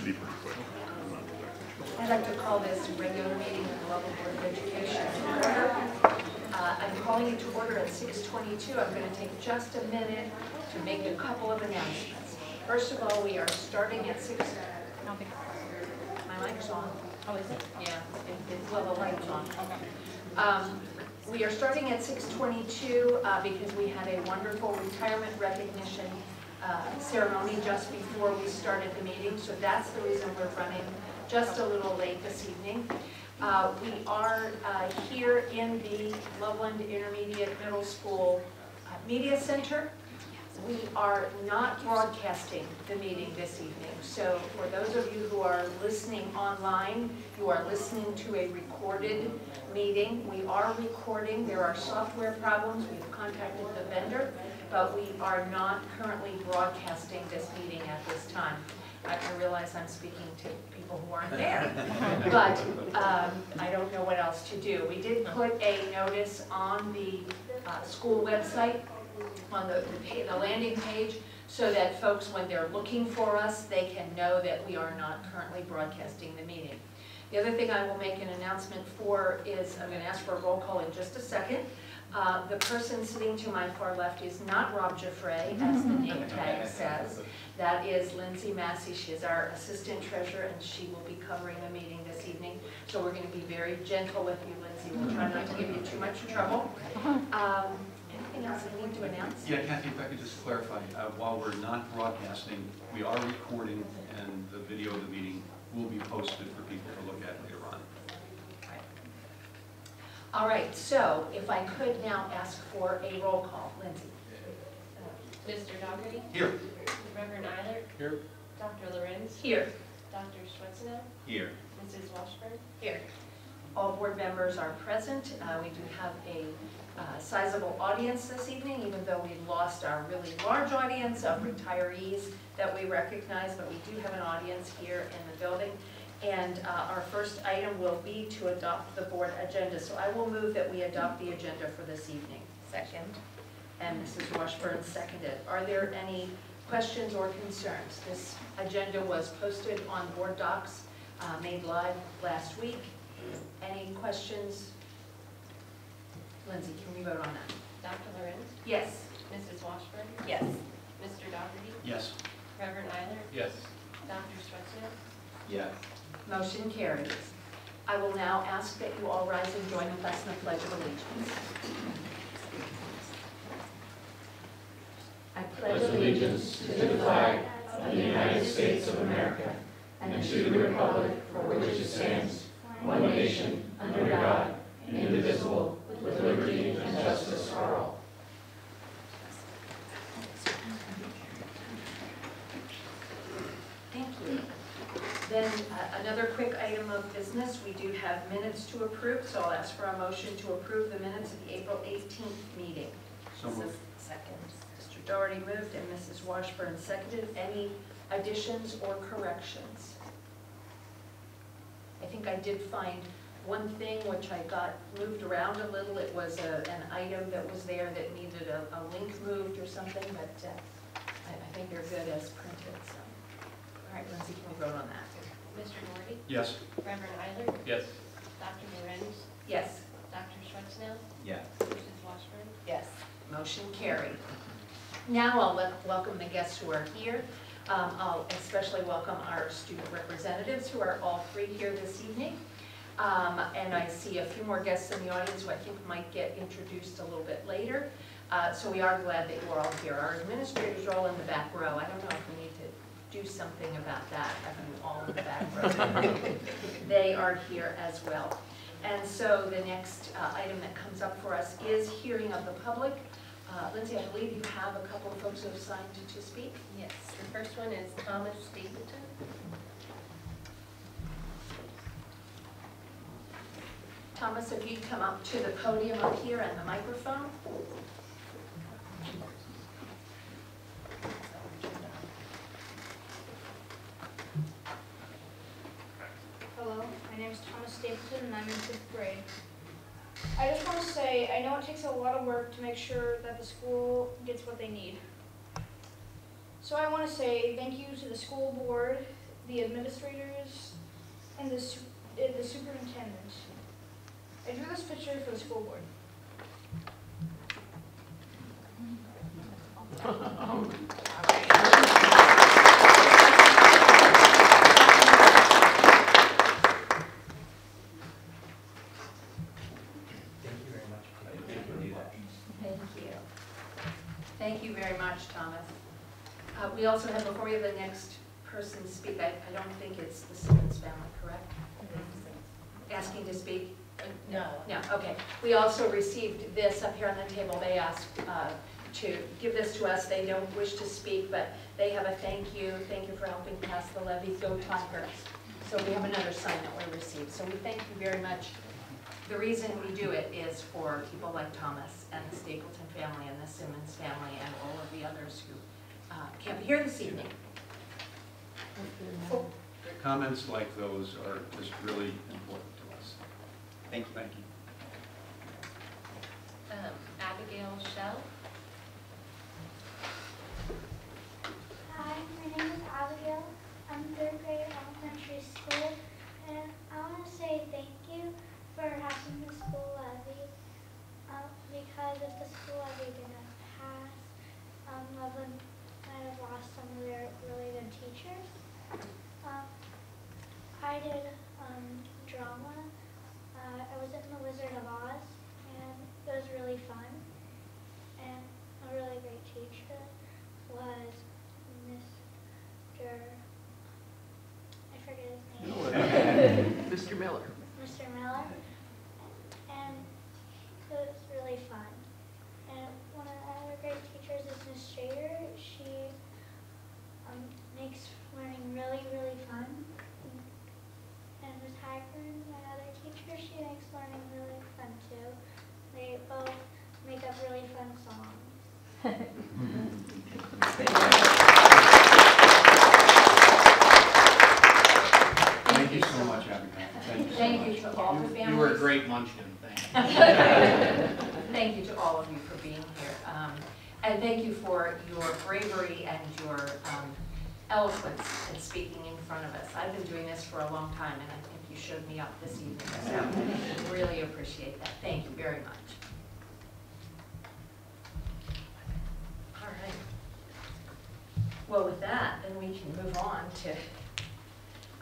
should be pretty quick. I'd like to call this regular meeting of the Level Board of Education to order. I'm calling it to order at 6:22. I'm going to take just a minute to make a couple of announcements. First of all, we are starting at 6. I don't think my mic's on. Oh, is it? Yeah, well, the light's on. We are starting at 6:22 because we had a wonderful retirement recognition ceremony just before we started the meeting, so that's the reason we're running just a little late this evening. We are here in the Loveland Intermediate Middle School Media Center. We are not broadcasting the meeting this evening, so for those of you who are listening online, you are listening to a recorded meeting. We are recording. There are software problems. We've contacted the vendor, but we are not currently broadcasting this meeting at this time. I realize I'm speaking to people who aren't there, but I don't know what else to do. We did put a notice on the school website, on the landing page, so that folks, when they're looking for us, they can know that we are not currently broadcasting the meeting. The other thing I will make an announcement for is, I'm going to ask for a roll call in just a second. The person sitting to my far left is not Rob Jaffray, as the name tag says. That is Lindsay Massey. She is our assistant treasurer, and she will be covering the meeting this evening. So we're going to be very gentle with you, Lindsay. We'll try not to give you too much trouble. Anything else I need to announce? Yeah, Kathy, if I could just clarify, while we're not broadcasting, we are recording, and the video of the meeting will be posted for people to look at later on. All right, so if I could now ask for a roll call. Lindsay. Mr. Dougherty? Here. Reverend Eilert? Here. Dr. Lorenz? Here. Dr. Schwetzenau? Here. Mrs. Washburn? Here. All board members are present. We do have a sizable audience this evening, even though we lost our really large audience of retirees that we recognize, but we do have an audience here in the building. And our first item will be to adopt the board agenda. So I will move that we adopt the agenda for this evening. Second. And Mrs. Washburn seconded. Are there any questions or concerns? This agenda was posted on board docs, made live last week. Any questions? Lindsay, can we vote on that? Dr. Lorenz? Yes. Mrs. Washburn? Yes. Mr. Dougherty? Yes. Reverend Eilert? Yes. Dr. Schwetzenau? Yes. Motion carries. I will now ask that you all rise and join with us in the Pledge of Allegiance. I pledge allegiance to the flag of the United States of America and to the republic for which it stands, one nation, under God, indivisible, with liberty and justice for all. Thank you. Then another quick item of business. We do have minutes to approve, so I'll ask for a motion to approve the minutes of the April 18th meeting. So moved. Second. Mr. Dougherty moved and Mrs. Washburn seconded. Any additions or corrections? I think I did find one thing which I got moved around a little. It was an item that was there that needed a link moved or something, but I think they're good as printed. So. All right, Lindsay, can we vote on that? Mr. Dougherty? Yes. Reverend Eilert? Yes. Dr. Lorenz? Yes. Dr. Schwetzenau? Yes. Mrs. Washburn? Yes. Motion carried. Now I'll welcome the guests who are here. I'll especially welcome our student representatives who are all three here this evening. And I see a few more guests in the audience who I think might get introduced a little bit later. So we are glad that you are all here. Our administrators are all in the back row. I don't know if we need to do something about that, having you all in the back row. They are here as well. And so the next item that comes up for us is hearing of the public. Lindsay, I believe you have a couple of folks who have signed to speak. Yes. The first one is Thomas Stapleton. Thomas, if you'd come up to the podium up here and the microphone. Hello, my name is Thomas Stapleton and I'm in 5th grade. I just want to say, I know it takes a lot of work to make sure that the school gets what they need. So I want to say thank you to the school board the administrators, and the superintendent. I drew this picture for the school board. Thank you very much, Thomas. We also have, before we have the next person speak, I don't think it's the Simmons family, correct? Asking to speak? No. No, okay. We also received this up here on the table. They asked to give this to us. They don't wish to speak, but they have a thank you for helping pass the levy. Go Tigers. So we have another sign that we received. So we thank you very much. The reason we do it is for people like Thomas and the Stapleton family and the Simmons family and all of the others who can't be here this evening. Comments like those are just really important to us. Thank you. Thank you. Abigail Shell. Hi, my name is Abigail. I'm 3rd grade elementary school, and I want to say thank you for having the school levy, because if the school levy didn't pass, Loveland might have lost some of their really good teachers. I did drama. I was in The Wizard of Oz, and it was really fun. And a really great teacher was Mr. I forget his name. Mr. Miller. Mr. Miller. And it was really fun. And one of the other great teachers is Miss Shader. She makes learning really, really fun. And Miss Hagman, my other teacher, she makes learning really fun too. They both make up really fun songs. Thank you so much, Abigail. Thank you so Thank much. you to all the families. You were a great munchkin, thank you. Thank you to all of you for being here. And thank you for your bravery and your eloquence in speaking in front of us. I've been doing this for a long time, and I think you showed me up this evening. So really appreciate that. Thank you very much. All right. Well, with that, then we can move on to,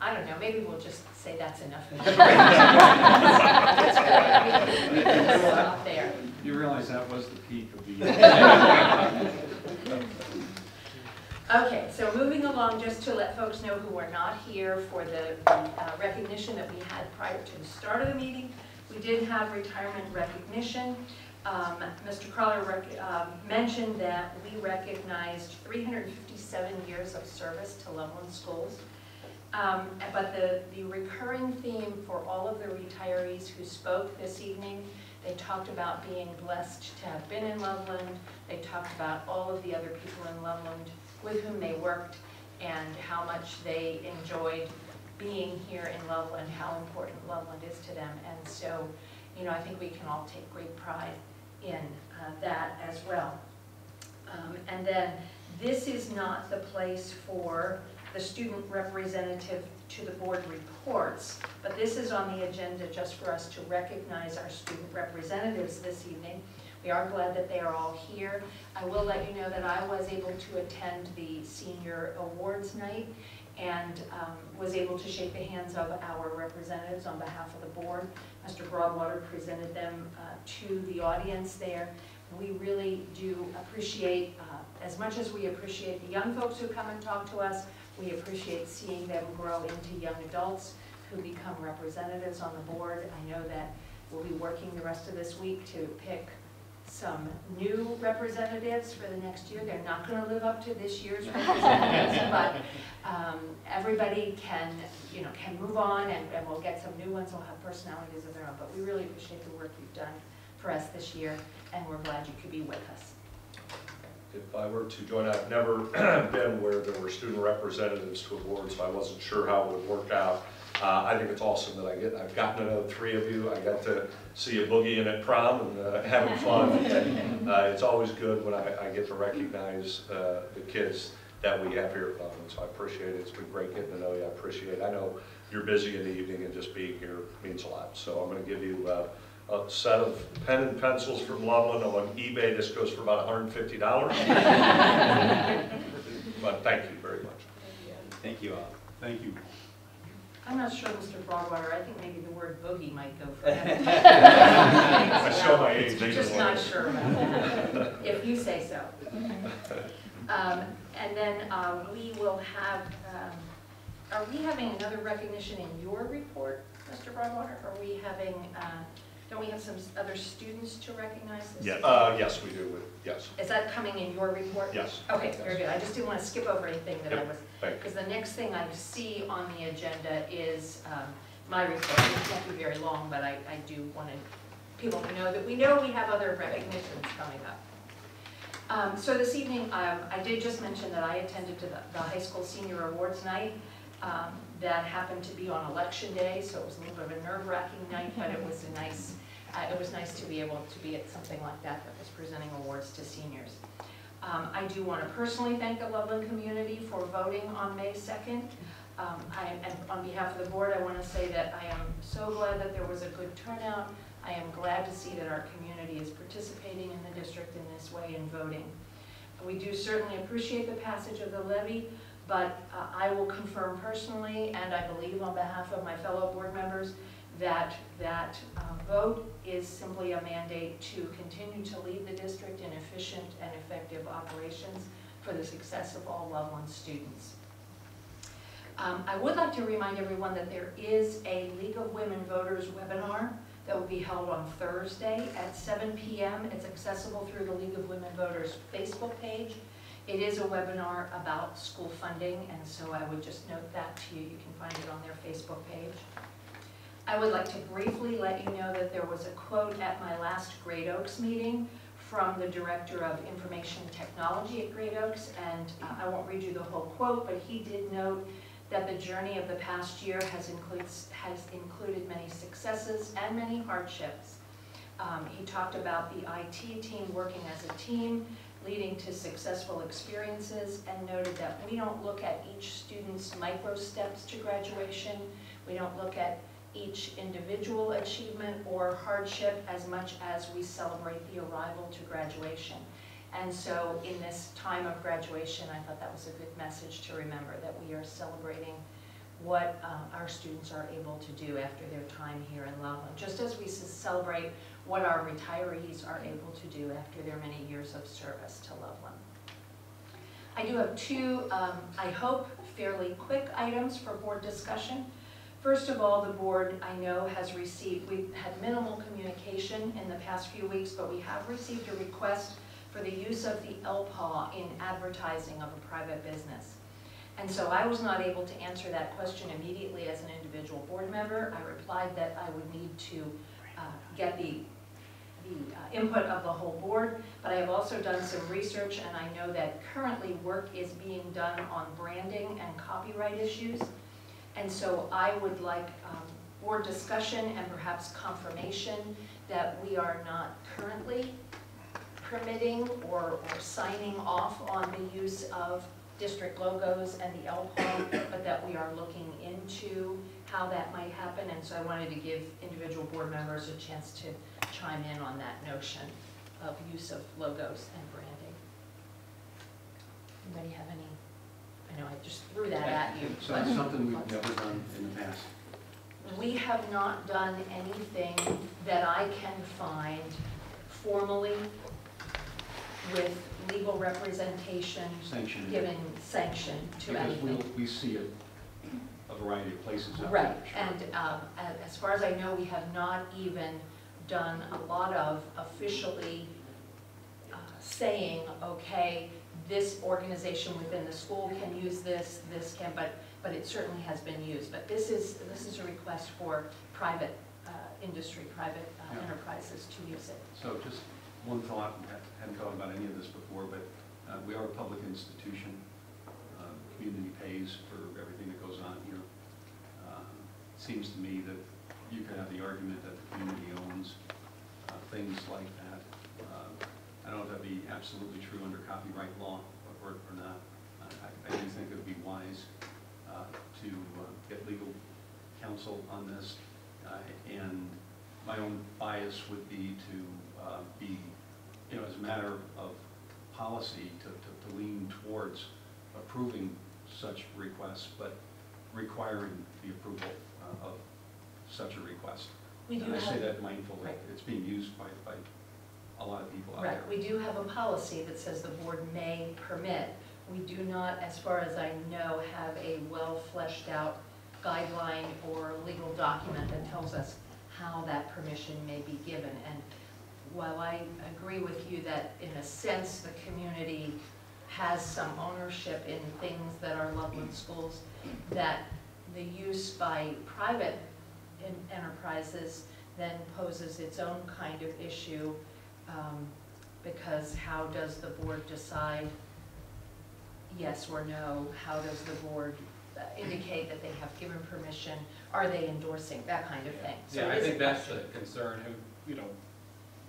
I don't know, maybe we'll just say that's enough. That's great. We can stop there. You realize that was the peak of the Okay, so moving along, just to let folks know who were not here for the recognition that we had prior to the start of the meeting. We did have retirement recognition. Mr. Crawler mentioned that we recognized 357 years of service to Loveland schools. But the recurring theme for all of the retirees who spoke this evening, they talked about being blessed to have been in Loveland. They talked about all of the other people in Loveland with whom they worked and how much they enjoyed being here in Loveland, how important Loveland is to them. And so, you know, I think we can all take great pride in that as well. And then this is not the place for the student representative to the board reports, but this is on the agenda just for us to recognize our student representatives this evening. We are glad that they are all here. I will let you know that I was able to attend the senior awards night and was able to shake the hands of our representatives on behalf of the board. Mr. Broadwater presented them to the audience there. We really do appreciate, as much as we appreciate the young folks who come and talk to us, we appreciate seeing them grow into young adults who become representatives on the board. I know that we'll be working the rest of this week to pick some new representatives for the next year. They're not going to live up to this year's representatives, but everybody can move on, and we'll get some new ones. We'll have personalities of their own. But we really appreciate the work you've done for us this year, and we're glad you could be with us. If I were to join, I've never been where there were student representatives to awards, so I wasn't sure how it would work out. I think it's awesome that I've gotten to know 3 of you. I got to see a boogie in at prom and having fun. And, it's always good when I get to recognize the kids that we have here at Loveland. So I appreciate it. It's been great getting to know you. I appreciate it. I know you're busy in the evening, and just being here means a lot. So I'm going to give you a set of pen and pencils from Loveland. On eBay, this goes for about $150. But thank you very much. Thank you all. Thank you. I'm not sure, Mr. Broadwater, I think maybe the word boogie might go for him. I show my age. Just not sure about that, if you say so. And then we will have, are we having another recognition in your report, Mr. Broadwater? Are we having, don't we have some other students to recognize this? Yeah. Yes, we do. Yes. Is that coming in your report? Yes. Okay, very good. I just didn't want to skip over anything that I was, Thank you. because the next thing I see on the agenda is my report. It won't be very long, but I do want people to know that we have other recognitions coming up. So this evening, I did just mention that I attended to the high school senior awards night. That happened to be on election day, so it was a little bit of a nerve-wracking night, but it was nice to be able to be at something like that was presenting awards to seniors. I do want to personally thank the Loveland community for voting on May 2nd. And on behalf of the board, I want to say that I am so glad that there was a good turnout. I am glad to see that our community is participating in the district in this way in voting. We do certainly appreciate the passage of the levy, but I will confirm personally, and I believe on behalf of my fellow board members, that vote is simply a mandate to continue to lead the district in efficient and effective operations for the success of all Loveland students. I would like to remind everyone that there is a League of Women Voters webinar that will be held on Thursday at 7 p.m. It's accessible through the League of Women Voters Facebook page. It is a webinar about school funding, and so I would just note that to you. You can find it on their Facebook page. I would like to briefly let you know that there was a quote at my last Great Oaks meeting from the Director of Information Technology at Great Oaks, and I won't read you the whole quote, but he did note that the journey of the past year has included many successes and many hardships. He talked about the IT team working as a team, leading to successful experiences, and noted that we don't look at each student's micro steps to graduation. We don't look at each individual achievement or hardship as much as we celebrate the arrival to graduation. And so in this time of graduation, I thought that was a good message to remember, that we are celebrating what our students are able to do after their time here in Loveland, just as we celebrate what our retirees are able to do after their many years of service to Loveland. I do have two, I hope, fairly quick items for board discussion. First of all, the board, I know, has received, we've had minimal communication in the past few weeks, but we have received a request for the use of the LPAW in advertising of a private business. And so I was not able to answer that question immediately as an individual board member. I replied that I would need to get the input of the whole board, but I have also done some research, and I know that currently work is being done on branding and copyright issues. And so I would like board discussion and perhaps confirmation that we are not currently permitting or signing off on the use of district logos and the LPAW, but that we are looking into how that might happen. And so I wanted to give individual board members a chance to chime in on that notion of use of logos and branding. Anybody have any? I know I just threw that at you. So it's something we've never done in the past. We have not done anything that I can find formally with legal representation Sanction. giving sanction to anything. Because we see it a variety of places out Right, there. and as far as I know, we have not even done a lot of officially saying, okay, this organization within the school can use this, this can, but it certainly has been used. But this is a request for private industry, private enterprises to use it. So just one thought, I hadn't thought about any of this before, but we are a public institution. Community pays for everything that goes on here. It seems to me that you could have the argument that the community owns things like that. I don't know if that'd be absolutely true under copyright law or not. I do think it would be wise to get legal counsel on this, and my own bias would be to be, as a matter of policy, to lean towards approving such requests, but requiring the approval of such a request. We do And I say have, that mindful that right. it's being used by a lot of people out there. right, we do have a policy that says the board may permit. We do not, as far as I know, have a well fleshed out guideline or legal document that tells us how that permission may be given. And while I agree with you that in a sense the community has some ownership in things that are Loveland schools, that the use by private enterprises then poses its own kind of issue, because how does the board decide yes or no? How does the board indicate that they have given permission? Are they endorsing? That kind of thing. So Yeah, it I is a think that's question. the concern.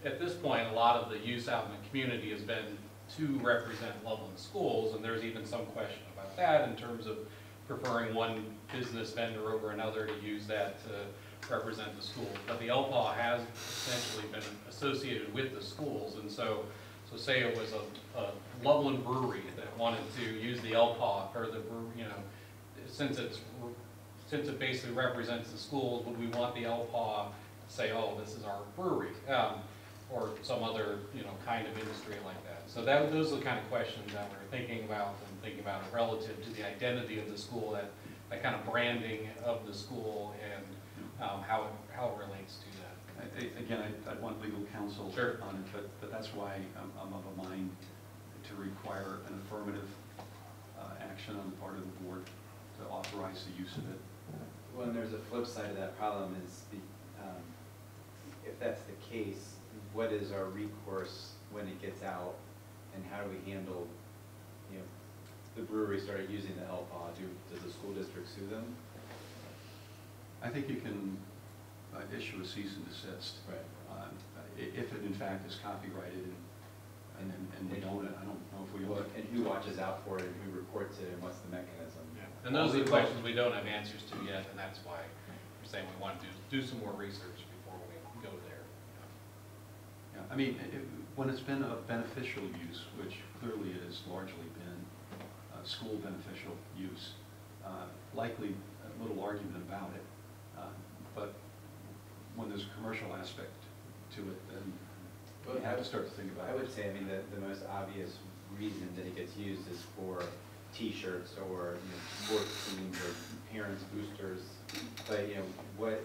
At this point, a lot of the use out in the community has been to represent Loveland schools, and there's even some question about that in terms of preferring one business vendor over another to use that to represent the schools. But the LPAW has essentially been associated with the schools, and so say it was a Loveland brewery that wanted to use the LPAW, or the brewery, since it basically represents the schools, would we want the LPAW to say, oh, this is our brewery, or some other kind of industry like that? So those are the kind of questions that we're thinking about it relative to the identity of the school, that kind of branding of the school, and how it relates to that. Again, I'd want legal counsel Sure. on it, but that's why I'm of a mind to require an affirmative action on the part of the board to authorize the use of it. Well, and there's a flip side of that problem is, if that's the case, what is our recourse when it gets out, and how do we handle, the brewery started using the LPAW, does the school district sue them? I think you can issue a cease and desist. Right. If it in fact is copyrighted and we own it. I don't know if we own it. And who watches out for it, and who reports it, and what's the mechanism? And those are the questions we don't have answers to yet, and that's why we're saying we want to do some more research before we go there. Yeah, I mean, when it's been a beneficial use, which clearly it has largely been school beneficial use, likely a little argument about it, but when there's a commercial aspect to it, then you have to start to think about it. I would say, the most obvious reason that it gets used is for T-shirts or sports teams or parents boosters. But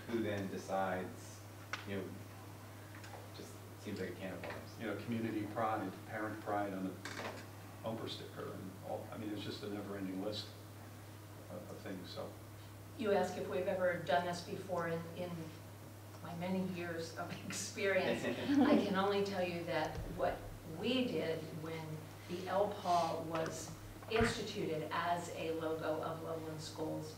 who then decides? Just seems like a can of worms. Community pride, parent pride on the bumper sticker, and all. It's just a never-ending list of things. So. You ask if we've ever done this before in my many years of experience. I can only tell you that what we did when the LPAW was instituted as a logo of Loveland Schools,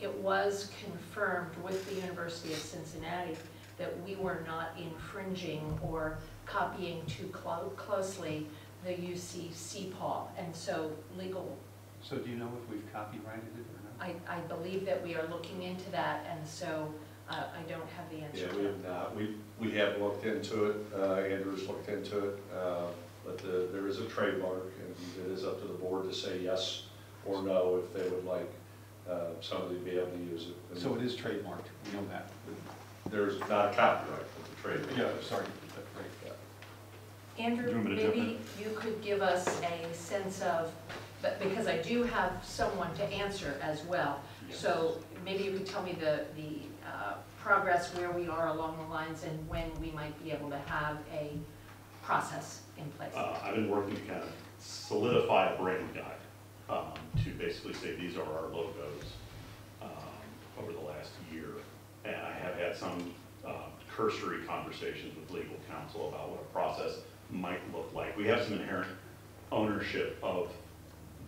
it was confirmed with the University of Cincinnati that we were not infringing or copying too closely the UC CPAW, and so legal. So do you know if we've copyrighted it or not? I believe that we are looking into that, and so I don't have the answer. Yeah, we have not. We have looked into it. Andrew's looked into it, but there is a trademark, and it is up to the board to say yes or no if they would like somebody to be able to use it. So it is trademarked. We know that. There's not a copyright for the trademark. Yeah. Sorry. Right. Yeah. Andrew, maybe you could give us a sense of, but because I do have someone to answer as well, Yes. so maybe you could tell me the progress, where we are along the lines, and when we might be able to have a process in place. I've been working to kind of solidify a brand guide to basically say these are our logos over the last year. And I have had some cursory conversations with legal counsel about what a process might look like. We have some inherent ownership of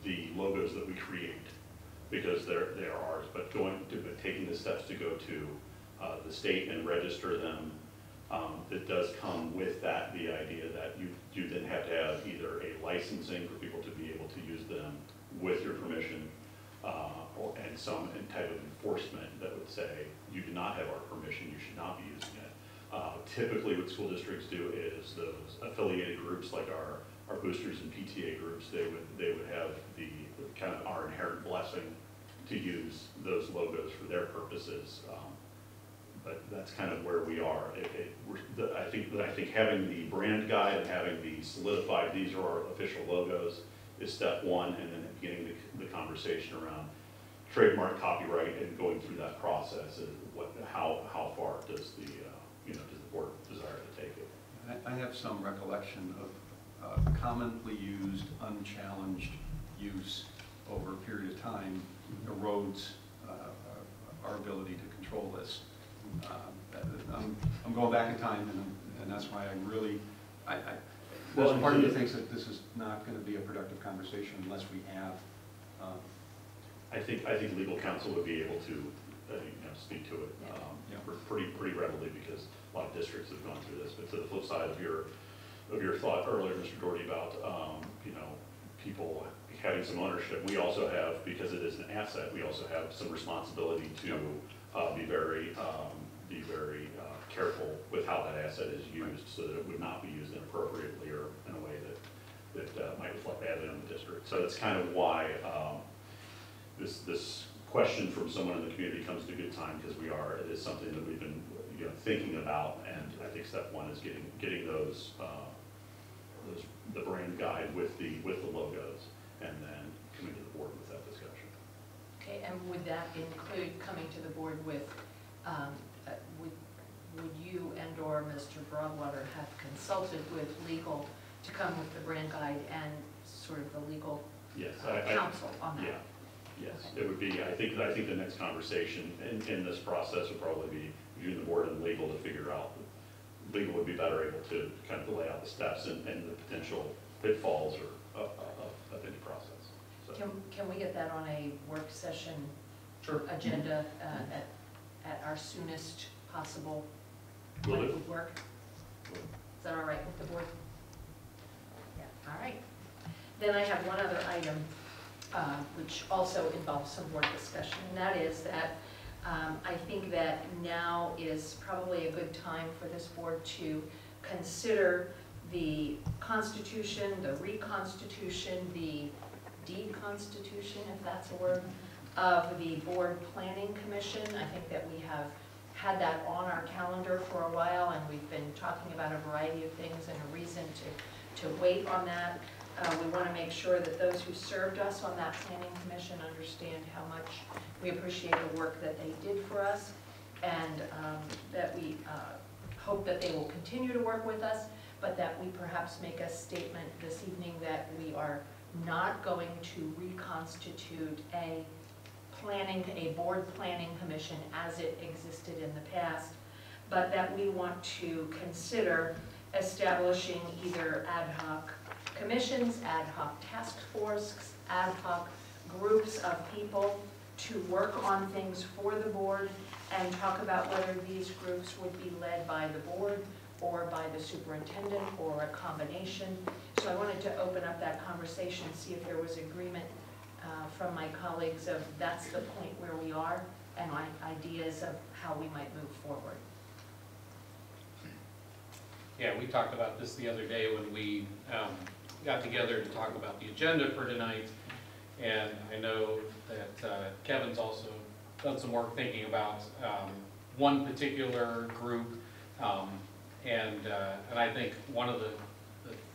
the logos that we create because they're ours, but taking the steps to go to the state and register them, it does come with that the idea that you then have to have either a licensing for people to be able able to use them with your permission, and some type of enforcement that would say, you do not have our permission, you should not be using it. Typically what school districts do is those affiliated groups like our boosters and PTA groups, they would have the kind of our inherent blessing to use those logos for their purposes. But that's kind of where we are. I think having the brand guide and having the solidified, these are our official logos, is step one, and then beginning the conversation around trademark, copyright, and going through that process. And how far does the does the board desire to take it? I have some recollection of commonly used, unchallenged use over a period of time erodes our ability to control this. I'm going back in time, and that's why I really, well, part of me thinks that this is not going to be a productive conversation unless we have. I think legal counsel would be able to speak to it pretty readily, because a lot of districts have gone through this. But to the flip side of your thought earlier, Mr. Doherty, about people having some ownership, we also have, because it is an asset, we also have some responsibility to be very careful with how that asset is used, so that it would not be used inappropriately or in a way that might reflect badly on the district. So that's kind of why this question from someone in the community comes at a good time, because it is something that we've been thinking about, and I think step one is getting those the brand guide with the logos, and then coming to the board with that discussion. Okay, and would that include coming to the board with, would you and or Mr. Broadwater have consulted with legal to come with the brand guide and sort of the legal counsel on that? Yeah. Yes, it would be. I think the next conversation in this process would probably be between the board and legal to figure out. Legal would be better able to kind of lay out the steps and the potential pitfalls of any process. So. Can we get that on a work session agenda at our soonest possible when it would work? Is that all right with the board? Yeah, all right. Then I have one other item which also involves some board discussion, and that is that I think that now is probably a good time for this board to consider the constitution, the reconstitution, the deconstitution, if that's a word, of the Board Planning Commission. I think that we have had that on our calendar for a while, and we've been talking about a variety of things and a reason to wait on that. We want to make sure that those who served us on that planning commission understand how much we appreciate the work that they did for us, and that we hope that they will continue to work with us, but that we perhaps make a statement this evening that we are not going to reconstitute a board planning commission as it existed in the past, but that we want to consider establishing either ad hoc commissions, ad hoc task forces, ad hoc groups of people to work on things for the board, and talk about whether these groups would be led by the board or by the superintendent or a combination. So I wanted to open up that conversation, see if there was agreement from my colleagues of that's the point where we are, and ideas of how we might move forward. Yeah, we talked about this the other day when we got together to talk about the agenda for tonight, and I know that Kevin's also done some work thinking about one particular group, and I think one of the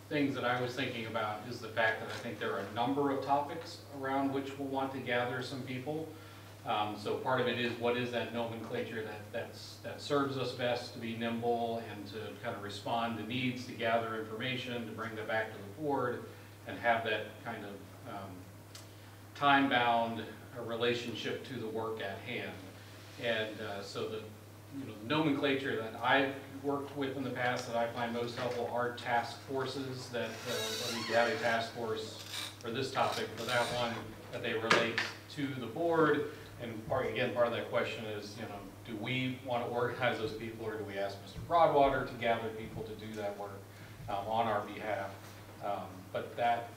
things that I was thinking about is the fact that I think there are a number of topics around which we'll want to gather some people. So part of it is, what is that nomenclature that serves us best to be nimble and to kind of respond to needs, to gather information, to bring that back to the board, and have that kind of time-bound relationship to the work at hand. And so the nomenclature that I've worked with in the past that I find most helpful are task forces, that we have a task force for this topic, for that one, that they relate to the board. And part of that question is, do we want to organize those people, or do we ask Mr. Broadwater to gather people to do that work on our behalf? But that,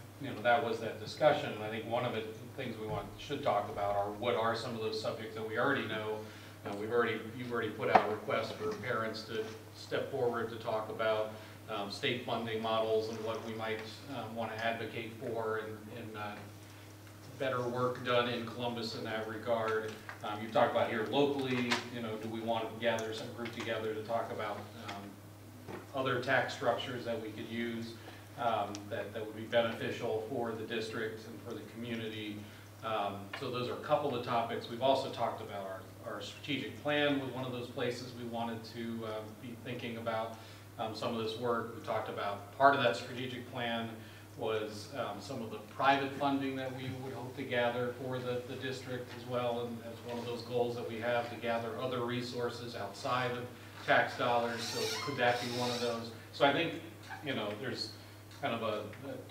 that was that discussion, and I think one of the things we should talk about are what are some of those subjects that we already know. You've already put out requests for parents to step forward to talk about state funding models and what we might want to advocate for, and better work done in Columbus in that regard. You've talked about here locally, do we want to gather some group together to talk about other tax structures that we could use that would be beneficial for the district and for the community. So those are a couple of topics. We've also talked about our strategic plan was one of those places we wanted to be thinking about some of this work. We talked about part of that strategic plan was some of the private funding that we would hope to gather for the district as well, and as one of those goals that we have to gather other resources outside of tax dollars. So could that be one of those? So I think, there's kind of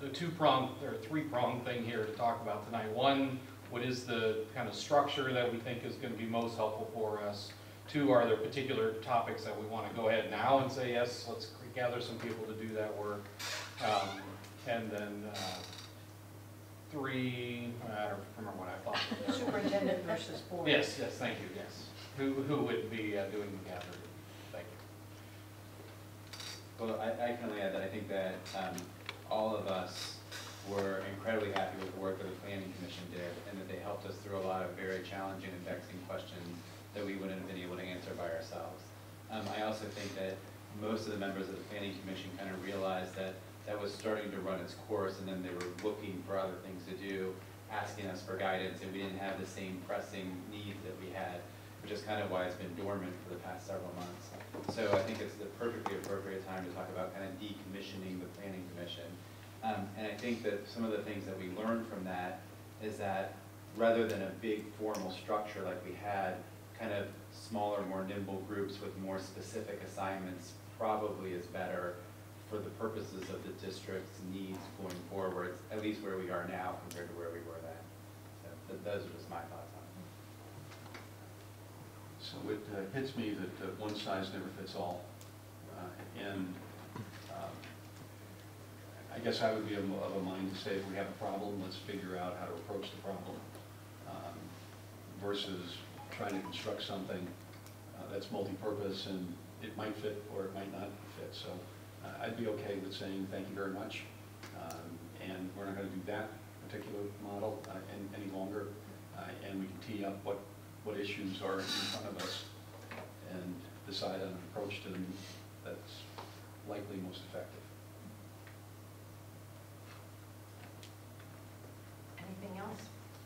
a two-pronged or three-pronged thing here to talk about tonight. One, what is the kind of structure that we think is going to be most helpful for us? Two, are there particular topics that we want to go ahead now and say, yes, let's gather some people to do that work? And then three, I don't remember what I thought. Superintendent versus board. Yes, thank you, yes. Who would be doing the gathering? Thank you. Well, I can only add that I think that all of us were incredibly happy with the work that the Planning Commission did, and that they helped us through a lot of very challenging and vexing questions that we wouldn't have been able to answer by ourselves. I also think that most of the members of the Planning Commission kind of realized that that was starting to run its course, and then they were looking for other things to do, asking us for guidance, and we didn't have the same pressing need that we had, which is kind of why it's been dormant for the past several months. So I think it's the perfectly appropriate time to talk about kind of decommissioning the Planning Commission. And I think that some of the things that we learned from that is that rather than a big formal structure like we had, kind of smaller, more nimble groups with more specific assignments probably is better for the purposes of the district's needs going forward, at least where we are now compared to where we were then. So those are just my thoughts on it. So it hits me that one size never fits all. And I guess I would be of a mind to say if we have a problem, let's figure out how to approach the problem versus trying to construct something that's multi-purpose and it might fit or it might not fit. So I'd be okay with saying thank you very much, and we're not going to do that particular model any longer, and we can tee up what issues are in front of us and decide on an approach to them that's likely most effective. Anything else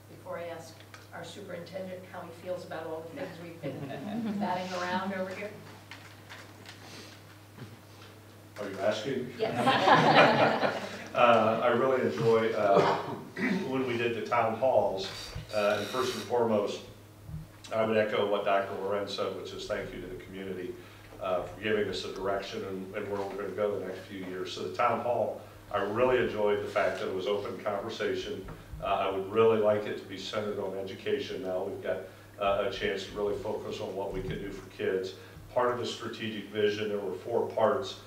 before I ask our superintendent how he feels about all the things we've been batting around over here? Are you asking? Yes. I really enjoy when we did the town halls, and first and foremost, I would echo what Dr. Lorenz said, which is thank you to the community for giving us a direction and where we're going to go the next few years. So the town hall, I really enjoyed the fact that it was open conversation. I would really like it to be centered on education now. We've got a chance to really focus on what we can do for kids. Part of the strategic vision, there were 4 parts.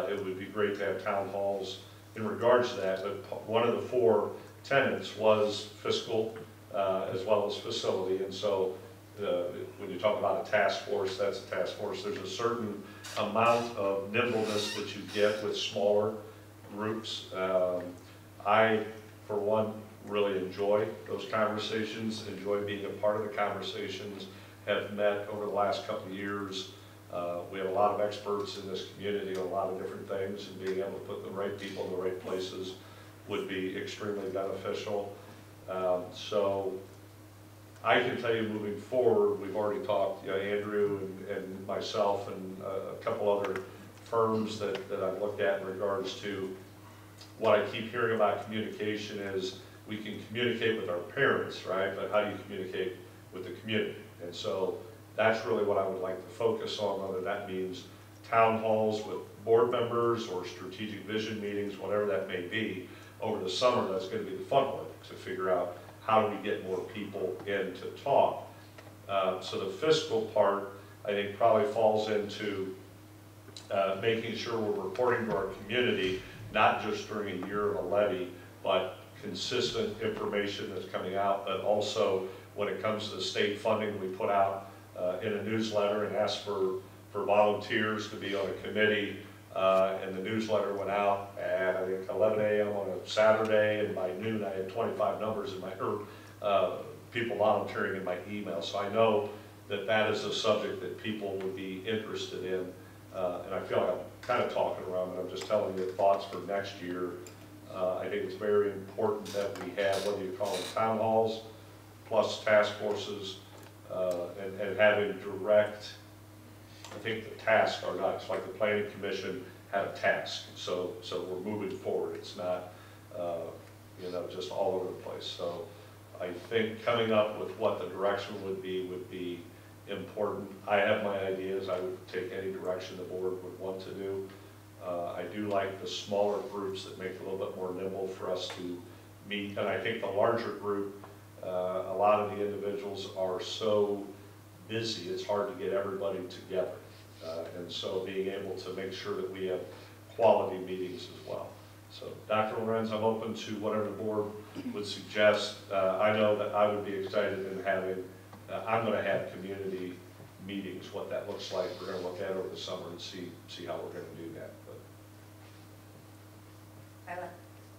It would be great to have town halls in regards to that, but one of the 4 tenets was fiscal as well as facility. And so when you talk about a task force, that's a task force. There's a certain amount of nimbleness that you get with smaller groups. I, for one, really enjoy those conversations, enjoy being a part of the conversations, have met over the last couple of years. We have a lot of experts in this community on a lot of different things, and being able to put the right people in the right places would be extremely beneficial. So I can tell you moving forward, we've already talked, Andrew and myself and a couple other firms that I've looked at in regards to what I keep hearing about communication is we can communicate with our parents, right? But how do you communicate with the community? And so that's really what I would like to focus on, whether that means town halls with board members or strategic vision meetings, whatever that may be. Over the summer, that's going to be the fun work, to figure out how do we get more people in to talk. So the fiscal part, I think, probably falls into making sure we're reporting to our community not just during a year of a levy, but consistent information that's coming out, but also when it comes to the state funding, we put out in a newsletter and ask for volunteers to be on a committee, and the newsletter went out at, I think, 11 a.m. on a Saturday, and by noon I had 25 numbers in my, people volunteering in my email. So I know that that is a subject that people would be interested in, and I feel like I'm kind of talking around, but I'm just telling you thoughts for next year. I think it's very important that we have, what do you call them, town halls, plus task forces, and having direct, I think the tasks are not, it's like the planning commission had a task, so we're moving forward. It's not, you know, just all over the place. So I think coming up with what the direction would be important. I have my ideas. I would take any direction the board would want to do. I do like the smaller groups that make it a little bit more nimble for us to meet, and I think the larger group, a lot of the individuals are so busy, it's hard to get everybody together. And so being able to make sure that we have quality meetings as well. So Dr. Lorenz, I'm open to whatever the board would suggest. I know that I would be excited in having, I'm going to have community meetings, what that looks like. We're going to look at it over the summer and see how we're going to do that. But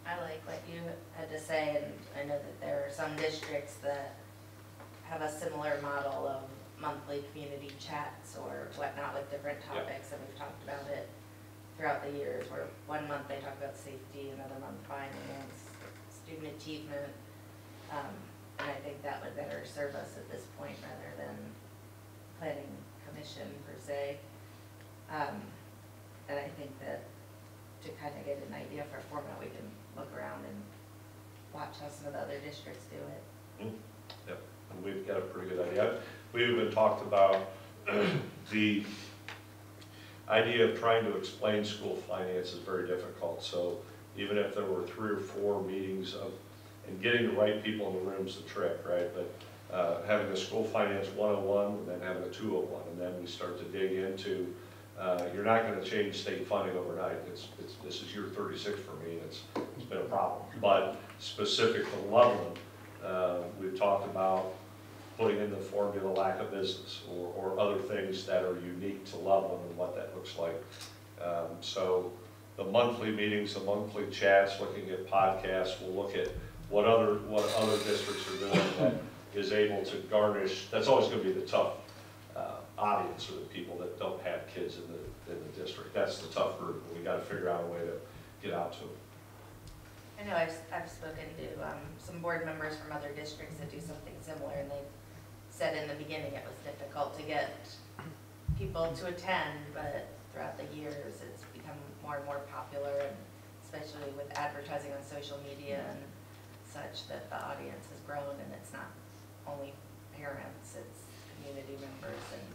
I like what you had to say, and I know that there are some districts that have a similar model of monthly community chats or whatnot with different topics, and we've talked about it throughout the years, where one month they talk about safety, another month finance, student achievement, and I think that would better serve us at this point rather than planning commission per se. And I think that to kind of get an idea for a format, we can look around and watch how some of the other districts do it. Yep, and we've got a pretty good idea. We've even talked about the idea of trying to explain school finance is very difficult. So even if there were 3 or 4 meetings of, and getting the right people in the room is the trick, right? But having a school finance 101 and then having a 201, and then we start to dig into, you're not going to change state funding overnight. This is year 36 for me, and it's been a problem. But specific to Loveland, we've talked about putting in the formula lack of business or other things that are unique to Loveland and what that looks like. So the monthly meetings, the monthly chats, looking at podcasts, we'll look at what other districts are doing that is able to garnish. That's always going to be the tough audience, or the people that don't have kids in the district. That's the tough group. We got to figure out a way to get out to them. I know I've spoken to some board members from other districts that do something similar, and they said in the beginning it was difficult to get people to attend, but throughout the years it's become more and more popular, and especially with advertising on social media and such, that the audience has grown, and it's not only parents, it's community members, and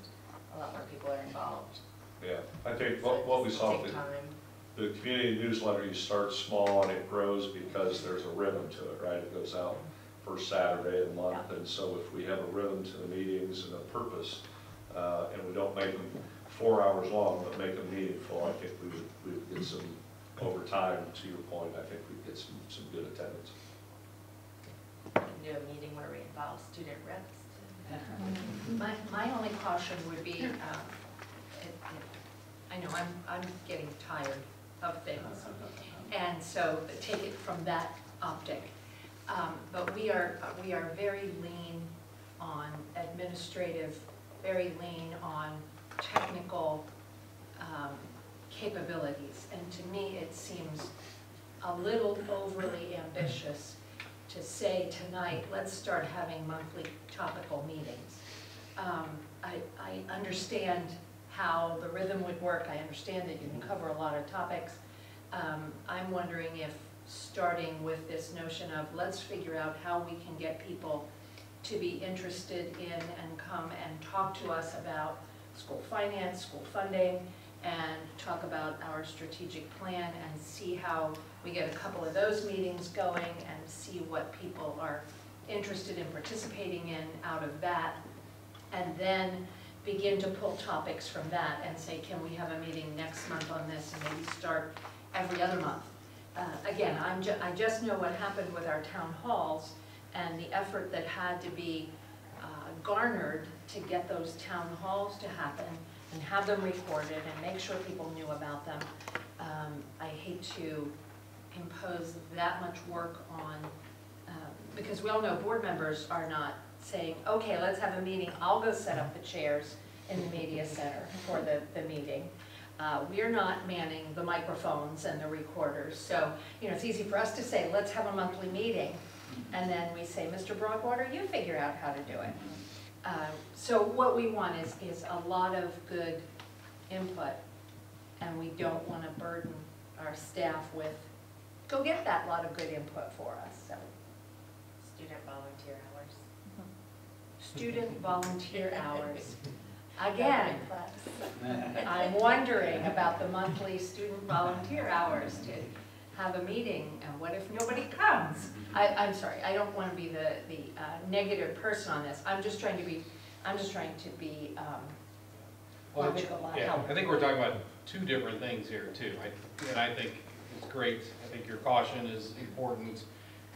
a lot more people are involved. Yeah, I think what we saw with the community newsletter, you start small and it grows because there's a rhythm to it, right? It goes out first Saturday of the month, and so if we have a rhythm to the meetings and a purpose, and we don't make them 4 hours long, but make them meaningful, I think we would get some, over time, to your point, I think we'd get some good attendance. We can do a meeting where we involve student reps. My only caution would be, I know I'm getting tired of things, and so take it from that optic. But we are very lean on administrative, very lean on technical capabilities, and to me it seems a little overly ambitious to say tonight, let's start having monthly topical meetings. I understand how the rhythm would work. I understand that you can cover a lot of topics. I'm wondering if starting with this notion of let's figure out how we can get people to be interested in and come and talk to us about school finance, school funding, and talk about our strategic plan and see how we get a couple of those meetings going and see what people are interested in participating in out of that, and then begin to pull topics from that and say, can we have a meeting next month on this, and maybe start every other month. again, I just know what happened with our town halls and the effort that had to be garnered to get those town halls to happen and have them recorded and make sure people knew about them. I hate to impose that much work on, because we all know board members are not saying, okay, let's have a meeting, I'll go set up the chairs in the media center for the meeting. We are not manning the microphones and the recorders, so it's easy for us to say, let's have a monthly meeting, and then we say, Mr. Broadwater, you figure out how to do it. So what we want is a lot of good input, and we don't want to burden our staff with, go get that lot of good input for us, so. Student volunteer hours. Student volunteer hours. Again, Government class. I'm wondering about the monthly student volunteer hours to have a meeting, and what if nobody comes? I'm sorry, I don't want to be the negative person on this. I'm just trying to be logical and Yeah, helpful. I think we're talking about two different things here too. And I think it's great. I think your caution is important.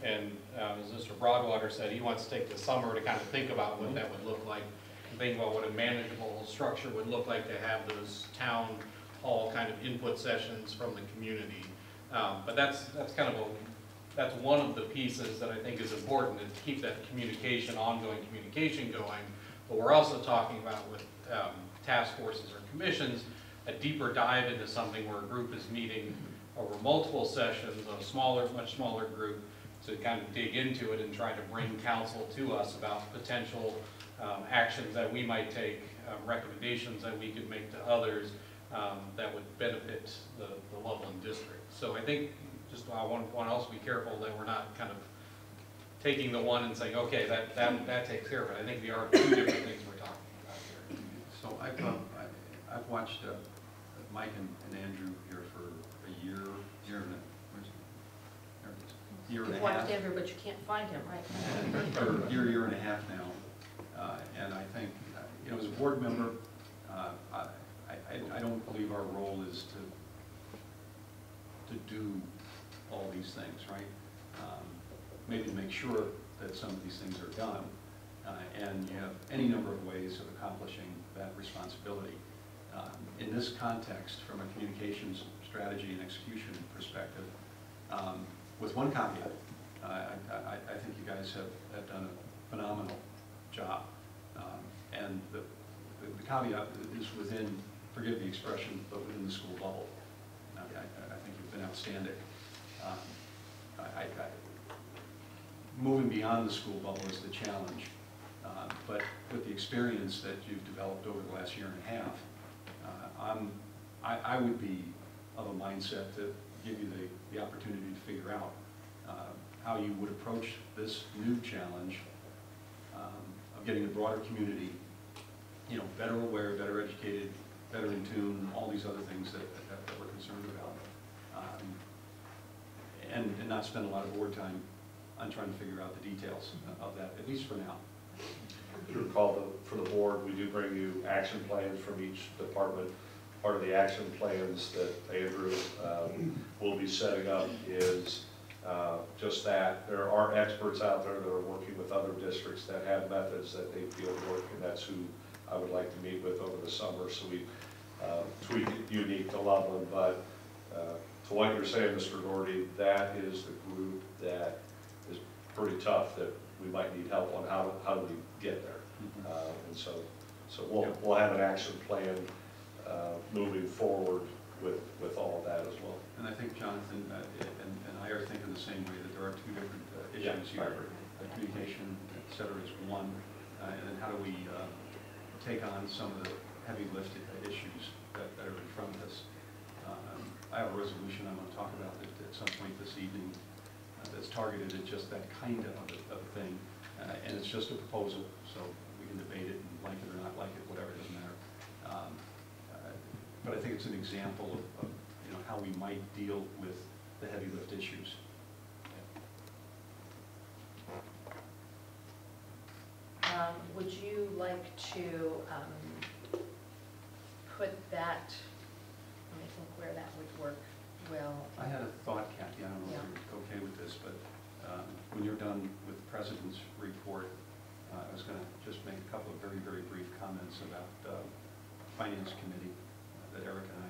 And as Mr. Broadwater said, he wants to take the summer to kind of think about what that would look like. Think about what a manageable structure would look like to have those town hall kind of input sessions from the community. But that's that's one of the pieces that I think is important, is to keep that ongoing communication going. But we're also talking about with task forces or commissions, a deeper dive into something where a group is meeting over multiple sessions, a much smaller group, to kind of dig into it and try to bring counsel to us about potential actions that we might take, recommendations that we could make to others that would benefit the Loveland district. So I think I want to also be careful that we're not kind of taking the one and saying, okay, that takes care of it. I think there are two different things we're talking about here. So I've watched Mike and Andrew here for a year and a You've half. watched Andrew, but you can't find him, right? Or year and a half now. And I think, as a board member, I don't believe our role is to do all these things, right? Maybe to make sure that some of these things are done. And you have any number of ways of accomplishing that responsibility. In this context, from a communications strategy and execution perspective, with one caveat, I think you guys have done a phenomenal job. And the caveat is within, forgive the expression, but within the school bubble. I think you've been outstanding. Moving beyond the school bubble is the challenge. But with the experience that you've developed over the last year and a half, I would be of a mindset to give you the opportunity to figure out how you would approach this new challenge of getting the broader community, better aware, better educated, better in tune, all these other things that we're concerned about, and not spend a lot of board time on trying to figure out the details of that, at least for now. If you recall, for the board, we do bring you action plans from each department. Part of the action plans that Andrew will be setting up is just that. There are experts out there that are working with other districts that have methods that they feel work, and that's who I would like to meet with over the summer, so we tweak it unique to Loveland. But to what you're saying, Mr. Doherty, that is the group that is pretty tough, that we might need help on how do we get there. And so we'll have an action plan moving forward with all of that as well. And I think Jonathan and I are thinking the same way, that there are two different issues Yeah, here. Communication, et cetera, is one, and then how do we take on some of the heavy lifted issues that are in front of us. I have a resolution I'm going to talk about at some point this evening that's targeted at just that kind of thing, and it's just a proposal, so we can debate it and like it or not like it, whatever, it doesn't matter. But I think it's an example of how we might deal with the heavy lift issues. Would you like to put that, let me think where that would work well. I had a thought, Kathy. Becky, I don't know if you're okay with this, but when you're done with the President's report, I was going to just make a couple of very, very brief comments about Finance Committee that Eric and I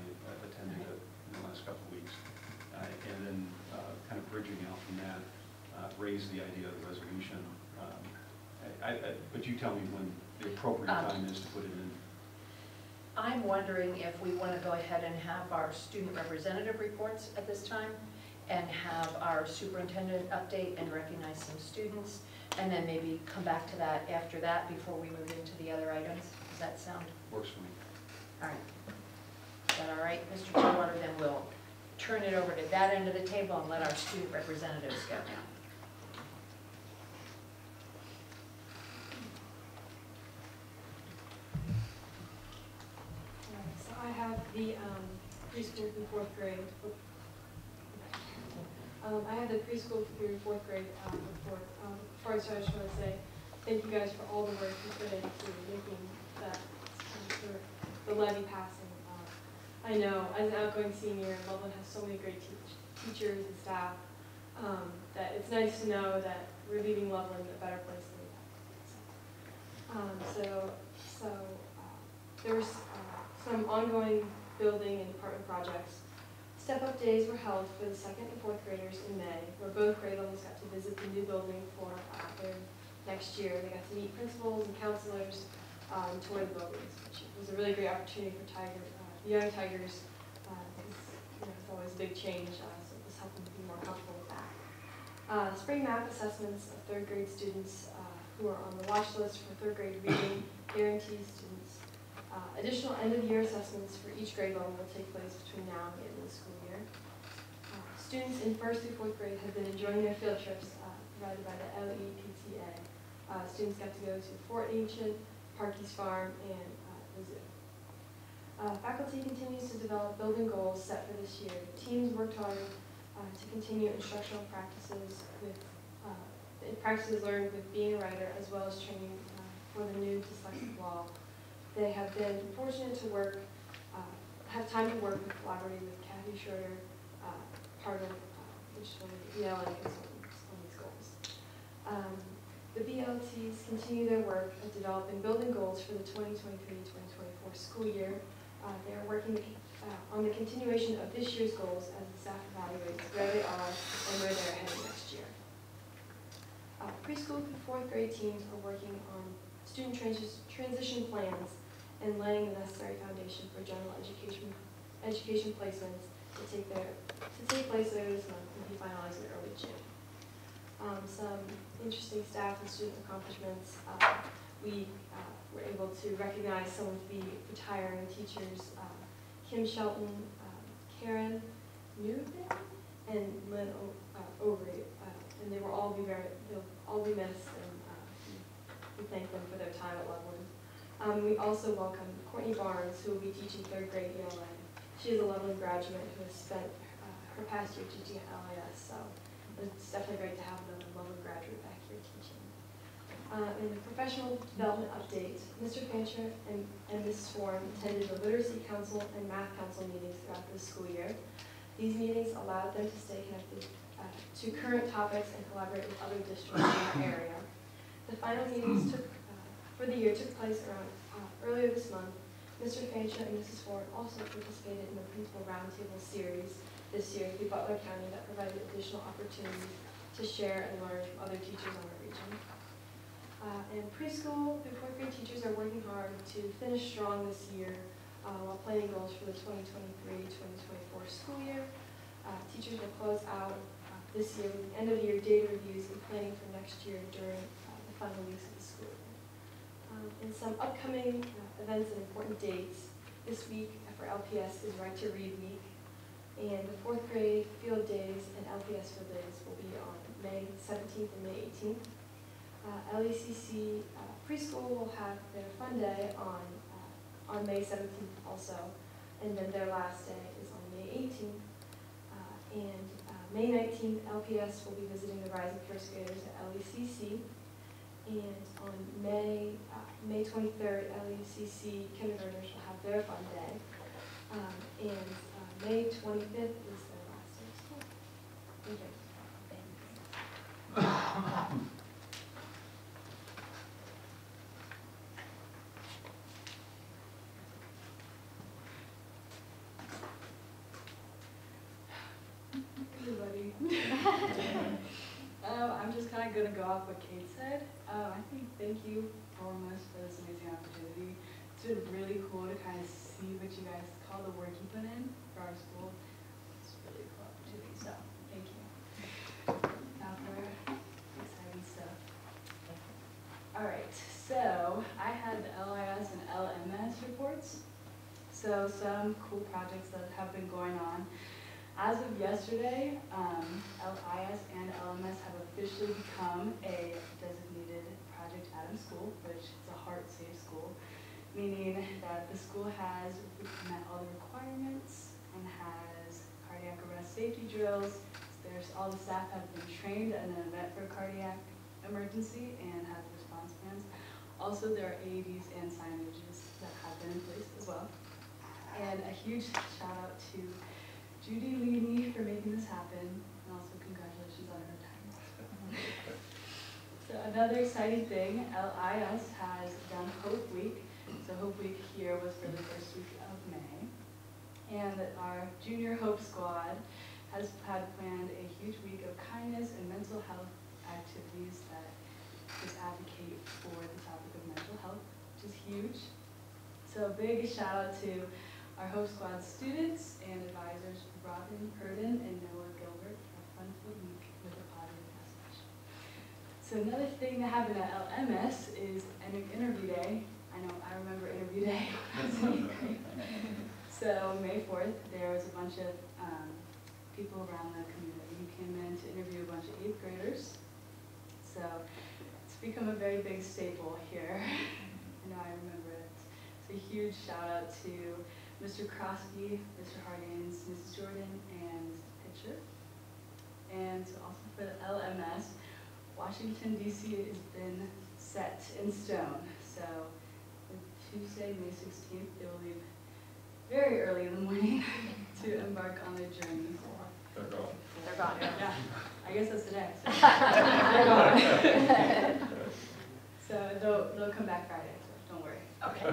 attended in the last couple of weeks. And then kind of bridging out from that, raise the idea of the resolution. But you tell me when the appropriate time is to put it in. I'm wondering if we want to go ahead and have our student representative reports at this time, and have our superintendent update and recognize some students, and then maybe come back to that after that before we move into the other items. Does that sound? Works for me. All right. Is that all right, Mr. Turwater? Then we'll turn it over to that end of the table and let our student representatives go now. So I have the preschool through fourth grade. I have the preschool through fourth grade report. Before I start, I just want to say thank you guys for all the work you put into making that the levy passing. I know as an outgoing senior, Loveland has so many great teachers and staff that it's nice to know that we're leaving Loveland a better place than we have. There's some ongoing building and department projects. Step-up days were held for the second and fourth graders in May, where both grade levels got to visit the new building for their next year. They got to meet principals and counselors, tour the buildings, which was a really great opportunity for young Tigers. It's always a big change, so this helped them be more comfortable with that. Spring math assessments of third grade students who are on the watch list for third grade reading guarantee students. Additional end-of-year assessments for each grade level will take place between now and the end of the school year. Students in first through fourth grade have been enjoying their field trips provided by the LEPTA. Students got to go to Fort Ancient, Parkey's Farm, and the zoo. Faculty continues to develop building goals set for this year. Teams worked hard to continue instructional practices learned with being a writer, as well as training for the new dyslexic law. They have been fortunate to have time to work collaboratively with Kathy Schroeder, part of which is one of the ELA consultants on these goals. The BLTs continue their work at developing building goals for the 2023-2024 school year. They are working on the continuation of this year's goals as the staff evaluates where they are and where they're heading next year. Preschool through fourth grade teams are working on student transition plans and laying the necessary foundation for general education placements to take place later this month and be finalized in early June. Some interesting staff and student accomplishments. We were able to recognize some of the retiring teachers, Kim Shelton, Karen Newton, and Lynn Overy, and they'll all be missed, and we thank them for their time at Loveland. We also welcome Courtney Barnes, who will be teaching third grade ELA. She is a Loveland graduate who has spent her past year teaching at LIS, so it's definitely great to have another Loveland graduate back here teaching. In the professional development update, Mr. Fancher and Mrs. Swarm attended the Literacy Council and Math Council meetings throughout this school year. These meetings allowed them to stay connected to current topics and collaborate with other districts in our area. The final meetings for the year took place earlier this month. Mr. Fancher and Mrs. Ford also participated in the Principal Roundtable series this year through Butler County that provided additional opportunities to share and learn from other teachers on our region. And preschool through fourth grade teachers are working hard to finish strong this year while planning goals for the 2023-2024 school year. Teachers will close out this year with end of year data reviews and planning for next year during the final weeks of the school year. And some upcoming events and important dates. This week for LPS is Right to Read Week, and the fourth grade field days and LPS field days will be on May 17th and May 18th. LECC preschool will have their fun day on May 17th also, and then their last day is on May 18th. May 19th, LPS will be visiting the rising first graders at LECC. And on May 23rd, LECC kindergartners will have their fun day. May 25th is their last day of school. Thank you. Everybody. I'm just kind of going to go off what Kate said. I think thank you foremost for this amazing opportunity. It's been really cool to kind of see what you guys call the work you put in for our school. It's a really cool opportunity, so thank you. Now for exciting stuff. All right, so I had the LIS and LMS reports. So some cool projects that have been going on. As of yesterday, LIS and LMS have officially become a designated Project Adam school, which is a heart-safe school, meaning that the school has met all the requirements and has cardiac arrest safety drills. All the staff have been trained in an event for a cardiac emergency and have response plans. Also, there are AEDs and signages that have been in place as well. And a huge shout out to Judy Leaney for making this happen, and also congratulations on her retirement. So another exciting thing, LIS has done Hope Week. So Hope Week here was for the first week of May. And our Junior Hope Squad has had planned a huge week of kindness and mental health activities that just advocate for the topic of mental health, which is huge. So a big shout out to our Hope Squad students and advisors, Robin Purdon and Noah Gilbert, for a fun-filled week with a positive message. So another thing that happened at LMS is an interview day. I know, I remember interview day when I was in 8th grade. So May 4th, there was a bunch of people around the community who came in to interview a bunch of 8th graders. So it's become a very big staple here. I know, I remember it. So a huge shout out to Mr. Krosky, Mr. Hardings, Mrs. Jordan, and Pitcher. And also for the LMS, Washington, D.C. has been set in stone. So Tuesday, May 16th, they will leave very early in the morning to embark on their journey. They're gone. They're gone. Yeah, I guess that's today. So they'll come back Friday, so don't worry. Okay.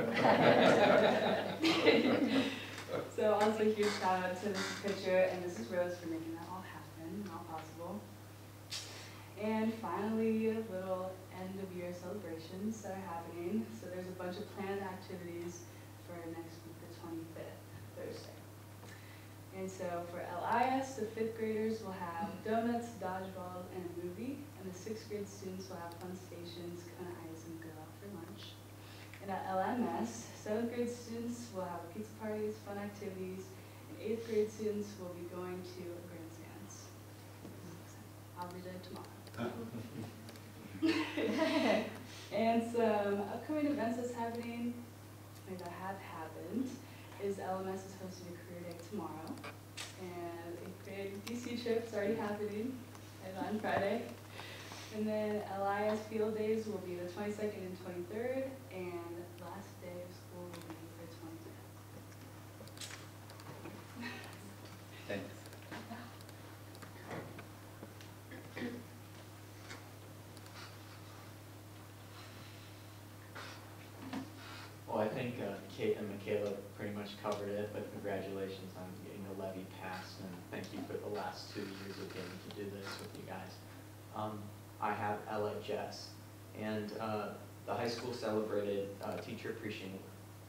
So also a huge shout out to Mrs. Pitcher and Mrs. Rose for making that all happen, all possible. And finally, little end of year celebrations that are happening. So there's a bunch of planned activities for next week, the 25th, Thursday. And so for LIS, the 5th graders will have donuts, dodgeball, and a movie. And the 6th grade students will have fun stations, cone ice, and go out for lunch. And at LMS, 7th grade students will have pizza parties, fun activities, and 8th grade students will be going to grandstands. I'll be there tomorrow. And some upcoming events that's happening, and that have happened, is LMS is hosting a career day tomorrow. And 8th grade DC trip's already happening on Friday. And then LIS field days will be the 22nd and 23rd, and last day of school will be the 25th. Thanks. Well, I think Kate and Michaela pretty much covered it, but congratulations on getting the levy passed, and thank you for the last 2 years of getting to do this with you guys. I have LHS, and the high school celebrated Teacher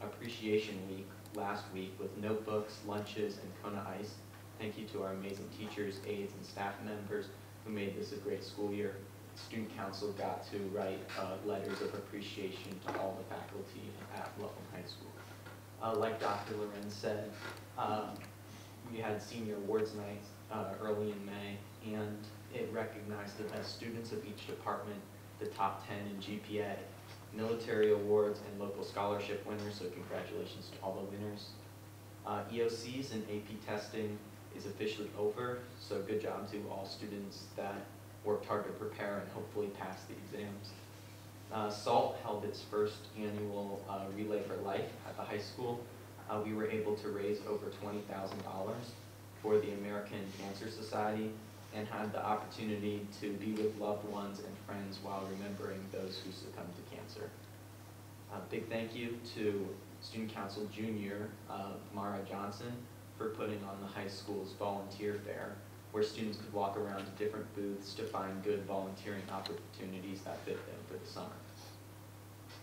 Appreciation Week last week with notebooks, lunches, and Kona Ice. Thank you to our amazing teachers, aides, and staff members who made this a great school year. Student council got to write letters of appreciation to all the faculty at Loveland High School. Like Dr. Lorenz said, we had senior awards night early in May, and it recognized the best students of each department, the top 10 in GPA, military awards, and local scholarship winners, so congratulations to all the winners. EOCs and AP testing is officially over, so good job to all students that worked hard to prepare and hopefully pass the exams. SALT held its first annual Relay for Life at the high school. We were able to raise over $20,000 for the American Cancer Society, and had the opportunity to be with loved ones and friends while remembering those who succumbed to cancer. A big thank you to Student Council Junior, Mara Johnson, for putting on the high school's volunteer fair, where students could walk around to different booths to find good volunteering opportunities that fit them for the summer.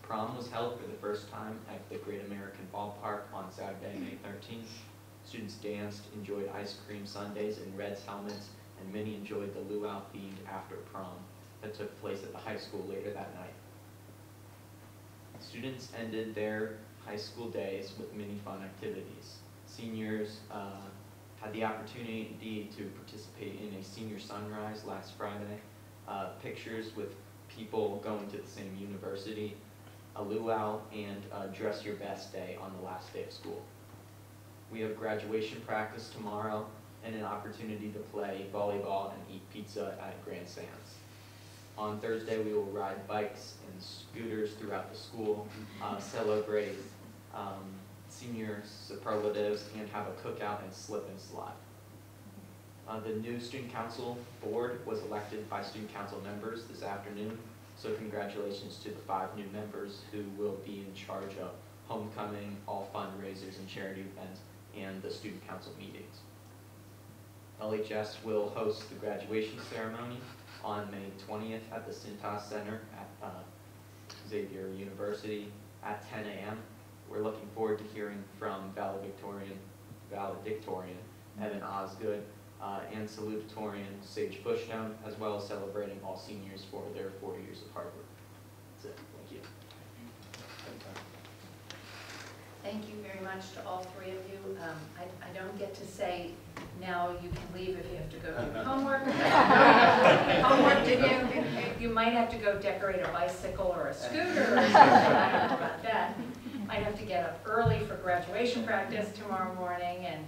Prom was held for the first time at the Great American Ballpark on Saturday, May 13th. Students danced, enjoyed ice cream sundaes and Reds helmets, and many enjoyed the luau-themed after prom that took place at the high school later that night. Students ended their high school days with many fun activities. Seniors had the opportunity to participate in a senior sunrise last Friday, pictures with people going to the same university, a luau, and a dress your best day on the last day of school. We have graduation practice tomorrow and an opportunity to play volleyball and eat pizza at Grand Sands. On Thursday, we will ride bikes and scooters throughout the school, celebrate senior superlatives, and have a cookout and slip and slide. The new Student Council Board was elected by Student Council members this afternoon, so congratulations to the 5 new members who will be in charge of homecoming, all fundraisers and charity events, and the Student Council meetings. LHS will host the graduation ceremony on May 20th at the Cintas Center at Xavier University at 10 a.m. We're looking forward to hearing from valedictorian Evan Osgood and salutatorian Sage Bushnell, as well as celebrating all seniors for their 4 years of hard work. That's it. Thank you. Thank you very much to all 3 of you. I don't get to say now you can leave if you have to go do homework. Homework, did you? You might have to go decorate a bicycle or a scooter or something. I don't know about that. Might have to get up early for graduation practice tomorrow morning, and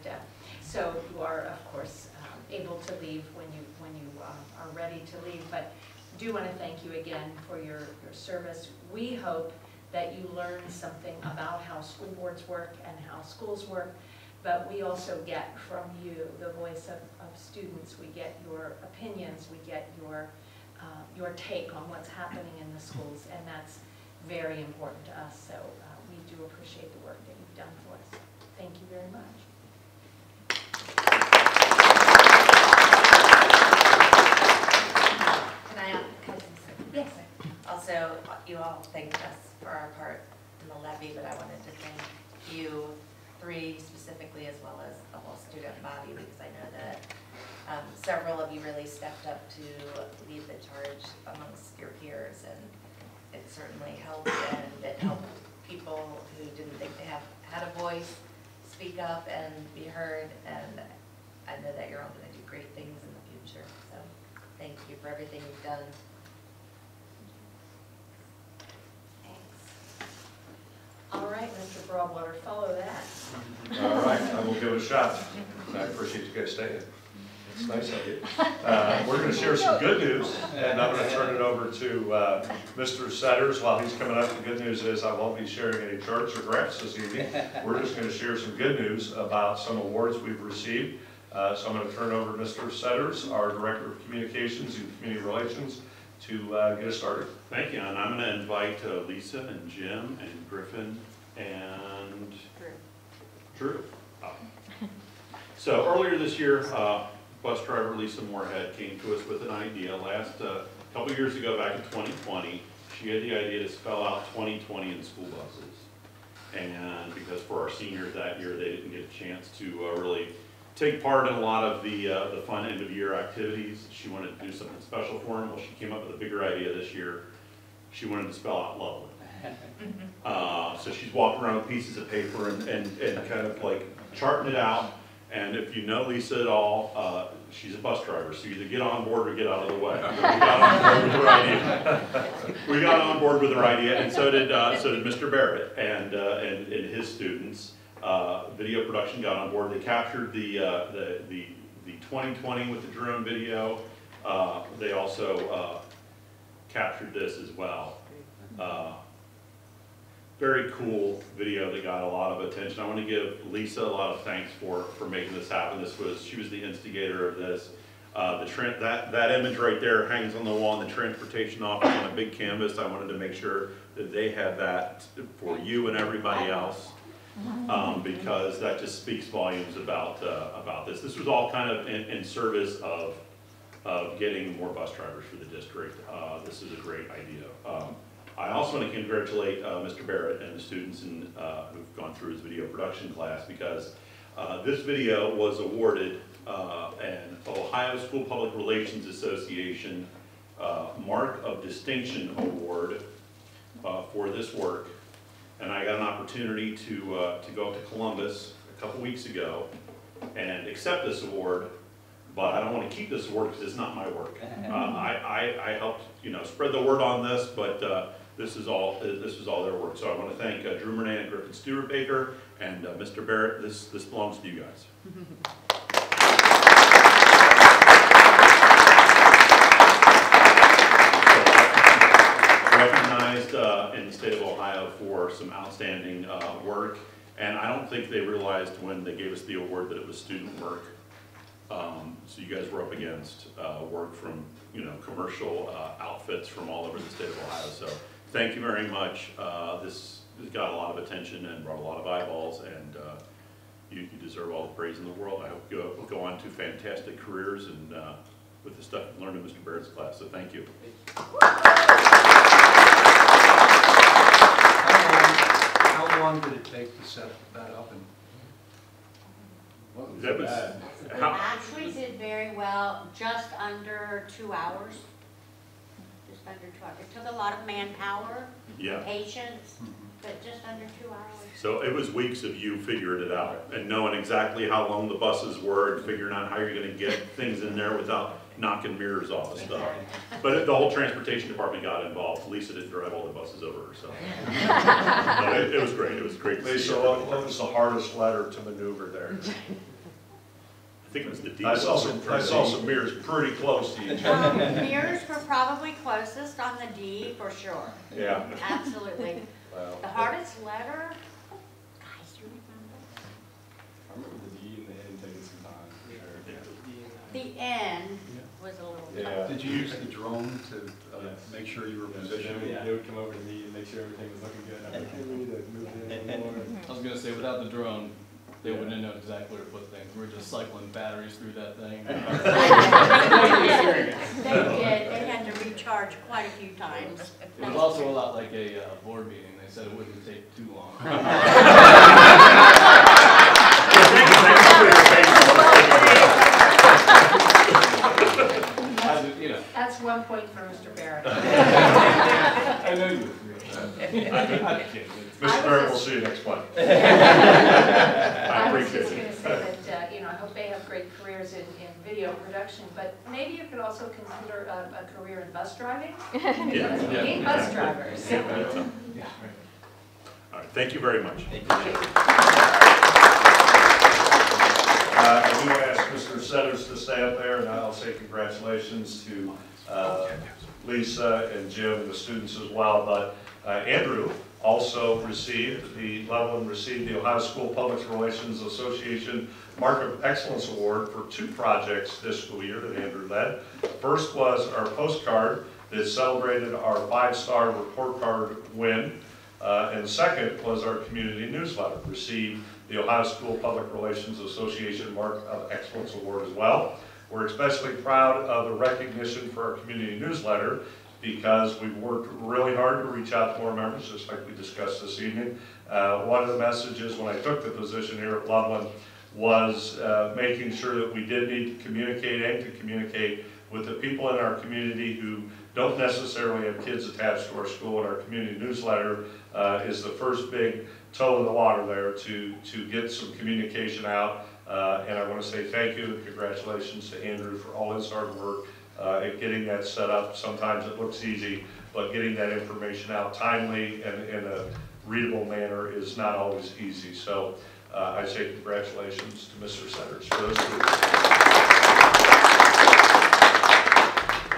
so you are, of course, able to leave when you are ready to leave. But I do want to thank you again for your service. We hope that you learn something about how school boards work and how schools work, but we also get from you the voice of students. We get your opinions, we get your take on what's happening in the schools, and that's very important to us. So we do appreciate the work that you've done for us. Thank you very much. Can I ask? Yes. Also, you all thanked us for our part in the levy, but I wanted to thank you 3 specifically, as well as the whole student body, because I know that several of you really stepped up to lead the charge amongst your peers, and it certainly helped, and it helped people who didn't think they had a voice speak up and be heard, and I know that you're all going to do great things in the future, so thank you for everything you've done. All right, Mr. Broadwater, follow that. All right, I will give it a shot. I appreciate you guys staying. It's nice of you. We're going to share some good news, and I'm going to turn it over to Mr. Setters. While he's coming up, the good news is I won't be sharing any charts or graphs this evening. We're just going to share some good news about some awards we've received. So I'm going to turn it over to Mr. Setters, our Director of Communications and Community Relations, to get us started. Thank you, and I'm going to invite Lisa and Jim and Griffin and Drew. So earlier this year, bus driver Lisa Moorhead came to us with an idea. Couple years ago, back in 2020, she had the idea to spell out 2020 in school buses. And because for our seniors that year, they didn't get a chance to really take part in a lot of the fun end of year activities. She wanted to do something special for them. Well, she came up with a bigger idea this year. She wanted to spell out Loveland. So she's walking around with pieces of paper and kind of like charting it out. And if you know Lisa at all, she's a bus driver, so you either get on board or get out of the way. We got on board with her idea, and so did Mr. Barrett and his students. Video production got on board. They captured the 2020 with the drone video. They also captured this as well. Very cool video that got a lot of attention. I want to give Lisa a lot of thanks for making this happen. She was the instigator of this. That image right there hangs on the wall in the transportation office on a big canvas. I wanted to make sure that they had that for you and everybody else, because that just speaks volumes about this. This was all kind of in service of getting more bus drivers for the district. This is a great idea. I also want to congratulate Mr. Barrett and the students who've gone through his video production class, because this video was awarded an Ohio School Public Relations Association Mark of Distinction Award for this work. And I got an opportunity to go up to Columbus a couple weeks ago and accept this award, but I don't want to keep this award because it's not my work. I helped, spread the word on this, but this is all their work. So I want to thank Drew Murnane and Griffin Stewart Baker and Mr. Barrett. This belongs to you guys. Recognized in the state of Ohio for some outstanding work, and I don't think they realized when they gave us the award that it was student work. So you guys were up against work from commercial outfits from all over the state of Ohio. So thank you very much. This has got a lot of attention and brought a lot of eyeballs, and you deserve all the praise in the world. I hope you go on to fantastic careers and with the stuff you learned in Mr. Barrett's class. So thank you. How long did it take to set that up? That was, We actually did very well, just under 2 hours. Just under 2 hours. It took a lot of manpower, yeah. patience, but just under 2 hours. So it was weeks of you figuring it out and knowing exactly how long the buses were and figuring out how you're going to get things in there without knocking mirrors off and stuff. But the whole transportation department got involved. Lisa didn't drive all the buses over herself. No, it was great. It was great. Lisa, what was the hardest letter to maneuver there? I think it was the D. I saw some mirrors pretty close to each other. Mirrors were probably closest on the D for sure. Yeah. Absolutely. Wow. The hardest letter, guys, you remember? I remember the D and the N taking some time, for sure. The N was a little Yeah. tough. Did you use the drone to make sure you were positioned? They would come over to me and make sure everything was looking good. I'm like, hey, we need to move in a little more. I was gonna say, without the drone, they wouldn't have known exactly where to put things. We were just cycling batteries through that thing. They did. They had to recharge quite a few times. It was also a lot like a board meeting. They said it wouldn't take too long. That's 1 point for Mr. Barrett. I know you would. Mr. Barrett, we'll see you next month. I was just going to say that, I hope they have great careers in video production, but maybe you could also consider a career in bus driving. Because we need bus drivers. Yeah. All right, thank you very much. Thank you. I do want to ask Mr. Setters to stay up there, and I'll say congratulations to Lisa and Jim and the students as well. But Andrew also Loveland received the Ohio School Public Relations Association Mark of Excellence Award for 2 projects this school year that Andrew led. First was our postcard that celebrated our 5-star report card win. And the second was our community newsletter, received the Ohio School Public Relations Association Mark of Excellence Award as well. We're especially proud of the recognition for our community newsletter because we've worked really hard to reach out to more members, just like we discussed this evening. One of the messages when I took the position here at Loveland was making sure that we did need to communicate with the people in our community who don't necessarily have kids attached to our school, and our community newsletter is the first big toe in the water there to get some communication out. And I want to say thank you and congratulations to Andrew for all his hard work at getting that set up. Sometimes it looks easy, but getting that information out timely and in a readable manner is not always easy. So I say congratulations to Mr. Setters for those groups.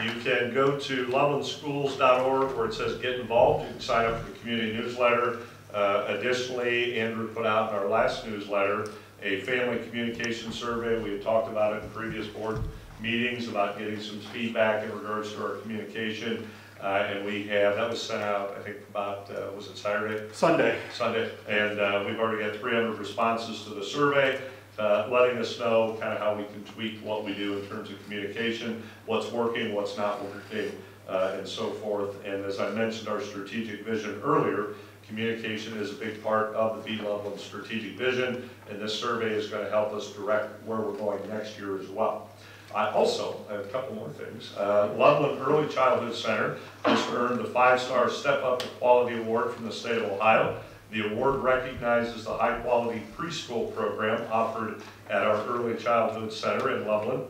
You can go to lovelandschools.org where it says get involved. You can sign up for the community newsletter. Additionally, Andrew put out in our last newsletter a family communication survey. We had talked about it in previous board meetings about getting some feedback in regards to our communication. And we have, that was sent out, I think about, was it Saturday? Sunday. Sunday. And we've already got 300 responses to the survey, letting us know kind of how we can tweak what we do in terms of communication, what's working, what's not working, and so forth. And as I mentioned, our strategic vision earlier, communication is a big part of the B. Loveland strategic vision, and this survey is going to help us direct where we're going next year as well. I have a couple more things. Loveland Early Childhood Center just earned the 5-star Step Up to Quality Award from the state of Ohio. The award recognizes the high-quality preschool program offered at our Early Childhood Center in Loveland.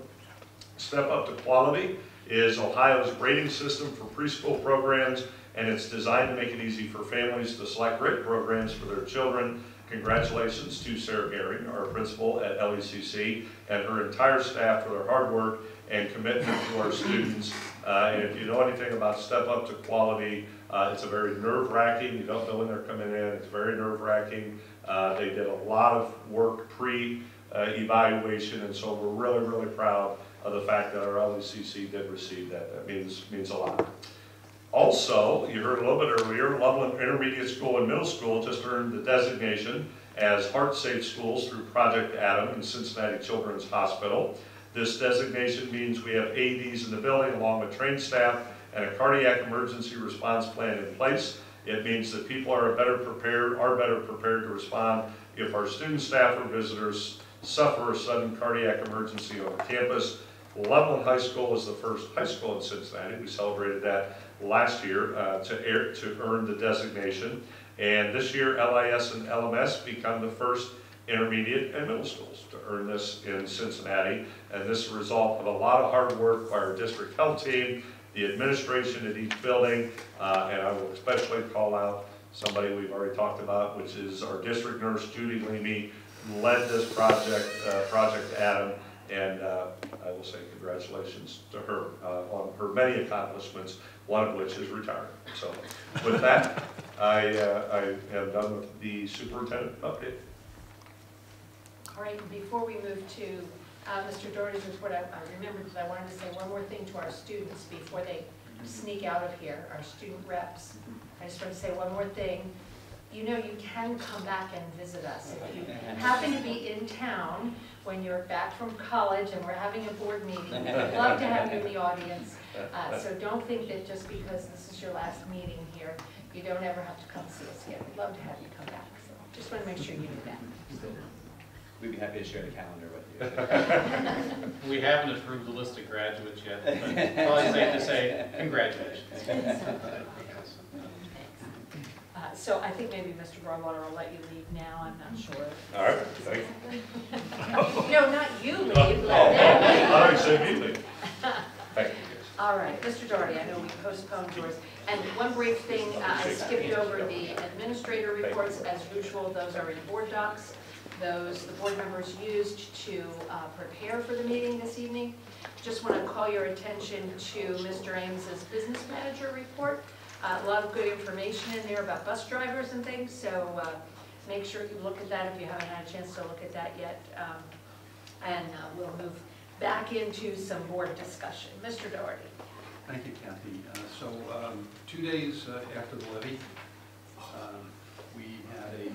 Step Up to Quality is Ohio's grading system for preschool programs, and it's designed to make it easy for families to select great programs for their children. Congratulations to Sarah Gehring, our principal at LCSD, and her entire staff for their hard work and commitment to our students. And if you know anything about Step Up to Quality, it's a very nerve-wracking. You don't know when they're coming in. It's very nerve-wracking. They did a lot of work pre-evaluation, and so we're really, really proud of the fact that our LCSD did receive that. That means a lot. Also, you heard a little bit earlier, Loveland Intermediate School and Middle School just earned the designation as Heart-Safe Schools through Project Adam and Cincinnati Children's Hospital. This designation means we have AEDs in the building along with trained staff and a cardiac emergency response plan in place. It means that people are better prepared to respond if our students, staff, or visitors suffer a sudden cardiac emergency on campus. Loveland High School is the first high school in Cincinnati. We celebrated that last year to earn the designation. And this year, LIS and LMS become the first intermediate and middle schools to earn this in Cincinnati. And this is a result of a lot of hard work by our district health team, the administration at each building, and I will especially call out somebody we've already talked about, which is our district nurse, Judy Leamy, who led this project, Project Adam. And I will say congratulations to her on her many accomplishments, one of which is retirement. So with that, I am done with the superintendent update. All right, before we move to Mr. Doherty's report, I remembered that I wanted to say one more thing to our students before they sneak out of here, our student reps. I just want to say one more thing. You know, you can come back and visit us. If you happen to be in town when you're back from college and we're having a board meeting, we'd love to have you in the audience. So don't think that just because this is your last meeting here, you don't ever have to come see us again. We'd love to have you come back. So just want to make sure you do that. We'd be happy to share the calendar with you. We haven't approved the list of graduates yet, but it's probably safe to say congratulations. So I think maybe Mr. Broadwater will let you leave now, I'm not sure. All right, thank you. No, not you leave, Oh, let them leave. I thought you said me leave. Thank you. All right, Mr. Doherty, I know we postponed yours. And one brief thing, I skipped over the administrator reports. As usual, those are in board docs. Those the board members used to prepare for the meeting this evening. Just want to call your attention to Mr. Ames's business manager report. A lot of good information in there about bus drivers and things, so make sure you look at that if you haven't had a chance to look at that yet. And we'll move back into some board discussion. Mr. Doherty. Thank you, Kathy. 2 days after the levy, we had a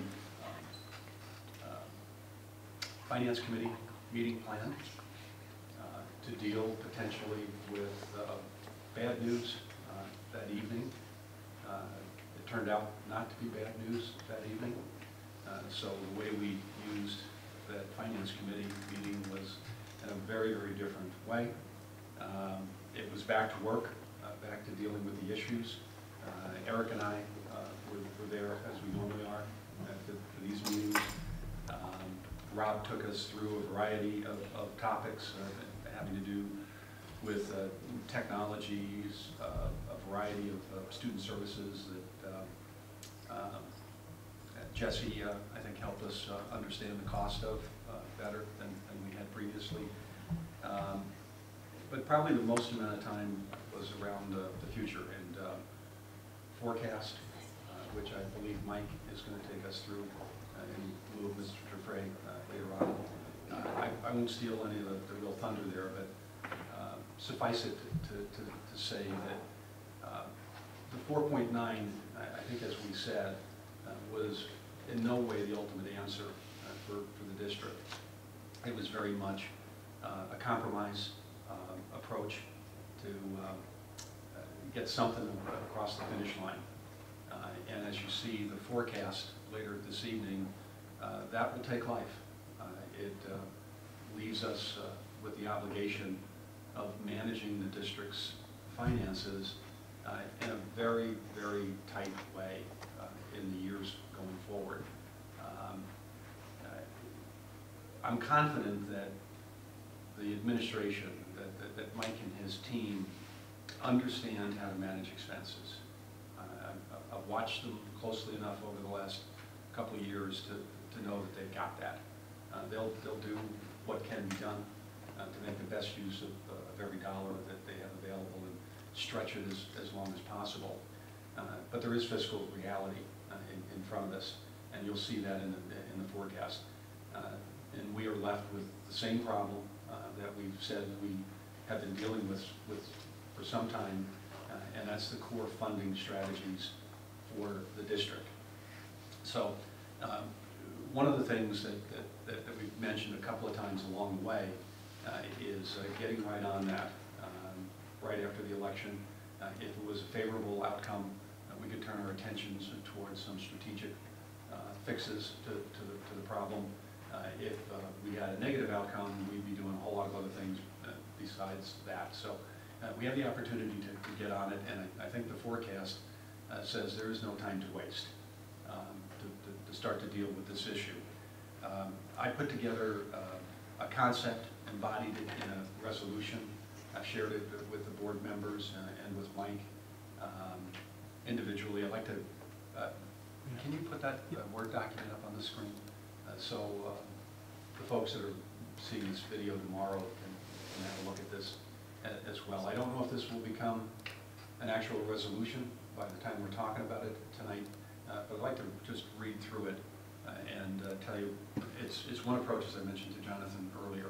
Finance Committee meeting planned to deal potentially with bad news that evening. It turned out not to be bad news that evening. So the way we used that Finance Committee meeting was in a very, very different way. It was back to work, back to dealing with the issues. Eric and I were there, as we normally are, for these meetings. Rob took us through a variety of topics having to do with technologies, a variety of student services that Jesse, I think, helped us understand the cost of better than we had previously. But probably the most amount of time was around the future and forecast, which I believe Mike is going to take us through in lieu of Mr. Dufresne later on. I won't steal any of the real thunder there, but suffice it to say that the 4.9, I think as we said, was in no way the ultimate answer for the district. It was very much a compromise approach to get something across the finish line. And as you see the forecast later this evening, that will take life. It leaves us with the obligation of managing the district's finances in a very, very tight way in the years going forward. I'm confident that the administration, that Mike and his team understand how to manage expenses. I've watched them closely enough over the last couple of years to know that they've got that. They'll do what can be done to make the best use of every dollar that they have available and stretch it as long as possible. But there is fiscal reality in front of us, and you'll see that in the forecast. And we are left with the same problem that we've said we have been dealing with for some time, and that's the core funding strategies for the district. So one of the things that we've mentioned a couple of times along the way is getting right on that right after the election. If it was a favorable outcome, we could turn our attentions towards some strategic fixes to the problem. If we had a negative outcome, we'd be doing a whole lot of other things besides that. So we have the opportunity to get on it, and I think the forecast says there is no time to waste to start to deal with this issue. I put together a concept, embodied it in a resolution. I shared it with the board members and with Mike individually. I'd like to, can you put that Word document up on the screen? So the folks that are seeing this video tomorrow can have a look at this as well. I don't know if this will become an actual resolution by the time we're talking about it tonight, but I'd like to just read through it and tell you it's one approach, as I mentioned to Jonathan earlier.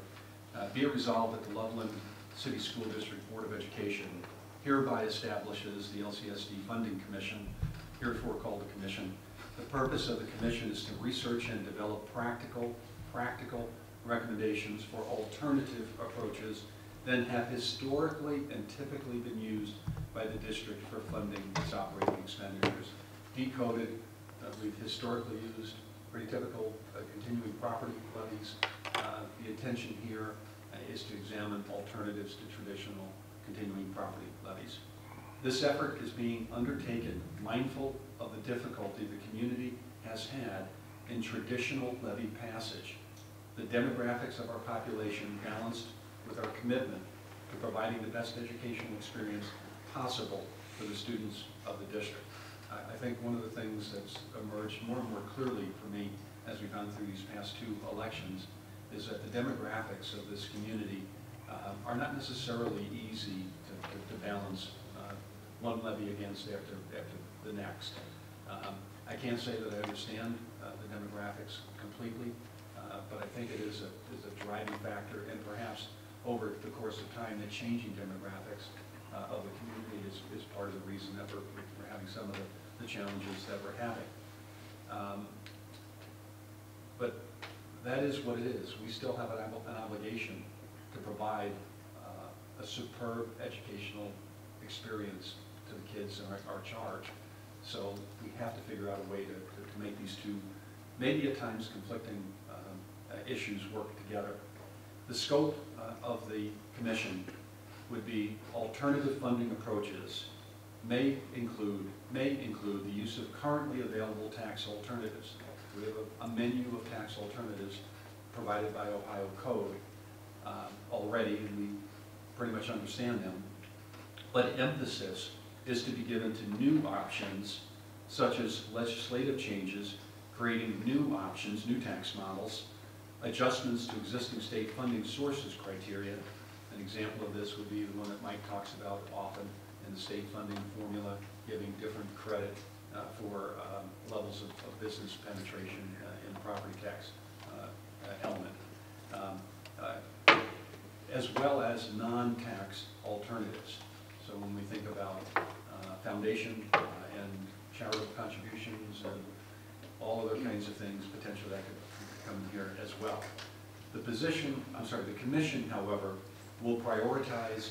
Be it resolved that the Loveland City School District Board of Education hereby establishes the LCSD Funding Commission, heretofore called the Commission. The purpose of the Commission is to research and develop practical recommendations for alternative approaches that have historically and typically been used by the district for funding its operating expenditures. Decoded, we've historically used pretty typical continuing property levies. The intention here is to examine alternatives to traditional continuing property levies. This effort is being undertaken mindful of the difficulty the community has had in traditional levy passage. The demographics of our population balanced with our commitment to providing the best educational experience possible for the students of the district. I think one of the things that's emerged more and more clearly for me as we've gone through these past two elections is that the demographics of this community are not necessarily easy to balance one levy against after the next. I can't say that I understand the demographics completely, but I think it is a driving factor, and perhaps over the course of time, the changing demographics of the community is part of the reason that we're having some of the challenges that we're having. But that is what it is. We still have an obligation to provide a superb educational experience to the kids in our charge. So we have to figure out a way to make these two, maybe at times conflicting issues work together. The scope of the commission would be alternative funding approaches may include the use of currently available tax alternatives. We have a menu of tax alternatives provided by Ohio Code already, and we pretty much understand them. But emphasis is to be given to new options, such as legislative changes, creating new options, new tax models, adjustments to existing state funding sources criteria. An example of this would be the one that Mike talks about often in the state funding formula, giving different credit for levels of business penetration in the property tax element. as well as non-tax alternatives. So when we think about foundation and charitable contributions and all other kinds of things, potentially that could come in here as well. The commission, however, will prioritize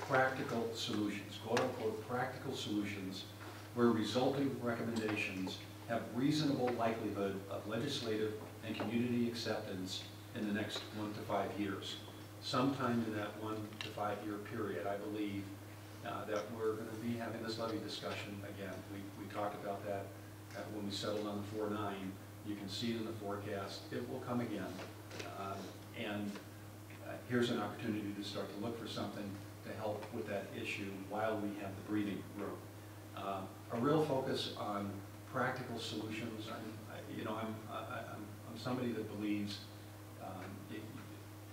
practical solutions, quote unquote practical solutions, where resulting recommendations have reasonable likelihood of legislative and community acceptance in the next 1 to 5 years. Sometime in that 1 to 5 year period, I believe that we're going to be having this levy discussion again. We talked about that when we settled on the 4.9. You can see it in the forecast. It will come again. Here's an opportunity to start to look for something to help with that issue while we have the breathing room. A real focus on practical solutions. I'm somebody that believes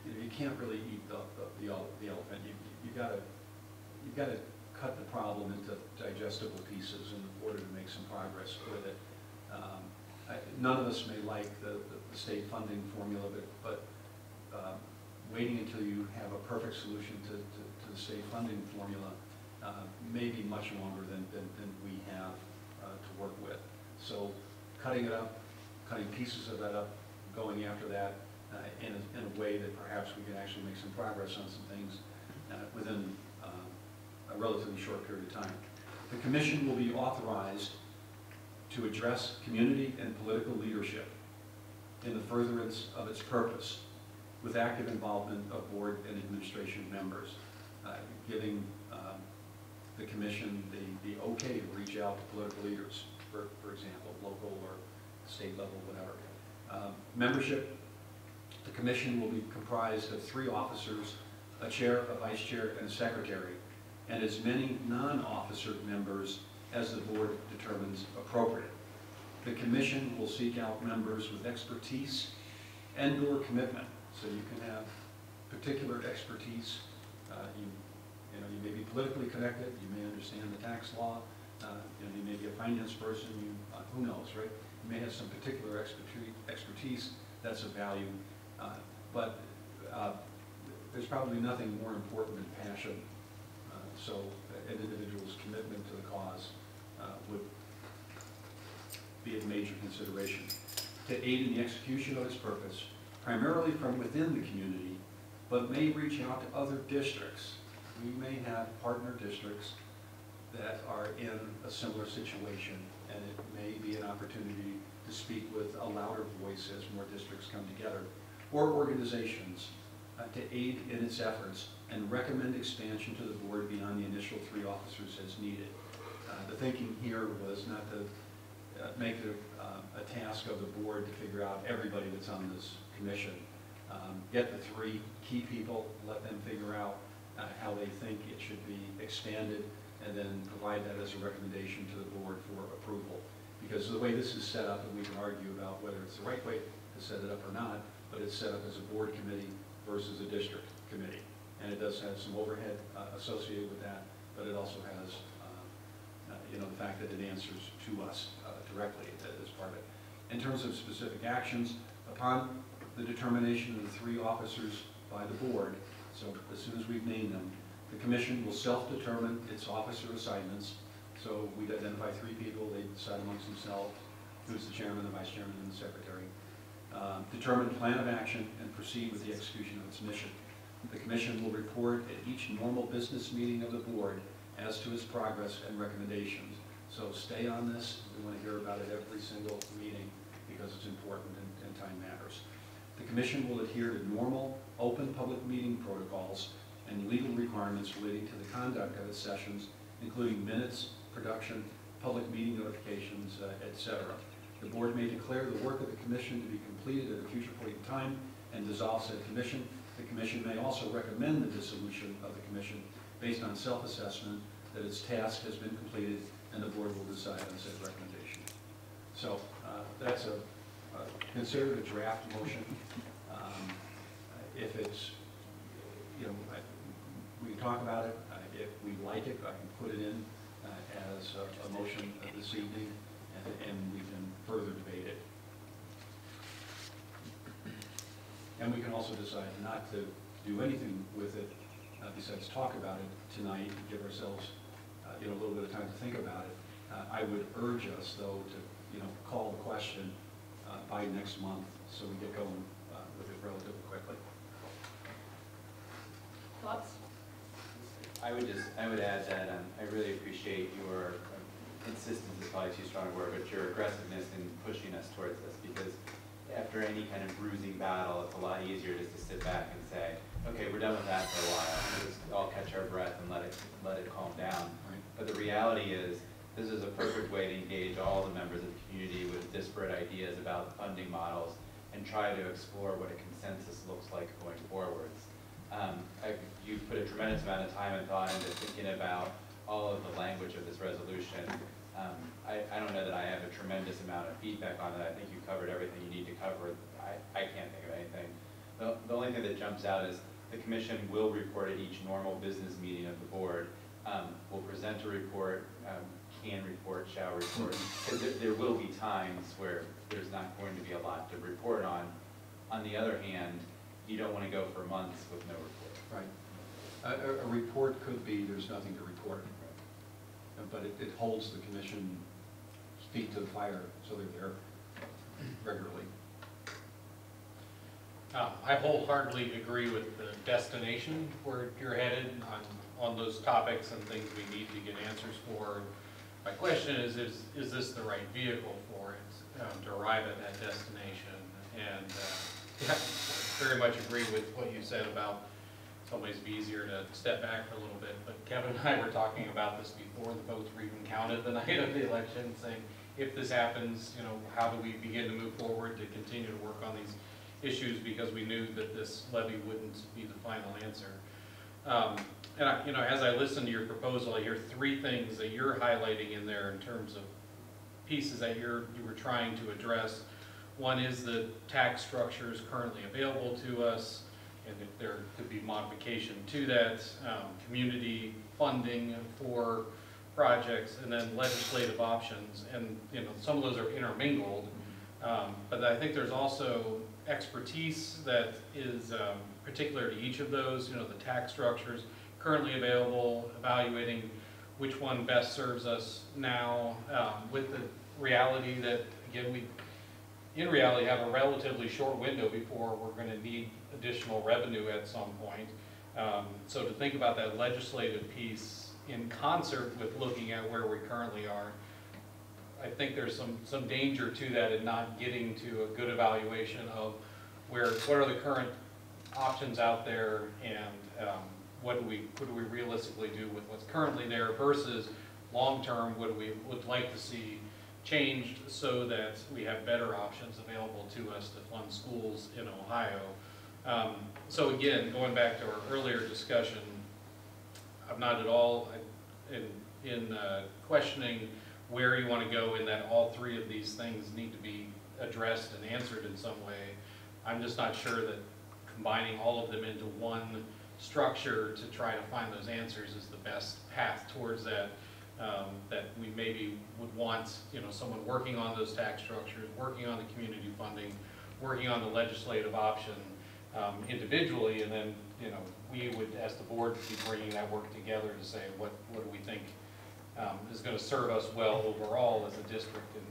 you can't really eat the elephant. You've got to cut the problem into digestible pieces in order to make some progress with it. None of us may like the state funding formula, but waiting until you have a perfect solution to the state funding formula may be much longer than we have to work with. So cutting it up, cutting pieces of that up, going after that in a way that perhaps we can actually make some progress on some things within a relatively short period of time. The commission will be authorized to address community and political leadership in the furtherance of its purpose, with active involvement of board and administration members, giving the commission the okay to reach out to political leaders, for example, local or state level, whatever. Membership, the commission will be comprised of 3 officers, a chair, a vice chair, and a secretary, and as many non-officer members as the board determines appropriate. The commission will seek out members with expertise and/or commitment. So you can have particular expertise. You may be politically connected. You may understand the tax law. You may be a finance person. Who knows, right? You may have some particular expertise that's of value. But there's probably nothing more important than passion. So an individual's commitment to the cause would be of major consideration. To aid in the execution of its purpose, primarily from within the community, but may reach out to other districts. We may have partner districts that are in a similar situation, and it may be an opportunity to speak with a louder voice as more districts come together, or organizations to aid in its efforts and recommend expansion to the board beyond the initial 3 officers as needed. The thinking here was not to make it a task of the board to figure out everybody that's on this commission. Get the 3 key people, let them figure out how they think it should be expanded, and then provide that as a recommendation to the board for approval. Because the way this is set up, and we can argue about whether it's the right way to set it up or not, but it's set up as a board committee versus a district committee. And it does have some overhead associated with that, but it also has the fact that it answers to us directly as part of it. In terms of specific actions, upon the determination of the 3 officers by the board, so as soon as we've named them, the commission will self-determine its officer assignments. So we'd identify 3 people, they decide amongst themselves who's the chairman, the vice chairman, and the secretary. Determine a plan of action and proceed with the execution of its mission. The commission will report at each normal business meeting of the board as to its progress and recommendations. So stay on this. We want to hear about it every single meeting because it's important and time matters. The commission will adhere to normal, open public meeting protocols and legal requirements relating to the conduct of its sessions, including minutes, production, public meeting notifications, etc. The board may declare the work of the commission to be completed at a future point in time and dissolve said commission. The commission may also recommend the dissolution of the commission based on self-assessment that its task has been completed, and the board will decide on said recommendation. So that's considered a draft motion. If it's, we can talk about it. If we like it, I can put it in as a motion this evening, and we can further debate it. And we can also decide not to do anything with it besides talk about it tonight and give ourselves a little bit of time to think about it. I would urge us, though, to call the question by next month so we get going with it relatively quickly. Thoughts? I would add that I really appreciate your insistence is probably too strong a word, but your aggressiveness in pushing us towards this, because after any kind of bruising battle, it's a lot easier just to sit back and say, okay, we're done with that for a while, and just all catch our breath and let it calm down. Right. But the reality is, this is a perfect way to engage all the members of the community with disparate ideas about funding models and try to explore what a consensus looks like going forwards. You put a tremendous amount of time and thought into thinking about all of the language of this resolution. I don't know that I have a tremendous amount of feedback on it. I think you covered everything you need to cover. I can't think of anything. The only thing that jumps out is the commission will report at each normal business meeting of the board. Will present a report, can report, shall report. There will be times where there's not going to be a lot to report on. On the other hand, you don't want to go for months with no report. Right. A report could be there's nothing to report, but it holds the commission feet to the fire, so they're there regularly. I wholeheartedly agree with the destination where you're headed on those topics and things we need to get answers for. My question is this the right vehicle for it to arrive at that destination? And yeah, very much agree with what you said about it's always be easier to step back for a little bit. But Kevin and I were talking about this before the votes were even counted the night of the election, saying if this happens, how do we begin to move forward to continue to work on these issues, because we knew that this levy wouldn't be the final answer. And as I listen to your proposal, I hear three things that you're highlighting in there in terms of pieces that you were trying to address. One is the tax structures currently available to us, and if there could be modification to that, community funding for projects, and then legislative options. And some of those are intermingled, but I think there's also expertise that is particular to each of those, the tax structures currently available, evaluating which one best serves us now, with the reality that, again, we in reality have a relatively short window before we're going to need additional revenue at some point. So to think about that legislative piece in concert with looking at where we currently are, I think there's some danger to that in not getting to a good evaluation of what are the current options out there, and what do we realistically do with what's currently there versus long term, what we would like to see changed so that we have better options available to us to fund schools in Ohio. So again, going back to our earlier discussion, I'm not at all in questioning where you want to go in that all three of these things need to be addressed and answered in some way. I'm just not sure that combining all of them into one structure to try to find those answers is the best path towards that. That we maybe would want, someone working on those tax structures, working on the community funding, working on the legislative option individually, and then, we would, as the board, be bringing that work together to say what do we think is going to serve us well overall as a district in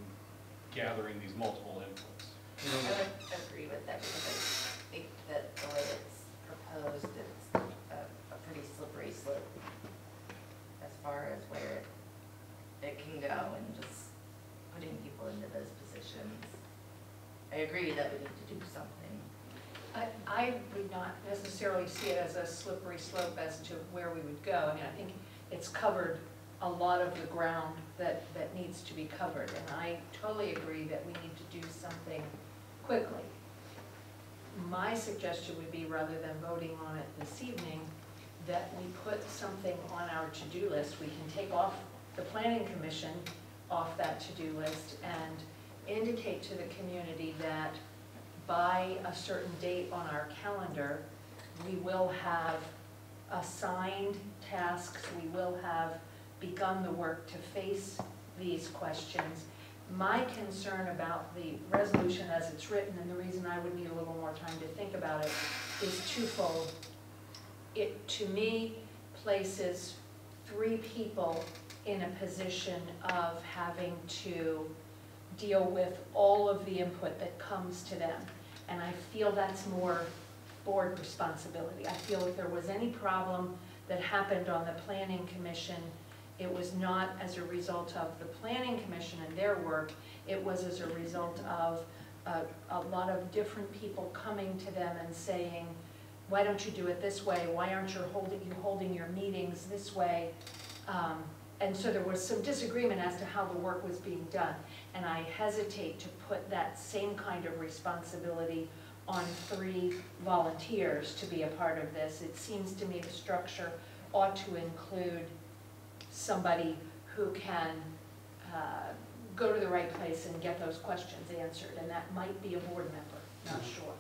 gathering these multiple inputs. I would agree with that, because I think that the way it's proposed, it's a pretty slippery slope as far as where it can go, and just putting people into those positions. I agree that we need to do something. I would not necessarily see it as a slippery slope as to where we would go. I mean, I think it's covered a lot of the ground that needs to be covered, and I totally agree that we need to do something quickly. My suggestion would be, rather than voting on it this evening, that we put something on our to-do list. We can take off the Planning Commission off that to-do list and indicate to the community that by a certain date on our calendar, we will have assigned tasks, we will have begun the work to face these questions. My concern about the resolution as it's written, and the reason I would need a little more time to think about it, is twofold. it, to me, places 3 people in a position of having to deal with all of the input that comes to them. And I feel that's more board responsibility. I feel if there was any problem that happened on the planning commission, it was not as a result of the planning commission and their work, it was as a result of a lot of different people coming to them and saying, why don't you do it this way? Why aren't you holding your meetings this way? And so there was some disagreement as to how the work was being done. And I hesitate to put that same kind of responsibility on 3 volunteers to be a part of this. It seems to me the structure ought to include somebody who can go to the right place and get those questions answered, and that might be a board member, not sure.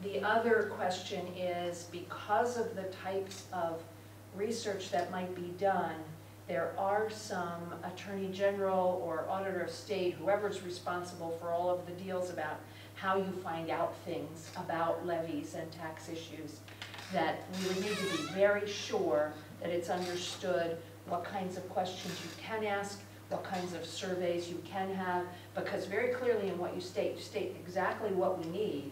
The other question is, because of the types of research that might be done, there are some attorney general or auditor of state, whoever's responsible for all of the deals about how you find out things about levies and tax issues, that we would need to be very sure that it's understood what kinds of questions you can ask, what kinds of surveys you can have, because very clearly in what you state exactly what we need.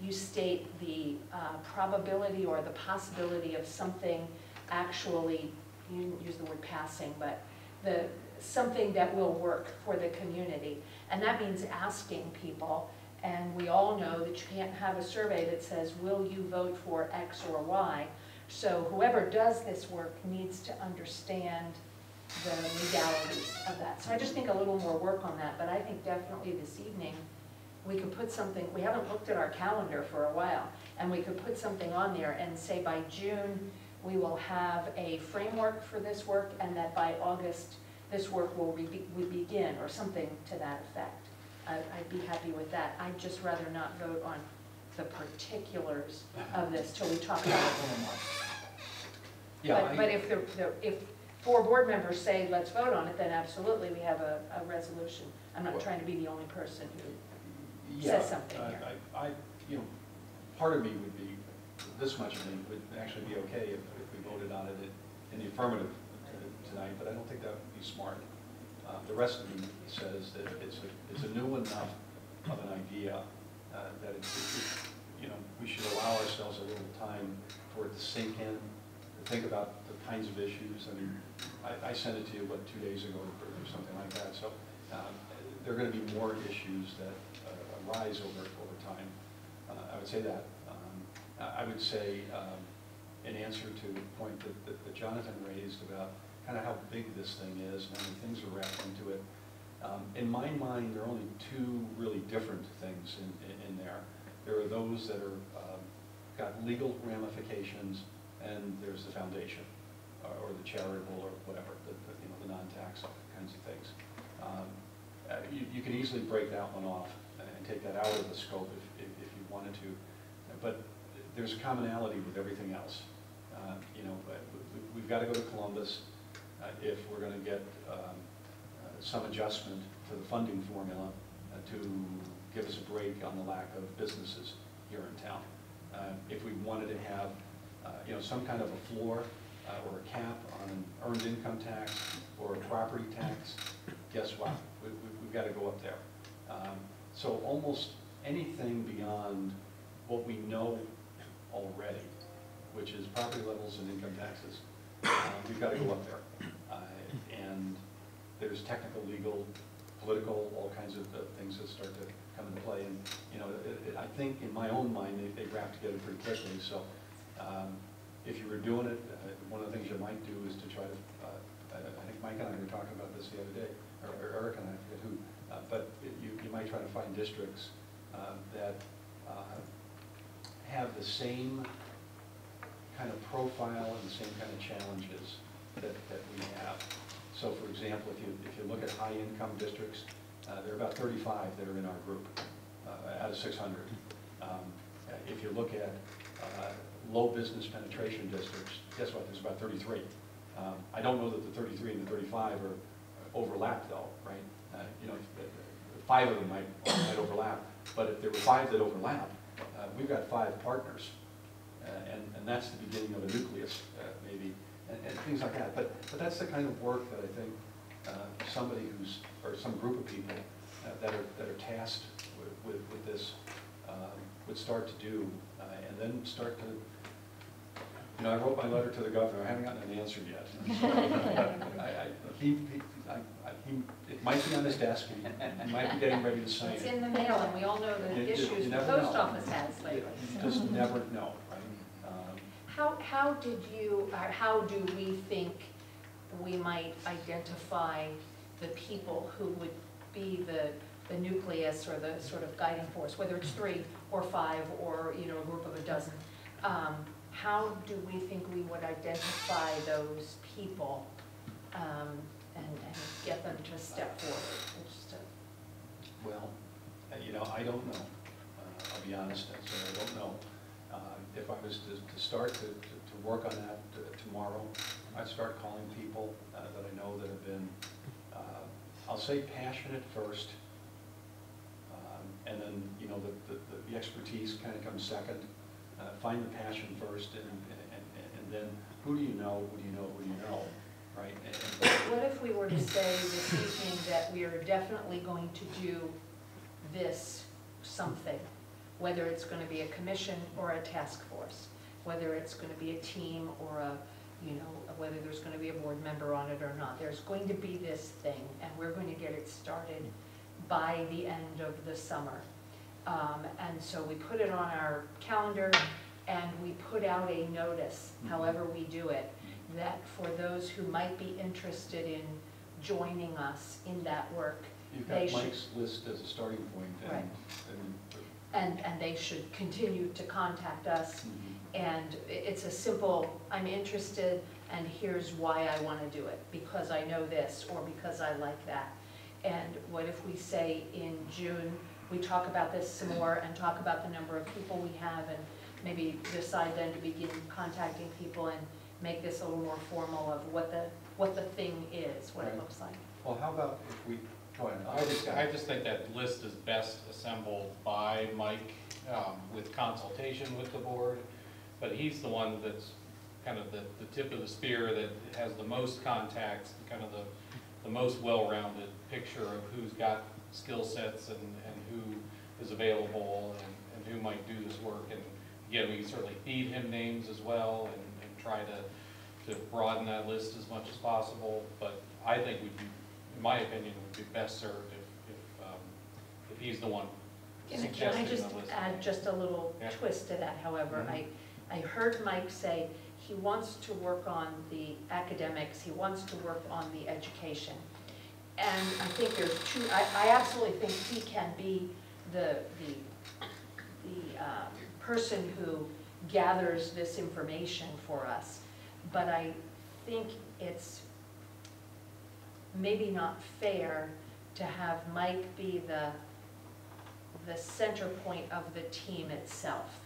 You state the probability or the possibility of something actually, you didn't use the word passing, but something that will work for the community. And that means asking people, and we all know that you can't have a survey that says, will you vote for X or Y? So whoever does this work needs to understand the legalities of that. So I just think a little more work on that, but I think definitely this evening we could put something, we haven't looked at our calendar for a while, and we could put something on there and say by June we will have a framework for this work, and that by August this work will begin, or something to that effect. I'd be happy with that. I'd just rather not vote on the particulars of this till we talk about it a little more. Yeah, But if 4 board members say, let's vote on it, then absolutely we have a resolution. I'm not trying to be the only person who says something here. You know, part of me would be, this much of me would actually be okay if we voted on it in the affirmative tonight, but I don't think that would be smart. The rest of me says that it's a new enough of an idea that you know, we should allow ourselves a little time for it to sink in, to think about the kinds of issues. I mean, I sent it to you, what, 2 days ago or something like that. So there are going to be more issues that arise over time. I would say that. I would say, in answer to the point that Jonathan raised about kind of how big this thing is and how many things are wrapped into it, in my mind, there are only 2 really different things in there. There are those that are got legal ramifications, and there's the foundation, or the charitable, or whatever, you know, the non-tax kinds of things. You can easily break that one off and take that out of the scope if you wanted to, but there's a commonality with everything else. You know, we've got to go to Columbus if we're going to get some adjustment to the funding formula to give us a break on the lack of businesses here in town. If we wanted to have you know, some kind of a floor or a cap on earned income tax or a property tax, guess what? We've got to go up there. So almost anything beyond what we know already, which is property levels and income taxes, we've got to go up there. And there's technical, legal, political, all kinds of things that start to come into play. And you know, I think in my own mind they wrap together pretty quickly. So if you were doing it, one of the things you might do is to try to, I think Mike and I were talking about this the other day, or Eric and I forget who, but you might try to find districts that have the same kind of profile and the same kind of challenges that we have. So for example, if you look at high income districts, there are about 35 that are in our group out of 600. If you look at low business penetration districts, guess what, there's about 33. I don't know that the 33 and the 35 are overlap though, right? You know, 5 of them might overlap, but if there were 5 that overlap, we've got 5 partners and that's the beginning of a nucleus, maybe, and things like that. But that's the kind of work that I think somebody or some group of people that are tasked with this would start to do, and then start to, I wrote my letter to the governor. I haven't gotten an answer yet. It might be on his desk. He might be getting ready to sign It's it. in the mail, and we all know the issues the never post know. office has lately. You just never know, right? How do we think we might identify the people who would be the nucleus or the sort of guiding force, whether it's 3 or 5 or, a group of a dozen? How do we think we would identify those people and get them to step forward? Well, I don't know. I'll be honest, I don't know. If I was to start to work on that tomorrow, I'd start calling people that I know that have been, I'll say passionate first, and then, the expertise kind of comes second. Find the passion first, and then who do you know, right? What if we were to say this evening that we are definitely going to do this something, whether it's going to be a commission or a task force, whether it's going to be a team or whether there's going to be a board member on it or not. There's going to be this thing, and we're going to get it started by the end of the summer. And so we put it on our calendar, and we put out a notice, however we do it, that for those who might be interested in joining us in that work, You've they got should, Mike's list as a starting point, right. And they should continue to contact us. And it's a simple, I'm interested, and here's why I want to do it, because I know this, or because I like that. And what if we say in June, we talk about this some more and talk about the number of people we have, and maybe decide then to begin contacting people and make this a little more formal of what the thing is, what it looks like. Well, how about if we, go ahead. I just think that list is best assembled by Mike with consultation with the board, but he's the one that's kind of the tip of the spear that has the most contacts, kind of the most well-rounded picture of who's got skill sets and who is available and who might do this work. And again, we can certainly feed him names as well and try to broaden that list as much as possible, but I think we'd be, in my opinion, would be best served if he's the one Can I suggesting the just list. add just a little twist to that, however? I heard Mike say he wants to work on the academics, he wants to work on the education. And I think there's two, I absolutely think he can be the person who gathers this information for us. But I think it's maybe not fair to have Mike be the center point of the team itself,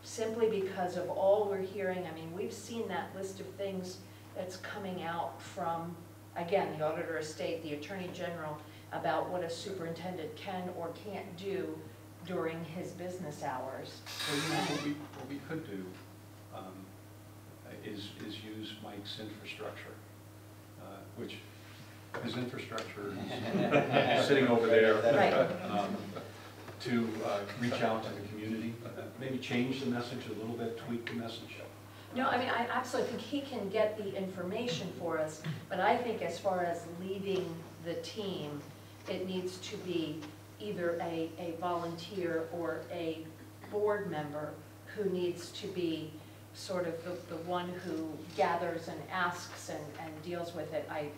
simply because of all we're hearing. I mean, we've seen that list of things that's coming out from, again, the Auditor of State, the Attorney General, about what a superintendent can or can't do during his business hours. Well, what we could do is use Mike's infrastructure, which his infrastructure is sitting over there. Right. To reach out to the community, maybe change the message a little bit, tweak the message. No, I mean, I absolutely think he can get the information for us, but I think as far as leading the team, it needs to be either a volunteer or a board member who needs to be sort of the one who gathers and asks and deals with it. I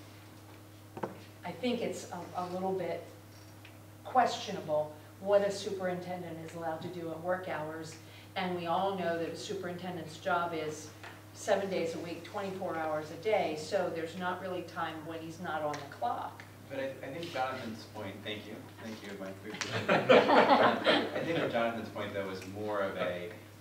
think it's a little bit questionable what a superintendent is allowed to do at work hours. And we all know that a superintendent's job is 7 days a week, 24 hours a day, so there's not really time when he's not on the clock. But I think Jonathan's point, thank you, Mike, I think that Jonathan's point, though, is more of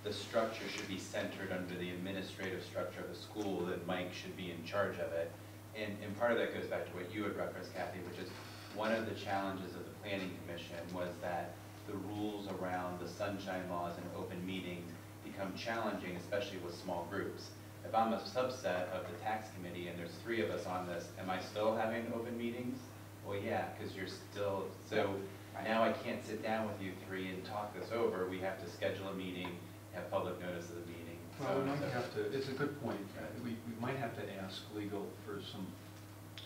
the structure should be centered under the administrative structure of the school, that Mike should be in charge of it. And part of that goes back to what you had referenced, Kathy, which is one of the challenges of the Planning Commission was that the rules around the sunshine laws and open meetings become challenging, especially with small groups. If I'm a subset of the tax committee and there's 3 of us on this, am I still having open meetings? Well, yeah, because you're still, so now I can't sit down with you 3 and talk this over. We have to schedule a meeting, have public notice of the meeting. Well, we might have to, it's a good point. We might have to ask legal for some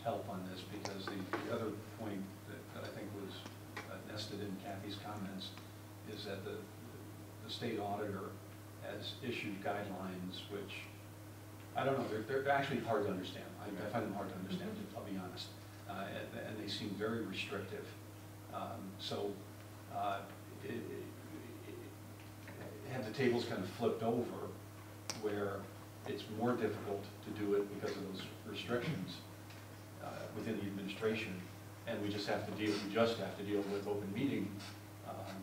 help on this, because the other point that I think was nested in Kathy's comments is that the state auditor has issued guidelines which, I don't know, they're actually hard to understand. I find them hard to understand, I'll be honest. And they seem very restrictive. Have the tables kind of flipped over where it's more difficult to do it because of those restrictions within the administration, and we just have to deal with open meeting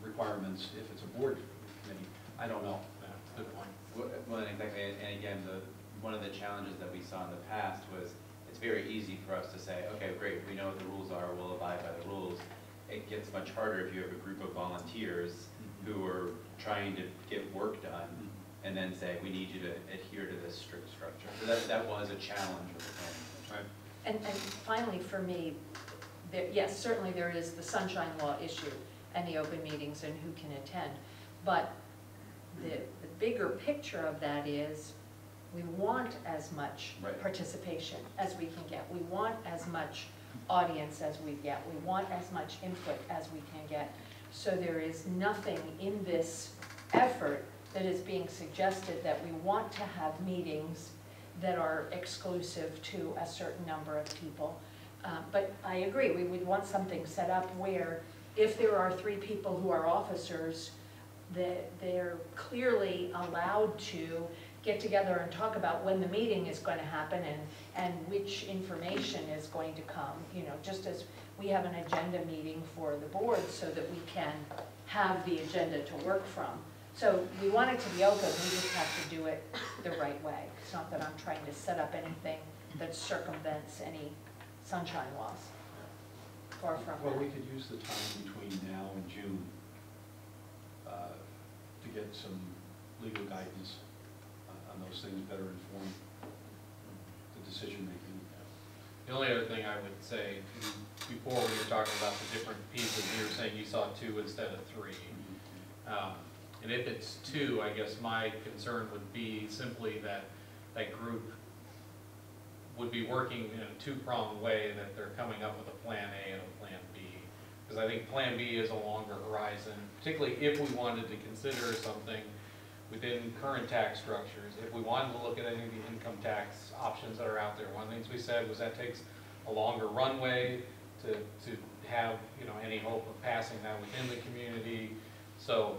requirements if it's a board committee. I don't know. Good point. Well, exactly, and again, one of the challenges that we saw in the past was it's very easy for us to say, okay, great, we know what the rules are, we'll abide by the rules. It gets much harder if you have a group of volunteers who are trying to get work done, and then say, we need you to adhere to this strict structure. So that was a challenge with the planning. Right. And finally, for me, yes, certainly there is the sunshine law issue and the open meetings and who can attend. But the bigger picture of that is we want as much participation as we can get. We want as much audience as we get. We want as much input as we can get. So there is nothing in this effort that is being suggested that we want to have meetings that are exclusive to a certain number of people. But I agree, we would want something set up where if there are 3 people who are officers, that they're clearly allowed to get together and talk about when the meeting is going to happen and which information is going to come, you know, just as we have an agenda meeting for the board so that we can have the agenda to work from. So we want it to be open, we just have to do it the right way. It's not that I'm trying to set up anything that circumvents any sunshine laws. Far from Well, that. we could use the time between now and June to get some legal guidance on those things, better inform the decision making. The only other thing I would say, before we were talking about the different pieces, you were saying you saw 2 instead of 3. And if it's 2, I guess my concern would be simply that that group would be working in a 2-pronged way, that they're coming up with a plan A and a plan B. Because I think plan B is a longer horizon, particularly if we wanted to consider something within current tax structures. If we wanted to look at any of the income tax options that are out there, one of the things we said was that takes a longer runway to have, you know, any hope of passing that within the community. So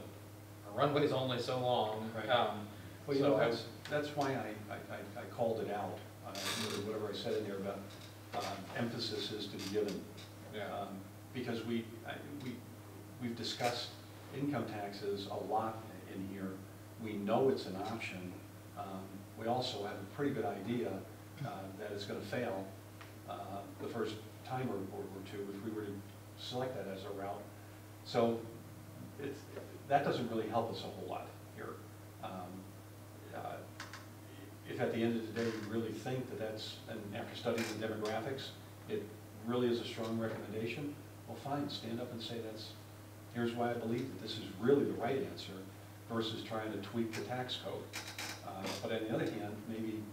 our runway's only so long. Right. Well, you know, that's why I called it out. Whatever I said in there about emphasis is to be given. Yeah. Because we've discussed income taxes a lot in here. We know it's an option. We also have a pretty good idea that it's going to fail the first time or 2 if we were to select that as a route. So that doesn't really help us a whole lot here. If at the end of the day we really think that that's, and after studying the demographics, it really is a strong recommendation, well fine, stand up and say here's why I believe that this is really the right answer versus trying to tweak the tax code. But on the other hand, maybe,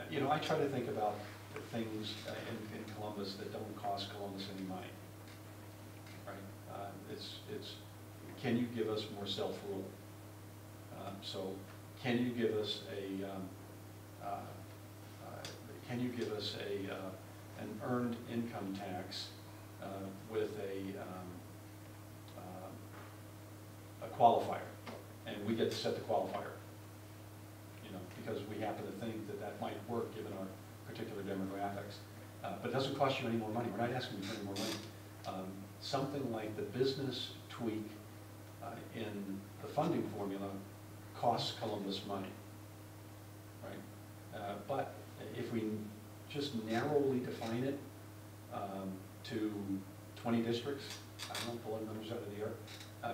you know, I try to think about the things in Columbus that don't cost Columbus any money, right? It's can you give us more self-rule? So can you give us an earned income tax with a qualifier, and we get to set the qualifier, you know, because we happen to think that might work given our particular demographics. But it doesn't cost you any more money. We're not asking you for any more money. Something like the business tweak in the funding formula costs Columbus money, right? But if we just narrowly define it to 20 districts, I don't know, pulling numbers out of the air,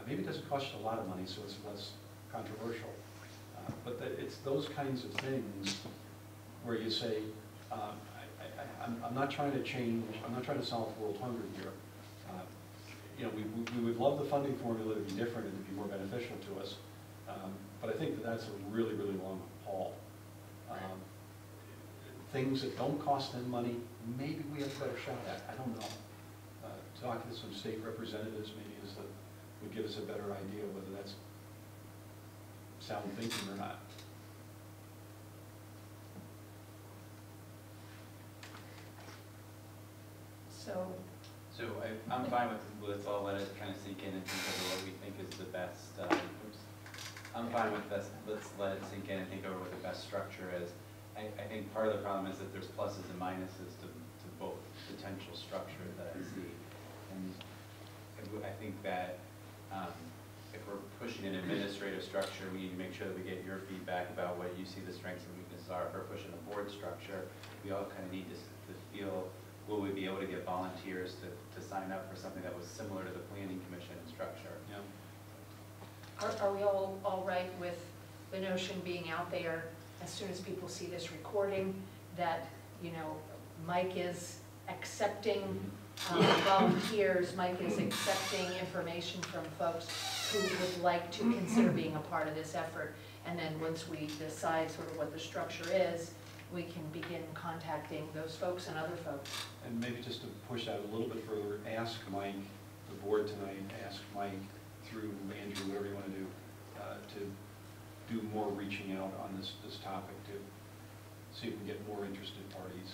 maybe it doesn't cost you a lot of money, so it's less controversial. But it's those kinds of things where you say, I'm not trying to change, I'm not trying to solve world hunger here. You know, we would love the funding formula to be different and to be more beneficial to us. But I think that's a really, really long haul. Things that don't cost them money, maybe we have a better shot at. I don't know. Talking to some state representatives maybe would give us a better idea whether that's sound thinking or not. So I'm fine with, let's all let it kind of sink in and think over what we think is the best, I'm fine with this, let's let it sink in and think over what the best structure is. I think part of the problem is that there's pluses and minuses to both potential structure that I see. And I think that if we're pushing an administrative structure, we need to make sure that we get your feedback about what you see the strengths and weaknesses are. If we're pushing a board structure, we all kind of need to feel, will we be able to get volunteers to sign up for something that was similar to the planning commission structure? Yeah. are we all right with the notion being out there as soon as people see this recording that, you know, Mike is accepting volunteers, Mike is accepting information from folks who would like to consider being a part of this effort, and then once we decide sort of what the structure is, we can begin contacting those folks and other folks. And maybe just to push that a little bit further, ask Mike, the board tonight, ask Mike through Andrew, whatever you want to do more reaching out on this topic to see if we can get more interested parties.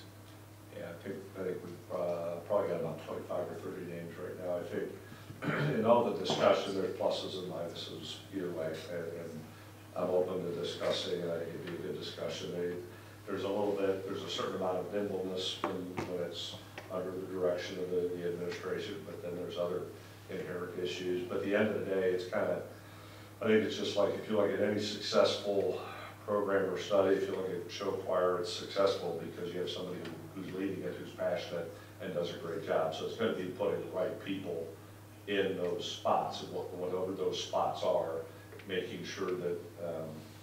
Yeah, I think we've probably got about 25 or 30 names right now. I think in all the discussion, there's pluses and minuses either way, and I'm open to discussing. It'd be a good discussion. There's a certain amount of nimbleness when it's under the direction of the administration, but then there's other inherent issues. But at the end of the day, it's kind of, I think it's just like if you look at any successful program or study, if you look at show choir, it's successful because you have somebody who's leading it, who's passionate, and does a great job. So it's going to be putting the right people in those spots, and whatever those spots are, making sure that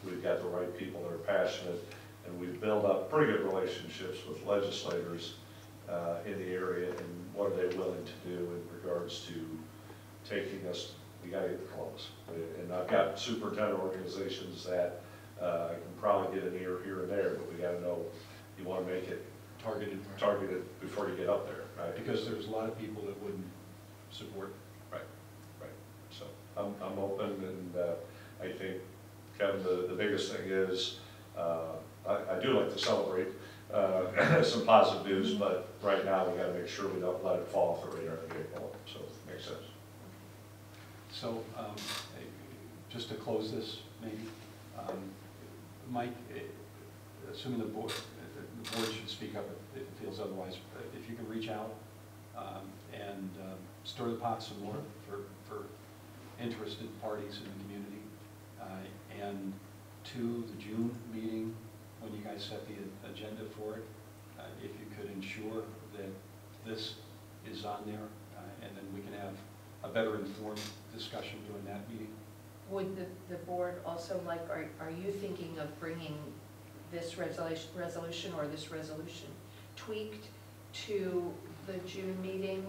we've got the right people that are passionate, and we've built up pretty good relationships with legislators in the area, and what are they willing to do in regards to taking us, we got to get close. And I've got superintendent organizations that I can probably get an ear here and there, but we got to know you want to make it targeted before you get up there, right? Because there's a lot of people that wouldn't support. Right. So I'm open, and I think, Kevin, the biggest thing is I do like to celebrate some positive news, but right now we got to make sure we don't let it fall off the radar and get going. So it makes sense. So just to close this, maybe, Mike, assuming the board should speak up if it feels otherwise, if you can reach out and stir the pot some more for interested parties in the community, and to the June meeting, when you guys set the agenda for it, if you could ensure that this is on there, and then we can have a better informed discussion during that meeting. Would the board also like, are you thinking of bringing this resolution or this resolution tweaked to the June meeting?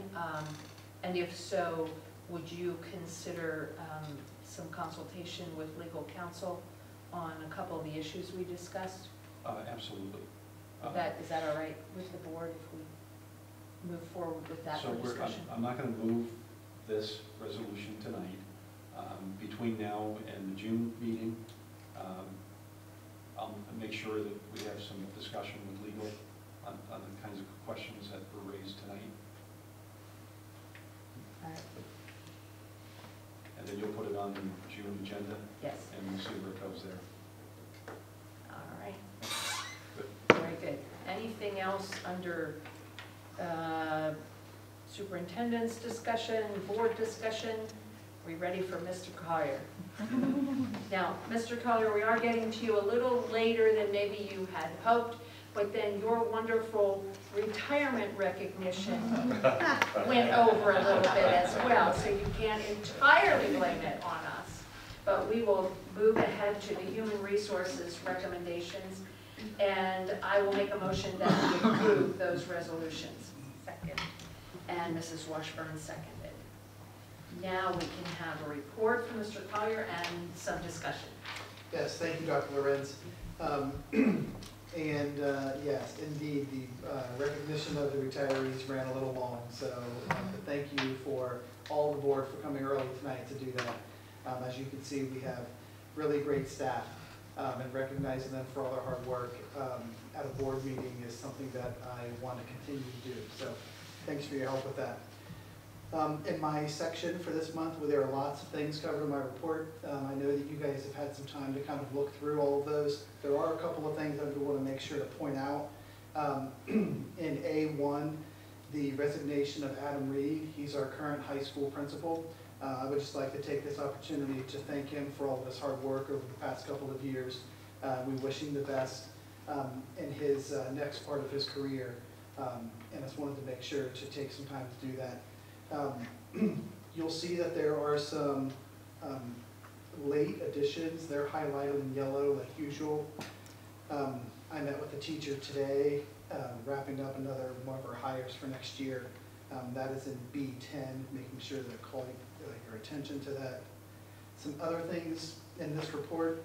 And if so, would you consider some consultation with legal counsel on a couple of the issues we discussed? Absolutely. Is that all right with the board if we move forward with that So discussion? I'm not going to move this resolution tonight. Between now and the June meeting, I'll make sure that we have some discussion with legal on the kinds of questions that were raised tonight. All right. And then you'll put it on the June agenda? Yes. And we'll see where it goes there. All right. Good. Very good. Anything else under superintendent's discussion, board discussion? Are we ready for Mr. Collier? Now, Mr. Collier, we are getting to you a little later than maybe you had hoped, but then your wonderful retirement recognition went over a little bit as well, so you can't entirely blame it on us. but we will move ahead to the human resources recommendations, and I will make a motion that we approve those resolutions. Second. And Mrs. Washburn seconded. Now we can have a report from Mr. Collier and some discussion. Yes, thank you, Dr. Lorenz. Yes, indeed, the recognition of the retirees ran a little long, so thank you for all the board for coming early tonight to do that. As you can see, we have really great staff, and recognizing them for all their hard work at a board meeting is something that I want to continue to do. So thanks for your help with that. In my section for this month, where there are lots of things covered in my report, I know that you guys have had some time to kind of look through all of those. There are a couple of things I want to make sure to point out. In A1, the resignation of Adam Reed. He's our current high school principal. I would just like to take this opportunity to thank him for all of his hard work over the past couple of years. We wish him the best in his next part of his career, and I just wanted to make sure to take some time to do that. You'll see that there are some late additions. They're highlighted in yellow like usual. I met with a teacher today, wrapping up another one of our hires for next year. That is in B10, making sure they're calling your attention to that. Some other things in this report,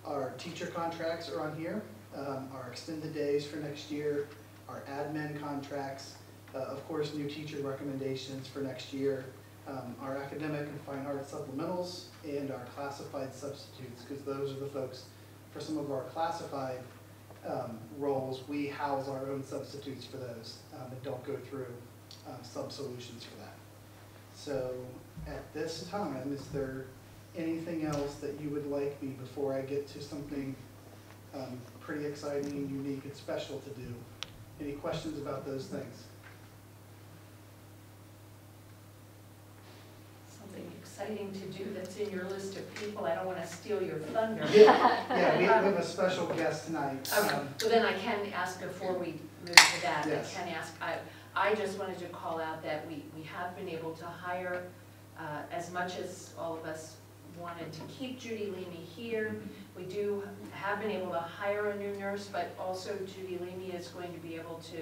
our teacher contracts are on here, our extended days for next year, our admin contracts, of course, new teacher recommendations for next year, our academic and fine arts supplementals, and our classified substitutes, because those are the folks, for some of our classified roles, we house our own substitutes for those and don't go through sub-solutions for that. So at this time, is there anything else that you would like me before I get to something pretty exciting and unique and special to do? Any questions about those things? Something exciting to do that's in your list of people. I don't want to steal your thunder. Yeah, we have a special guest tonight. Okay, so then I can ask before we move to that, Yes. I can ask, I just wanted to call out that we have been able to hire, as much as all of us wanted to keep Judy Leamy here, we have been able to hire a new nurse, but also Judy Leamy is going to be able to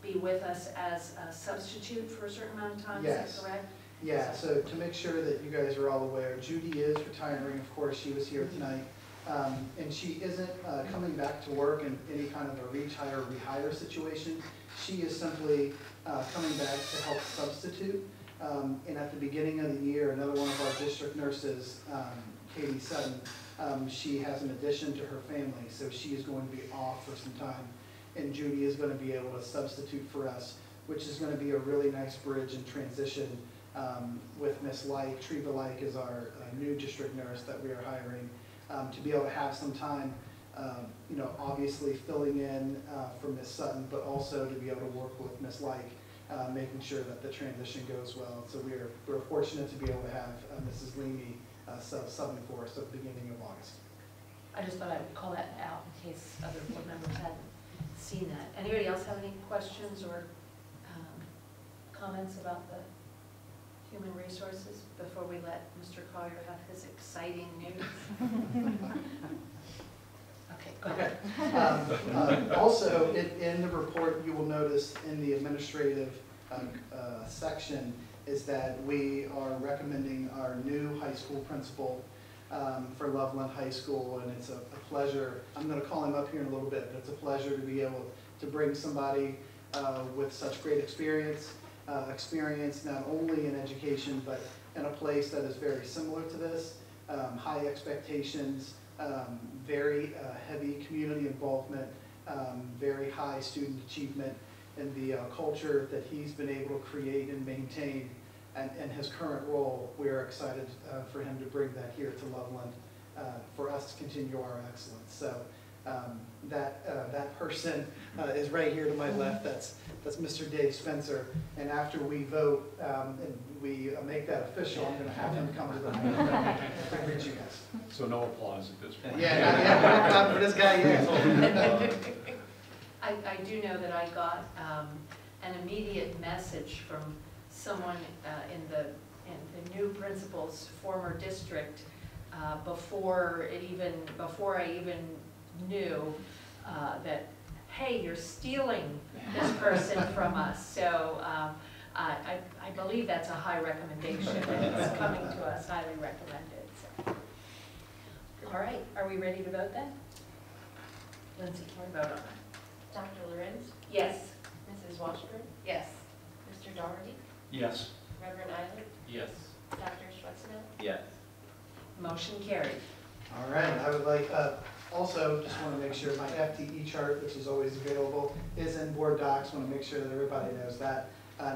be with us as a substitute for a certain amount of time, Yes. is that correct? Yeah, so to make sure that you guys are all aware, Judy is retiring, of course, she was here tonight. And she isn't coming back to work in any kind of a retire or rehire situation. She is simply coming back to help substitute. And at the beginning of the year, another one of our district nurses, Katie Sutton, she has an addition to her family, so she is going to be off for some time. And Judy is going to be able to substitute for us, which is going to be a really nice bridge and transition with Miss Like. Treva Like is our new district nurse that we are hiring, to be able to have some time, obviously filling in for Miss Sutton, but also to be able to work with Miss Like, making sure that the transition goes well. So we're fortunate to be able to have Mrs. Leamy subbing for us at the beginning of August. I just thought I would call that out in case other board members hadn't seen that. Anybody else have any questions or comments about the human resources before we let Mr. Collier have his exciting news? Okay, go ahead. Also, in the report, you will notice in the administrative section is that we are recommending our new high school principal for Loveland High School, and it's a pleasure. I'm going to call him up here in a little bit, but it's a pleasure to be able to bring somebody with such great experience not only in education, but in a place that is very similar to this, high expectations, very heavy community involvement, very high student achievement, and the culture that he's been able to create and maintain in his current role. We're excited for him to bring that here to Loveland for us to continue our excellence. So that person is right here to my left. That's Mr. Dave Spencer. And after we vote and we make that official, I'm going to have him come to the mic and greet you guys. So no applause at this point. Yeah, no clap for this guy yet. I do know that I got an immediate message from someone in the and the new principal's former district before I even knew that, hey, you're stealing this person from us. So I believe that's a high recommendation, and it's coming to us highly recommended. So. All right, are we ready to vote then? Lindsay, can we vote on it? Dr. Lorenz, Yes. Mrs. Washburn, Yes. Mr. Doherty, Yes. Reverend Isaac, Yes. Dr. Schwarzenegger. Yes. Motion carried. All right, I would like, also, just want to make sure my FTE chart, which is always available, is in board docs. Want to make sure that everybody knows that.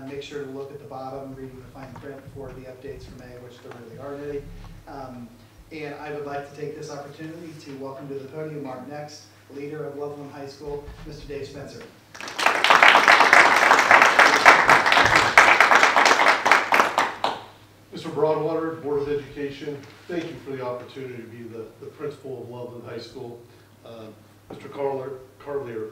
Make sure to look at the bottom, reading the fine print for the updates for May, which there really aren't any. And I would like to take this opportunity to welcome to the podium our next leader of Loveland High School, Mr. Dave Spencer. Mr. Broadwater, Board of Education, thank you for the opportunity to be the principal of Loveland High School. Mr. Carlier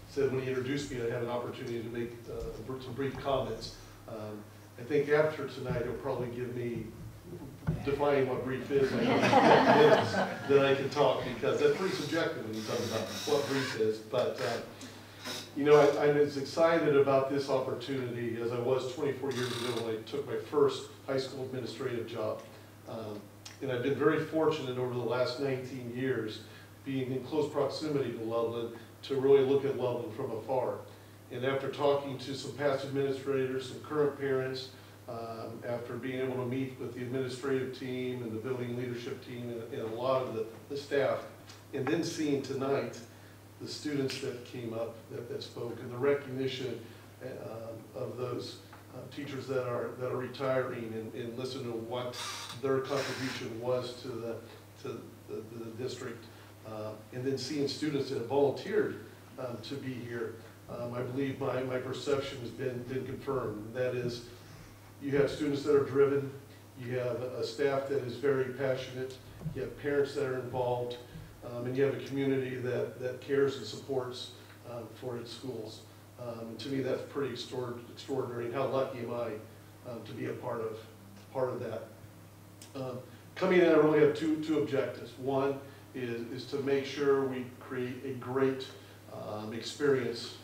said when he introduced me, I had an opportunity to make some brief comments. I think after tonight, he'll probably give me, define what brief is, like minutes, then I can talk, because that's pretty subjective when you talk about what brief is. But you know, I'm as excited about this opportunity as I was 24 years ago when I took my first high school administrative job. And I've been very fortunate over the last 19 years being in close proximity to Loveland to really look at Loveland from afar. And after talking to some past administrators, some current parents, after being able to meet with the administrative team and the building leadership team and a lot of the staff, and then seeing tonight the students that came up that spoke, and the recognition of those teachers that are retiring, and listen to what their contribution was to the district, and then seeing students that have volunteered to be here. I believe my perception has been confirmed. That is, you have students that are driven, you have a staff that is very passionate, you have parents that are involved, and you have a community that cares and supports for its schools. And to me, that's pretty extraordinary, and how lucky am I to be a part of that. Coming in, I really have two objectives. One is to make sure we create a great experience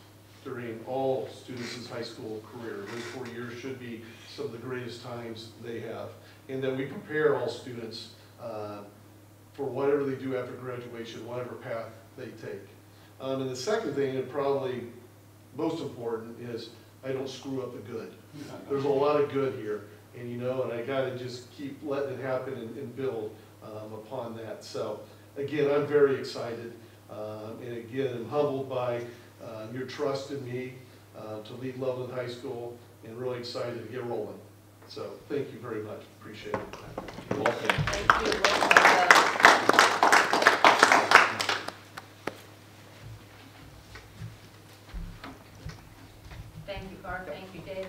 during all students' high school career. Those 4 years should be some of the greatest times they have, and that we prepare all students for whatever they do after graduation, whatever path they take. And the second thing, and probably most important, is I don't screw up the good. There's a lot of good here, and you know, and I gotta just keep letting it happen and build upon that. So again, I'm very excited, and again, I'm humbled by your trust in me to lead Loveland High School, and really excited to get rolling. So thank you very much, appreciate it. You're welcome. Thank you. Thank you, Garth. Thank you, Dave.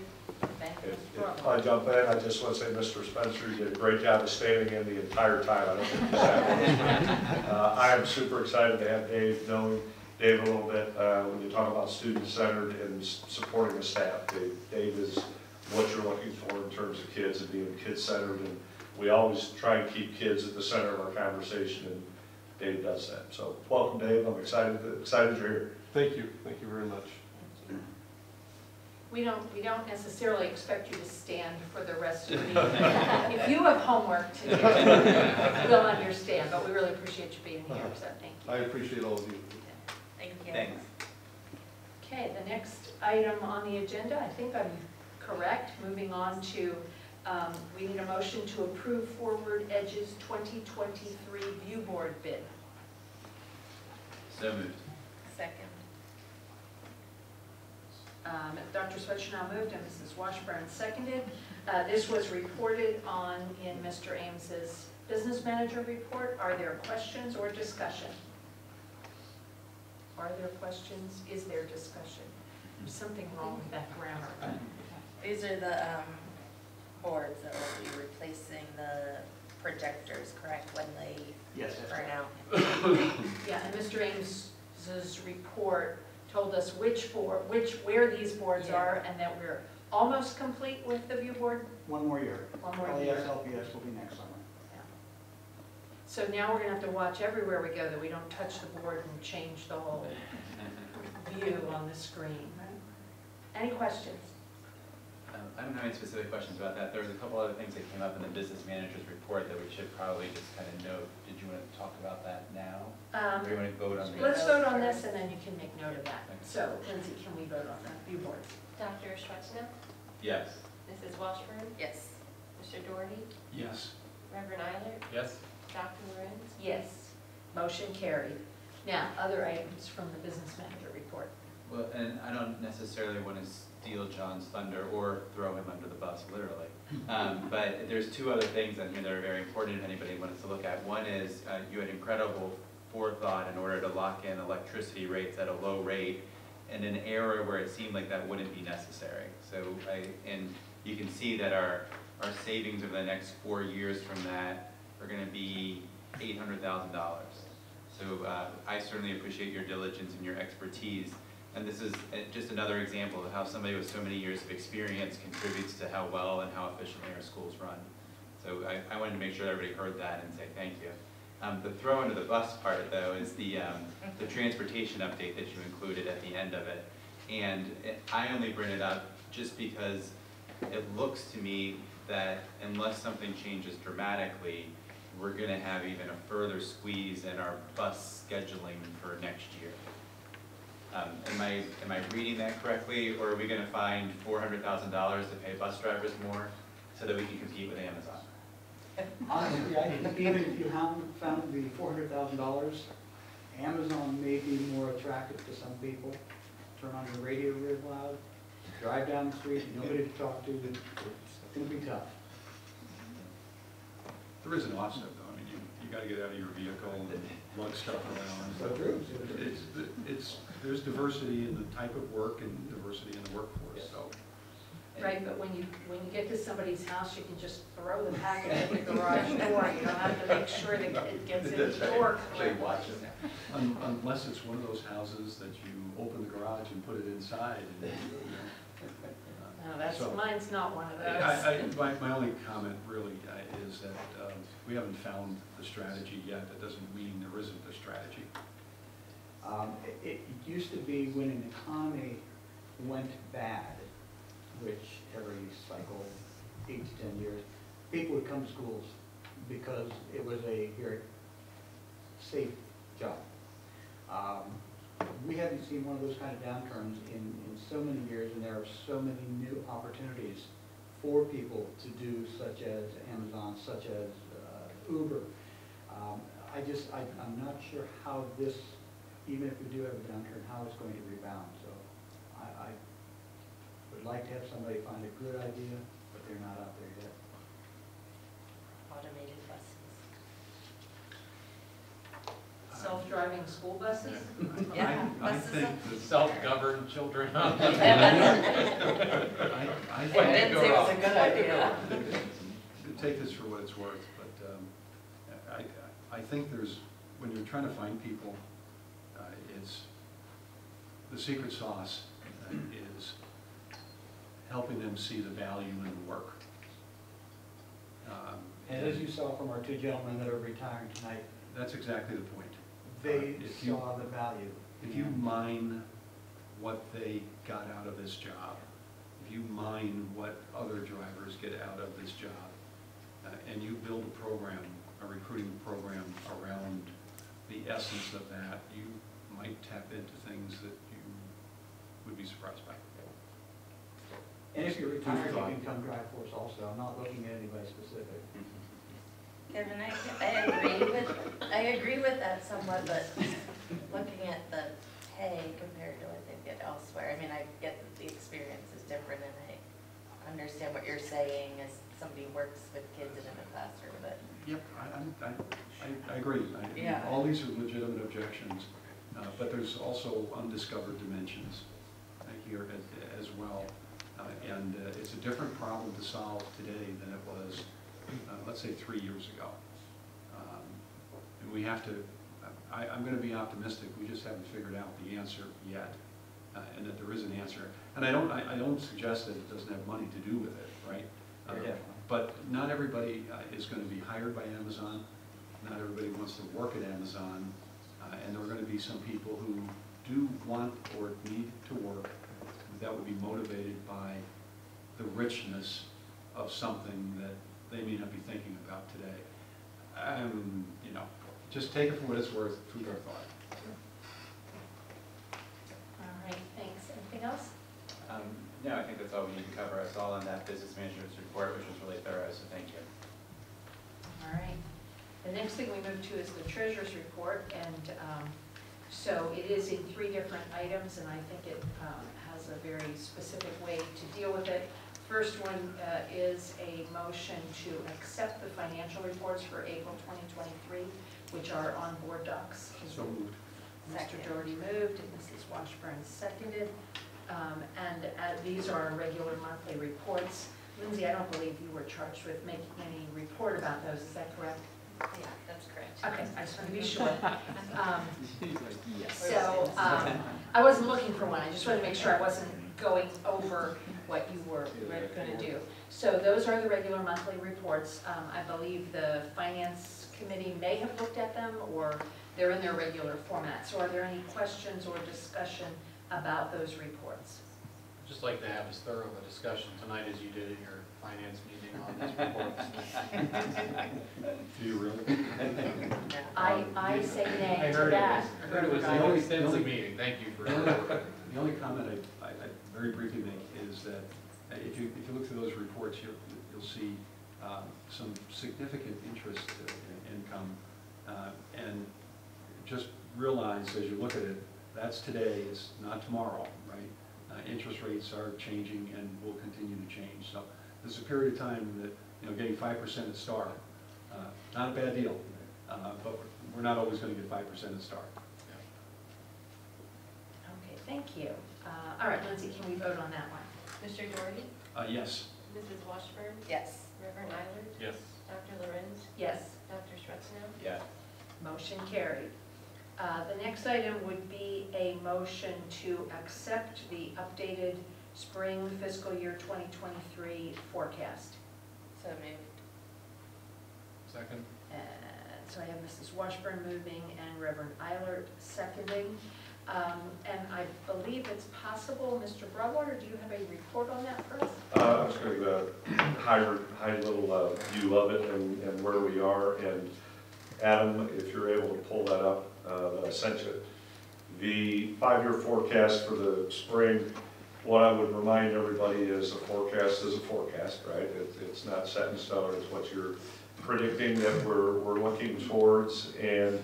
Thank you, Mr. If Broadwater. I jump in, I just want to say, Mr. Spencer, you did a great job of standing in the entire time. I don't think you sat. I am super excited to have Dave, knowing Dave a little bit, when you talk about student-centered and supporting the staff. Dave is what you're looking for in terms of kids and being kid-centered, and we always try and keep kids at the center of our conversation, and Dave does that. So welcome, Dave. I'm excited you're here. Thank you very much. We don't necessarily expect you to stand for the rest of the meeting. If you have homework to do, we'll understand, but we really appreciate you being here, so thank you. I appreciate all of you. Thank you. Thanks. Okay, the next item on the agenda, I think I'm correct, moving on to, we need a motion to approve Forward Edge's 2023 View Board bid. So moved. Second. Dr. Swetchnow moved and Mrs. Washburn seconded. This was reported on in Mr. Ames's business manager report. Are there questions or discussion? Are there questions? Is there discussion? There's something wrong with that grammar. But These are the boards that will be replacing the projectors, correct, when they burn out? yeah, and Mr. Ames's report told us where these boards are, and that we're almost complete with the view board? One more year. One more year. LCS will be next summer. So now we're gonna have to watch everywhere we go that we don't touch the board and change the whole view on the screen. Any questions? I don't have any specific questions about that. There was a couple other things that came up in the business manager's report that we should probably just kind of note. Did you want to talk about that now? Or do you want to vote on the? Let's vote on this and then you can make note of that. So Lindsay, can we vote on that view board? Dr. Schwetzner, Yes. Mrs. Washburn, Yes. Mr. Doherty, Yes. Reverend Eilert, Yes? Dr. Lorenz. Yes. Motion carried. Now, other items from the business manager report. Well, and I don't necessarily want to steal John's thunder or throw him under the bus, literally. But there's two other things on here that are very important if anybody wants to look at. One is you had incredible forethought in order to lock in electricity rates at a low rate in an era where it seemed like that wouldn't be necessary. So, and you can see that our savings over the next 4 years from that are going to be $800,000. So I certainly appreciate your diligence and your expertise. And this is just another example of how somebody with so many years of experience contributes to how well and how efficiently our schools run. So I wanted to make sure everybody heard that and say thank you. The throw under the bus part, though, is the transportation update that you included at the end of it. And I only bring it up just because it looks to me that unless something changes dramatically, we're going to have even a further squeeze in our bus scheduling for next year. Am I reading that correctly, or are we going to find $400,000 to pay bus drivers more so that we can compete with Amazon? Honestly, I think even if you haven't found the $400,000, Amazon may be more attractive to some people. Turn on your radio real loud, drive down the street, nobody to talk to, it's going to be tough. There is an offset, though. I mean, you got to get out of your vehicle and lug stuff around. So true. There's diversity in the type of work and diversity in the workforce, so. Right, but when you get to somebody's house, you can just throw the package in the garage door. You don't have to make sure that it gets in the door. Unless it's one of those houses that you open the garage and put it inside. And, No, mine's not one of those. My only comment really is that we haven't found the strategy yet. That doesn't mean there isn't a strategy. It used to be when an economy went bad, which every cycle, 8 to 10 years, people would come to schools because it was a very safe job. We haven't seen one of those kind of downturns in so many years, and there are so many new opportunities for people to do, such as Amazon, such as Uber. I'm not sure how this, even if we do have a downturn, how it's going to rebound. So I would like to have somebody find a good idea, but they're not out there yet. Automated buses. Self-driving school buses? Yeah, I buses think the Self-governed children. I I didn't say it was a good idea. Take this for what it's worth, but I think when you're trying to find people, it's the secret sauce is helping them see the value in the work. And as you saw from our two gentlemen that are retiring tonight, that's exactly the point. they saw the value. If you mine what they got out of this job, if you mine what other drivers get out of this job, and you build a program, a recruiting program around the essence of that, you might tap into things that you would be surprised by. And if you're retired, you can come drive for us also. I'm not looking at anybody specific. Kevin, I agree with that somewhat, but looking at the pay compared to what they get elsewhere, I mean, I get that the experience is different, and I understand what you're saying as somebody who works with kids in a classroom, but. Yep, I agree. Yeah. All these are legitimate objections, but there's also undiscovered dimensions here as well. And it's a different problem to solve today than it was, let's say, 3 years ago. And we have to, I'm going to be optimistic, we just haven't figured out the answer yet. and that there is an answer. And I don't suggest that it doesn't have money to do with it, right? But not everybody is going to be hired by Amazon. Not everybody wants to work at Amazon. And there are going to be some people who do want or need to work that would be motivated by the richness of something that they may not be thinking about today. You know, just take it for what it's worth, food for thought. All right, thanks. Anything else? No, I think that's all we need to cover. I saw on that business manager's report, which was really thorough, so thank you. All right. The next thing we move to is the treasurer's report, and so it is in 3 different items, and I think it has a very specific way to deal with it. First one is a motion to accept the financial reports for April 2023, which are on board docs. So moved. Mr. Doherty moved and Mrs. Washburn seconded. These are regular monthly reports. Lindsay, I don't believe you were charged with making any report about those, is that correct? Yeah, that's correct. Okay, I just want to be sure. So, I wasn't looking for one, I just wanted to make sure I wasn't going over what you were going to do. So those are the regular monthly reports. I believe the Finance Committee may have looked at them, or they're in their regular format. So are there any questions or discussion about those reports? I'd just like to have as thorough a discussion tonight as you did at your finance meeting on these reports. Do you really? I say nay I to heard that. I heard it was an extensive meeting. Thank you for that. The only comment I very briefly make is that if you look through those reports, you'll see some significant interest in income, and just realize as you look at it, that's today, it's not tomorrow, right? Interest rates are changing and will continue to change. So there's a period of time that, you know, getting 5% at start, not a bad deal, but we're not always going to get 5% at start. Okay, thank you. All right, Lindsay, can we vote on that one? Mr. Doherty? Yes. Mrs. Washburn? Yes. Reverend Eilert? Yes. Dr. Lorenz? Yes. Dr. Schwarzenegger? Yes. Motion carried. The next item would be a motion to accept the updated spring fiscal year 2023 forecast. So moved. Second? So I have Mrs. Washburn moving and Reverend Eilert seconding. And I believe it's possible, Mr. Broadwater, do you have a report on that for us? I'm just going to high little view of it and where we are. And Adam, if you're able to pull that up, that I sent you. The 5-year forecast for the spring, what I would remind everybody is a forecast is a forecast, right? It's not set in stone, it's what you're predicting that we're looking towards. And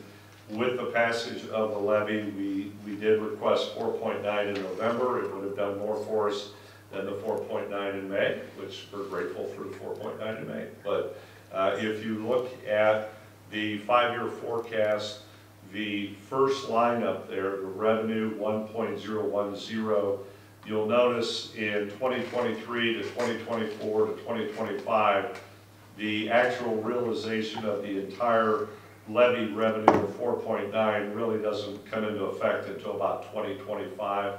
with the passage of the levy, we did request 4.9 in November. It would have done more for us than the 4.9 in May, which we're grateful for the 4.9 in May. But if you look at the 5-year forecast, the first line up there, the revenue 1.010, you'll notice in 2023 to 2024 to 2025, the actual realization of the entire levy revenue of 4.9 really doesn't come into effect until about 2025.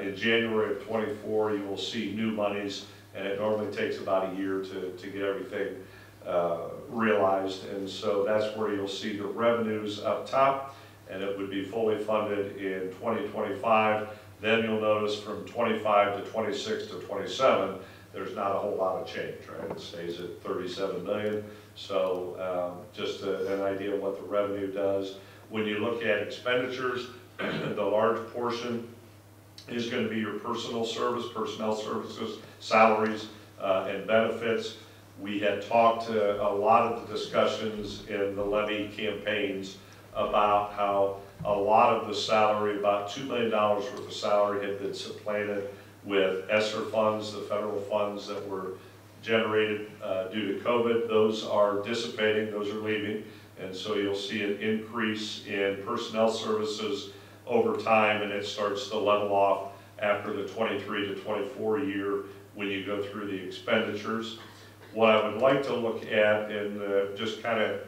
In January of 24, you will see new monies, and it normally takes about a year to get everything realized. And so that's where you'll see the revenues up top, and it would be fully funded in 2025. Then you'll notice from 25 to 26 to 27, there's not a whole lot of change, right? It stays at 37 million. So just an idea of what the revenue does. When you look at expenditures, the large portion is going to be your personnel services, salaries, and benefits. We had talked a lot of the discussions in the levy campaigns about how a lot of the salary, about $2 million worth of salary, had been supplanted with ESSER funds, the federal funds that were generated due to COVID. Those are dissipating, those are leaving, and so you'll see an increase in personnel services over time, and it starts to level off after the 23 to 24 year when you go through the expenditures. What I would like to look at and just kind of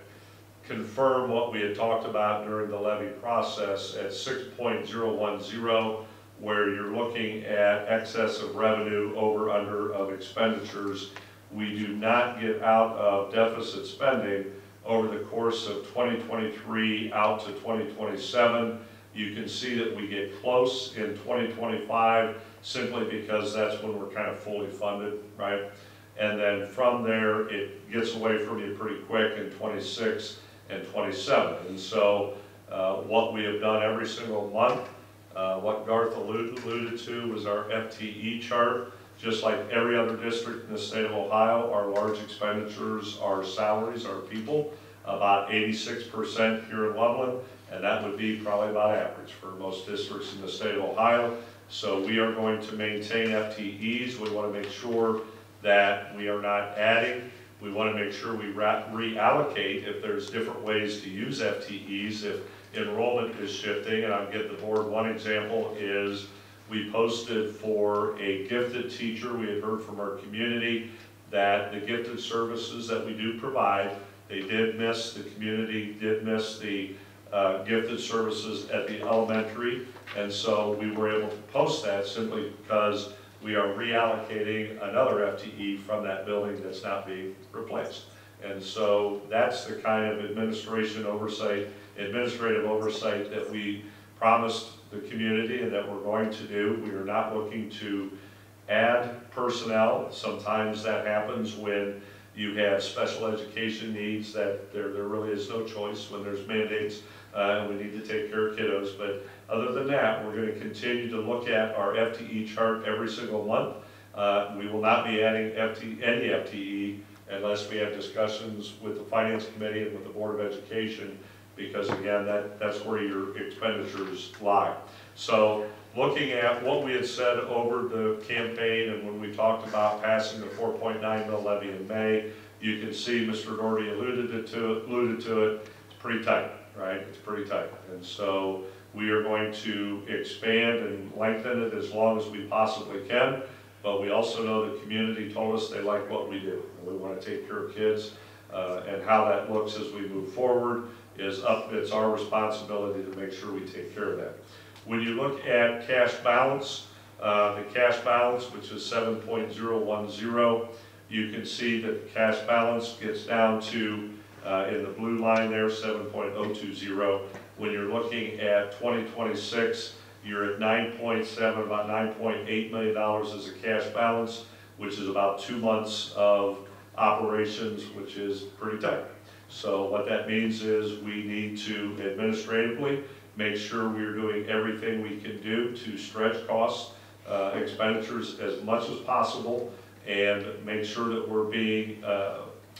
confirm what we had talked about during the levy process at 6.010, where you're looking at excess of revenue over under of expenditures. We do not get out of deficit spending over the course of 2023 out to 2027. You can see that we get close in 2025 simply because that's when we're kind of fully funded, right? And then from there, it gets away from you pretty quick in 26 and 27. And so what we have done every single month, what Garth alluded to was our FTE chart. Just like every other district in the state of Ohio, our large expenditures are salaries, our people, about 86% here in Loveland, and that would be probably about average for most districts in the state of Ohio. So we are going to maintain FTEs. We want to make sure that we are not adding. We want to make sure we reallocate if there's different ways to use FTEs, if enrollment is shifting. And I'll give the board one example is we posted for a gifted teacher. We had heard from our community that the gifted services that we do provide, they did miss, the community did miss the gifted services at the elementary. And so we were able to post that simply because we are reallocating another FTE from that building that's not being replaced. And so that's the kind of administrative oversight that we promised the community and that we're going to do. We are not looking to add personnel. Sometimes that happens when you have special education needs that there really is no choice when there's mandates and we need to take care of kiddos. But other than that, we're going to continue to look at our FTE chart every single month. We will not be adding any FTE unless we have discussions with the Finance Committee and with the Board of Education, because again, that's where your expenditures lie. So looking at what we had said over the campaign and when we talked about passing the 4.9 mil levy in May, you can see Mr. Doherty alluded to it. It's pretty tight, right? It's pretty tight. And so we are going to expand and lengthen it as long as we possibly can. But we also know the community told us they like what we do. And we want to take care of kids. And how that looks as we move forward is it's our responsibility to make sure we take care of that. When you look at cash balance, the cash balance, which is 7.010, you can see that the cash balance gets down to, in the blue line there, 7.020. When you're looking at 2026, you're at 9.7, about $9.8 million as a cash balance, which is about 2 months of operations, which is pretty tight. So what that means is we need to administratively make sure we're doing everything we can do to stretch costs, expenditures as much as possible, and make sure that we're being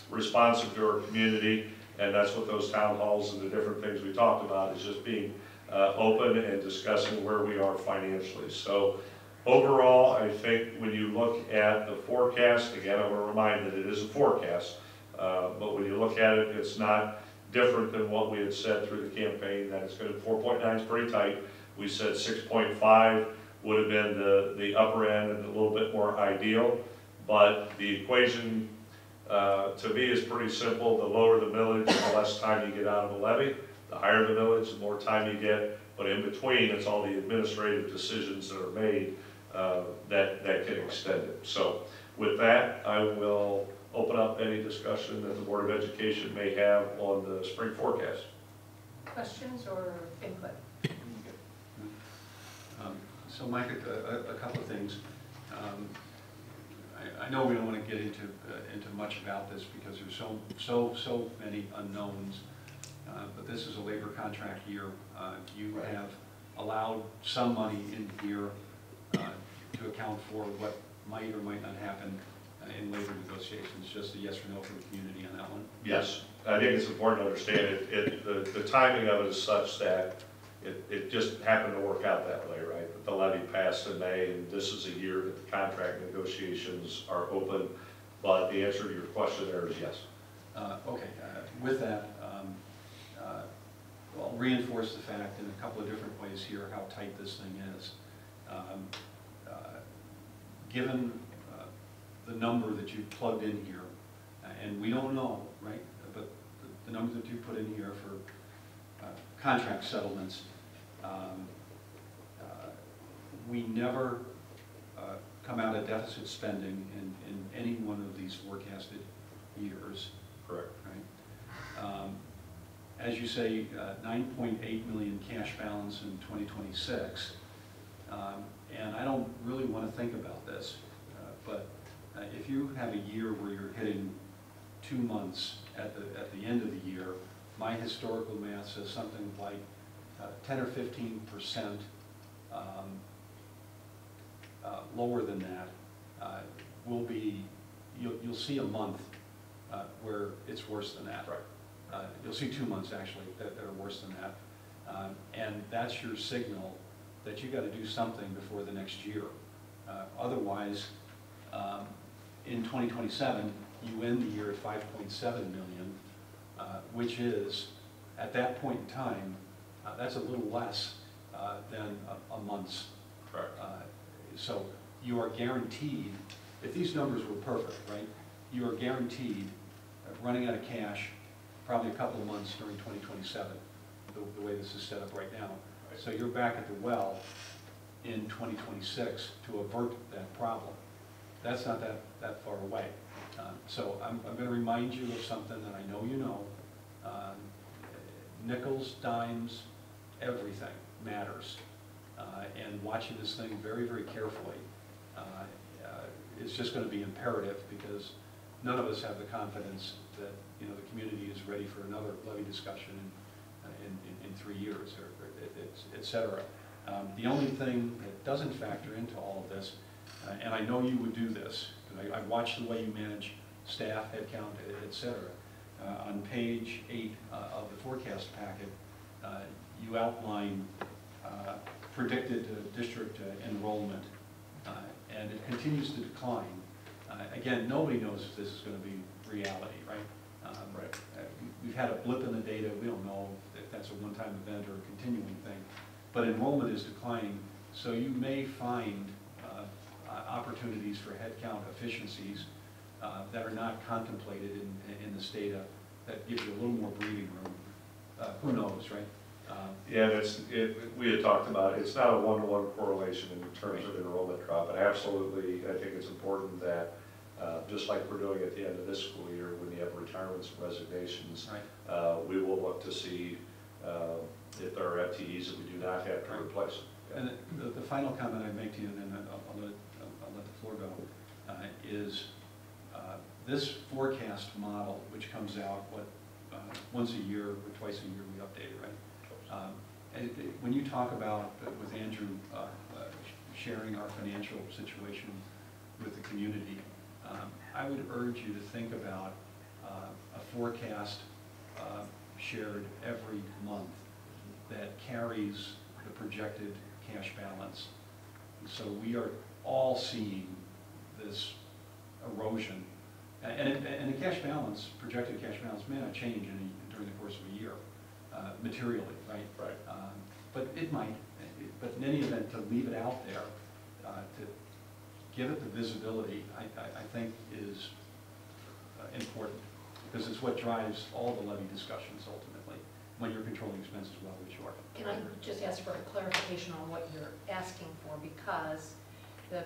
responsive to our community. And that's what those town halls and the different things we talked about is just being open and discussing where we are financially. So overall, I think when you look at the forecast, again, I want to remind that it is a forecast, but when you look at it, it's not different than what we had said through the campaign, that it's going to, 4.9 is pretty tight. We said 6.5 would have been the upper end and a little bit more ideal, but the equation to me is pretty simple. The lower the millage, the less time you get out of a levy. The higher the millage, the more time you get, but in between, it's all the administrative decisions that are made that can extend it. So with that, I will open up any discussion that the Board of Education may have on the spring forecast. Questions or input? So Mike, a couple of things. I know we don't want to get into much about this because there's so many unknowns, but this is a labor contract year. You have allowed some money in here to account for what might or might not happen in labor negotiations. Just a yes or no from the community on that one? Yes, I think it's important to understand it. The timing of it is such that it just happened to work out that way, right? That the levy passed in May, and this is a year that the contract negotiations are open. But the answer to your question there is yes. Okay, with that, I'll reinforce the fact in a couple of different ways here how tight this thing is. Given the number that you plugged in here, and we don't know, right, but the number that you put in here for contract settlements, We never come out of deficit spending in any one of these forecasted years. Correct. Right? As you say, 9.8 million cash balance in 2026. And I don't really want to think about this, but if you have a year where you're hitting 2 months at the end of the year, my historical math says something like 10 or 15% lower than that will be, you'll see a month where it's worse than that. Right. You'll see 2 months actually that are worse than that. And that's your signal that you got to do something before the next year. Otherwise, in 2027, you end the year at 5.7 million, which is, at that point in time, that's a little less than a month's. Correct. So you are guaranteed, if these numbers were perfect, right, you are guaranteed running out of cash probably a couple of months during 2027, the way this is set up right now. Right. So you're back at the well in 2026 to avert that problem. That's not that far away. So I'm going to remind you of something that I know you know. Nickels, dimes, everything matters. And watching this thing very, very carefully is just going to be imperative, because none of us have the confidence that the community is ready for another levy discussion in 3 years, or et cetera. The only thing that doesn't factor into all of this, and I know you would do this, and I watched the way you manage staff, headcount, et cetera. On page 8 of the forecast packet, you outline predicted district enrollment, and it continues to decline. Again, nobody knows if this is going to be reality, right? Right. We've had a blip in the data. We don't know if that's a one-time event or a continuing thing, but enrollment is declining, so you may find opportunities for headcount efficiencies that are not contemplated in this data, that gives you a little more breathing room. Who knows, right? Yeah, we had talked about, it's not a one-to-one correlation in terms of enrollment drop, but absolutely, I think it's important that, just like we're doing at the end of this school year, when you have retirements and resignations, right. We will look to see if there are FTEs that we do not have to replace. And the final comment I make to you, and then I'll let the floor go, is this forecast model, which comes out, once a year or twice a year, we update it, right? And when you talk about, with Andrew, sharing our financial situation with the community, I would urge you to think about a forecast shared every month that carries the projected cash balance. So we are all seeing this erosion. And the cash balance, projected cash balance, may not change during the course of a year, materially, right? Right. But it might. But in any event, to leave it out there, to give it the visibility, I think is important, because it's what drives all the levy discussions ultimately, when you're controlling expenses well, which you are. Can I just ask for a clarification on what you're asking for? Because the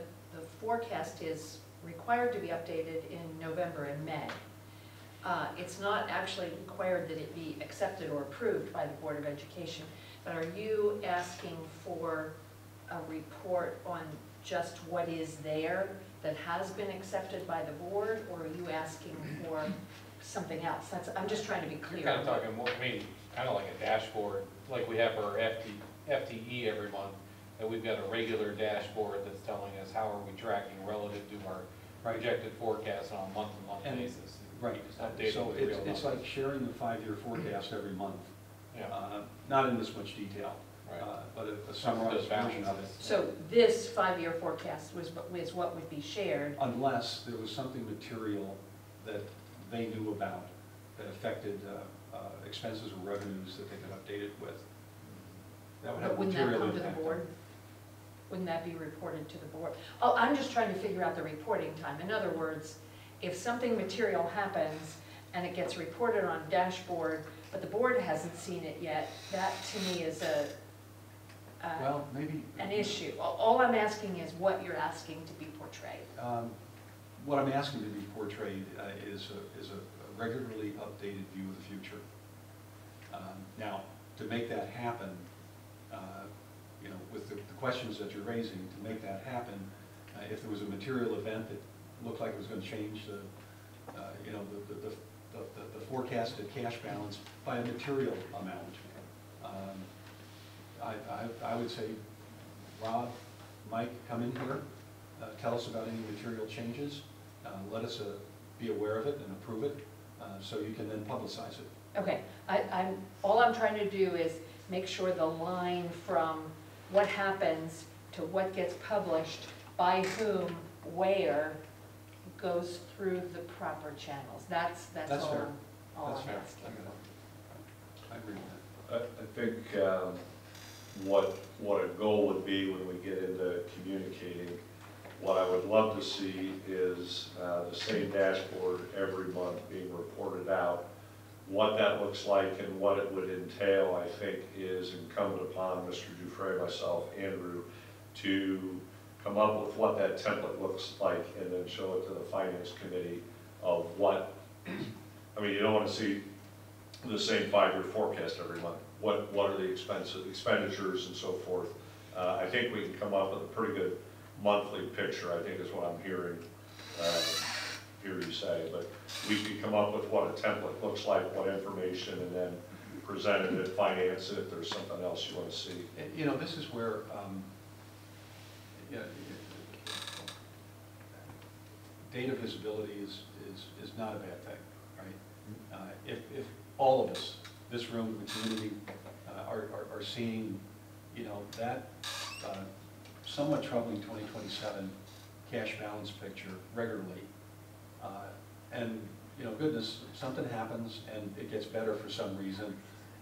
forecast is required to be updated in November and May. It's not actually required that it be accepted or approved by the Board of Education, but are you asking for a report on just what is there that has been accepted by the board, or are you asking for something else? I'm just trying to be clear. You're kind of talking more, kind of like a dashboard, like we have our FTE every month, and we've got a regular dashboard that's telling us how are we tracking relative to our projected forecast on a month-to-month basis. Right. So it's like sharing the 5-year forecast every month. Yeah. Not in this much detail, Right. but a summarized version of it. So this 5-year forecast was what would be shared? Unless there was something material that they knew about that affected expenses or revenues that they could update it with. That would have But wouldn't that material come to the impact. board? Wouldn't that be reported to the board? Oh, I'm just trying to figure out the reporting time. In other words, if something material happens and it gets reported on a dashboard, but the board hasn't seen it yet, that to me is Well, maybe. an issue. All I'm asking is what you're asking to be portrayed. What I'm asking to be portrayed is a regularly updated view of the future. Now, to make that happen, you know, with the questions that you're raising, to make that happen, if there was a material event that looked like it was going to change the, you know, the forecasted cash balance by a material amount, I would say, Rob, Mike, come in here, tell us about any material changes, let us be aware of it and approve it, so you can then publicize it. Okay, all I'm trying to do is make sure the line from what happens to what gets published, by whom, where, goes through the proper channels. That's all fair. I'm That's fair. asking. I agree with that. I think what a goal would be when we get into communicating, what I would love to see is the same dashboard every month being reported out. What that looks like and what it would entail, I think, is incumbent upon Mr. Dufresne, myself, Andrew, to come up with what that template looks like and then show it to the finance committee of what, I mean, you don't want to see the same 5-year forecast every month. What are the expenditures and so forth. I think we can come up with a pretty good monthly picture, I think is what I'm hearing you say, but we can come up with what a template looks like, what information, and then present it at finance if there's something else you want to see. You know, this is where, data visibility is not a bad thing, right? If all of us, this room, the community, are seeing, you know, that somewhat troubling 2027 cash balance picture regularly, and, you know, goodness, something happens and it gets better for some reason,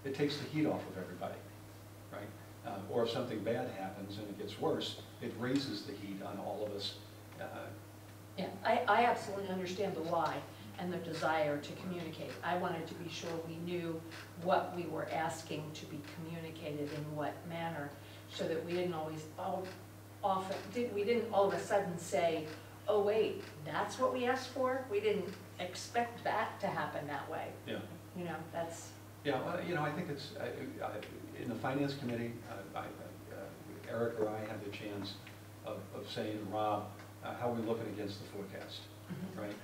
it takes the heat off of everybody, right? Or if something bad happens and it gets worse, it raises the heat on all of us. Yeah, I absolutely understand the why and the desire to communicate. I wanted to be sure we knew what we were asking to be communicated in what manner, so that we didn't always, we didn't all of a sudden say, oh wait, that's what we asked for? We didn't expect that to happen that way. Yeah. You know, that's... Yeah, well, you know, I think it's, in the finance committee, Eric or I had the chance of saying to Rob, how are we looking against the forecast, right?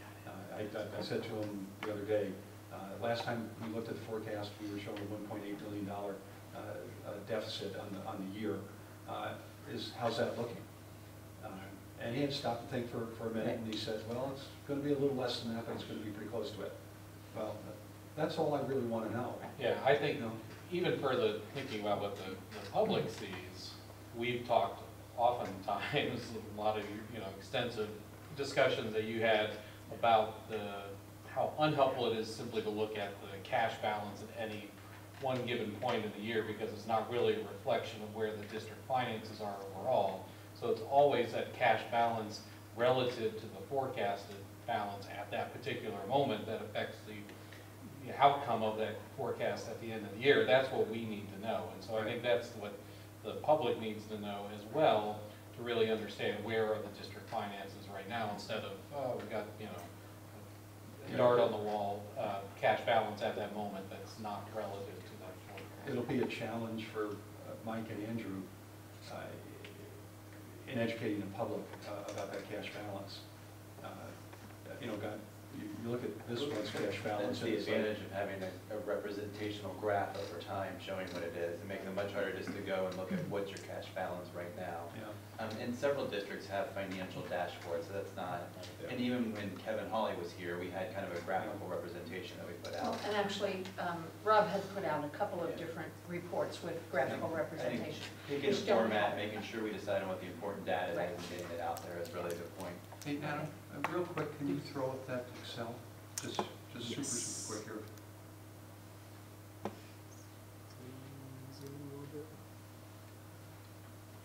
I said to him the other day, last time we looked at the forecast, we were showing a $1.8 billion deficit on the year. How's that looking? And he had to stop and think for a minute, and he said, well, it's going to be a little less than that, but it's going to be pretty close to it. Well, that's all I really want to know. Yeah, I think, even further thinking about what the public sees, we've talked oftentimes, a lot of, you know, extensive discussions that you had about how unhelpful it is simply to look at the cash balance at any one given point in the year, because it's not really a reflection of where the district finances are overall. So it's always that cash balance relative to the forecasted balance at that particular moment that affects the outcome of that forecast at the end of the year. That's what we need to know. And so I think that's what the public needs to know as well, to really understand where are the district finances right now, instead of, oh, we got, you know, a yard on the wall cash balance at that moment that's not relative to that forecast. It'll be a challenge for Mike and Andrew in educating the public about that cash balance. You know, you look at this one's cash balance. That's the advantage of having a representational graph over time showing what it is, and making it much harder just to go and look at what's your cash balance right now. Yeah. And several districts have financial dashboards, so that's not, and even when Kevin Hawley was here, we had kind of a graphical representation that we put out. And actually, Rob has put out a couple of different reports with graphical representation. Picking the format, making sure we decide on what the important data is and getting it out there is really the point. Hey, Adam, real quick, can you throw up that Excel? Just super quick here.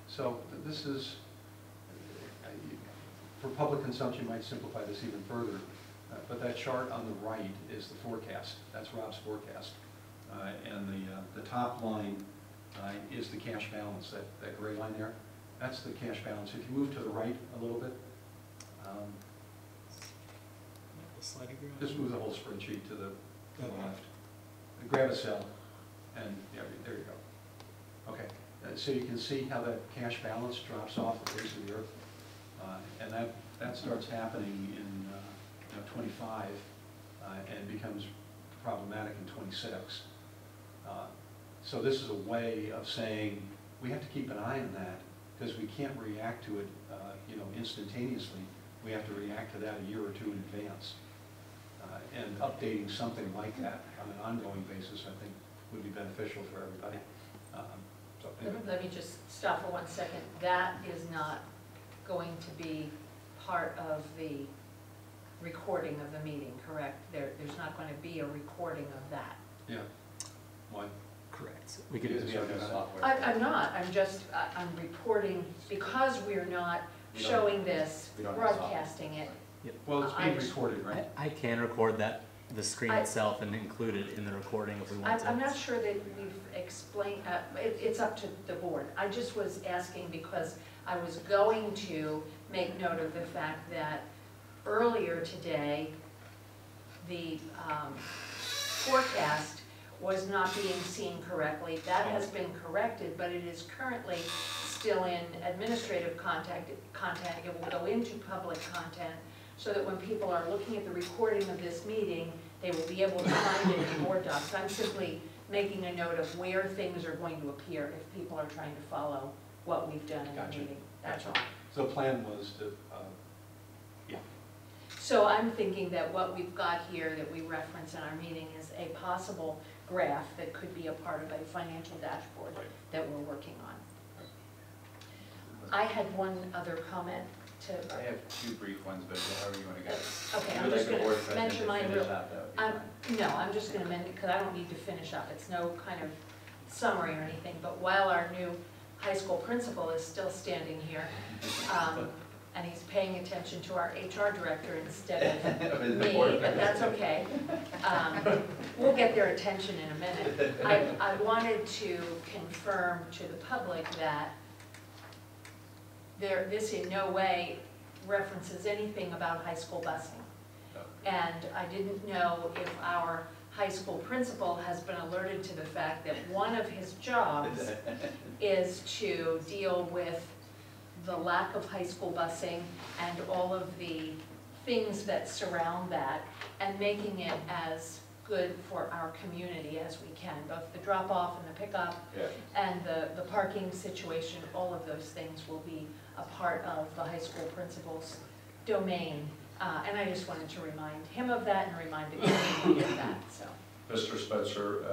So this is, for public consumption, might simplify this even further, but that chart on the right is the forecast. That's Rob's forecast. And the top line is the cash balance, that gray line there. That's the cash balance. If you move to the right a little bit, just move the whole spreadsheet to the left. Grab a cell, and there you go. Okay, so you can see how that cash balance drops off the face of the earth, and that starts happening in 25 and becomes problematic in 26. So this is a way of saying we have to keep an eye on that because we can't react to it, instantaneously. We have to react to that a year or two in advance. And updating something like that on an ongoing basis, I think, would be beneficial for everybody. So anyway. Let me just stop for 1 second. That is not going to be part of the recording of the meeting, correct? There's not going to be a recording of that. Yeah. Why? Correct. We could use the software. I'm not. I'm reporting because we're not showing this, broadcasting it. Well, it's being recorded, right? I can record the screen itself and include it in the recording if we want to. I'm not sure that we've explained, it's up to the board. I just was asking because I was going to make note of the fact that earlier today, the forecast was not being seen correctly. That has been corrected, but it is currently still in administrative content. It will go into public content so that when people are looking at the recording of this meeting, they will be able to find it in board docs. I'm simply making a note of where things are going to appear if people are trying to follow what we've done in the meeting. That's all. So the plan was to, yeah. So I'm thinking that what we've got here that we reference in our meeting is a possible graph that could be a part of a financial dashboard that we're working on. I had one other comment to. I have two brief ones, but however you want to go. Okay, I'm just going to mention mine real. No, I'm just going to mention it because I don't need to finish up. It's no kind of summary or anything. But while our new high school principal is still standing here, and he's paying attention to our HR director instead of me, but that's okay. We'll get their attention in a minute. I wanted to confirm to the public that this in no way references anything about high school busing. And I didn't know if our high school principal has been alerted to the fact that one of his jobs is to deal with the lack of high school busing and all of the things that surround that and making it as good for our community as we can, both the drop-off and the pickup and the parking situation. All of those things will be a part of the high school principal's domain. And I just wanted to remind him of that and remind the community of that. So, Mr. Spencer,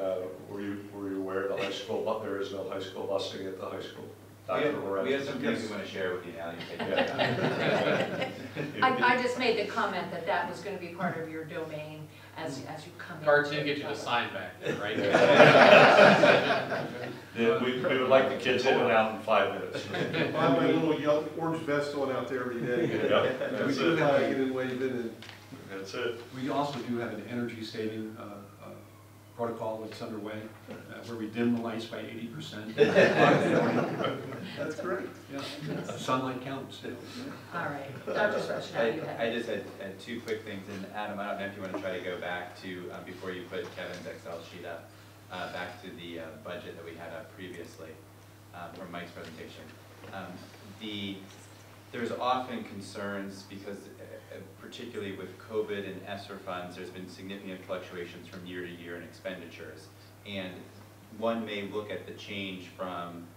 were you aware the high school, but there is no high school busing at the high school? We have some things we want to share with you now. I just made the comment that that was going to be part of your domain as you come in. Cards didn't get you to sign back there, right? We would like the kids in and out in 5 minutes. I have my little yellow orange vest on out there every day. We do flag it and wave it in. That's it. We also do have an energy saving protocol that's underway, where we dim the lights by 80%. That's great. Yeah. Sunlight counts. All right, Dr. Spencer, you have. I just had two quick things, and Adam, I don't know if you want to try to go back to, before you put Kevin's Excel sheet up, back to the budget that we had up previously from Mike's presentation. There's often concerns because particularly with COVID and ESSER funds, there's been significant fluctuations from year to year in expenditures. And one may look at the change from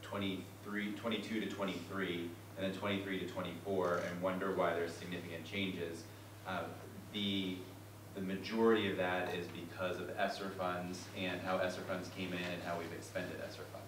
22 to 23, and then 23 to 24, and wonder why there's significant changes. The majority of that is because of ESSER funds and how ESSER funds came in and how we've expended ESSER funds.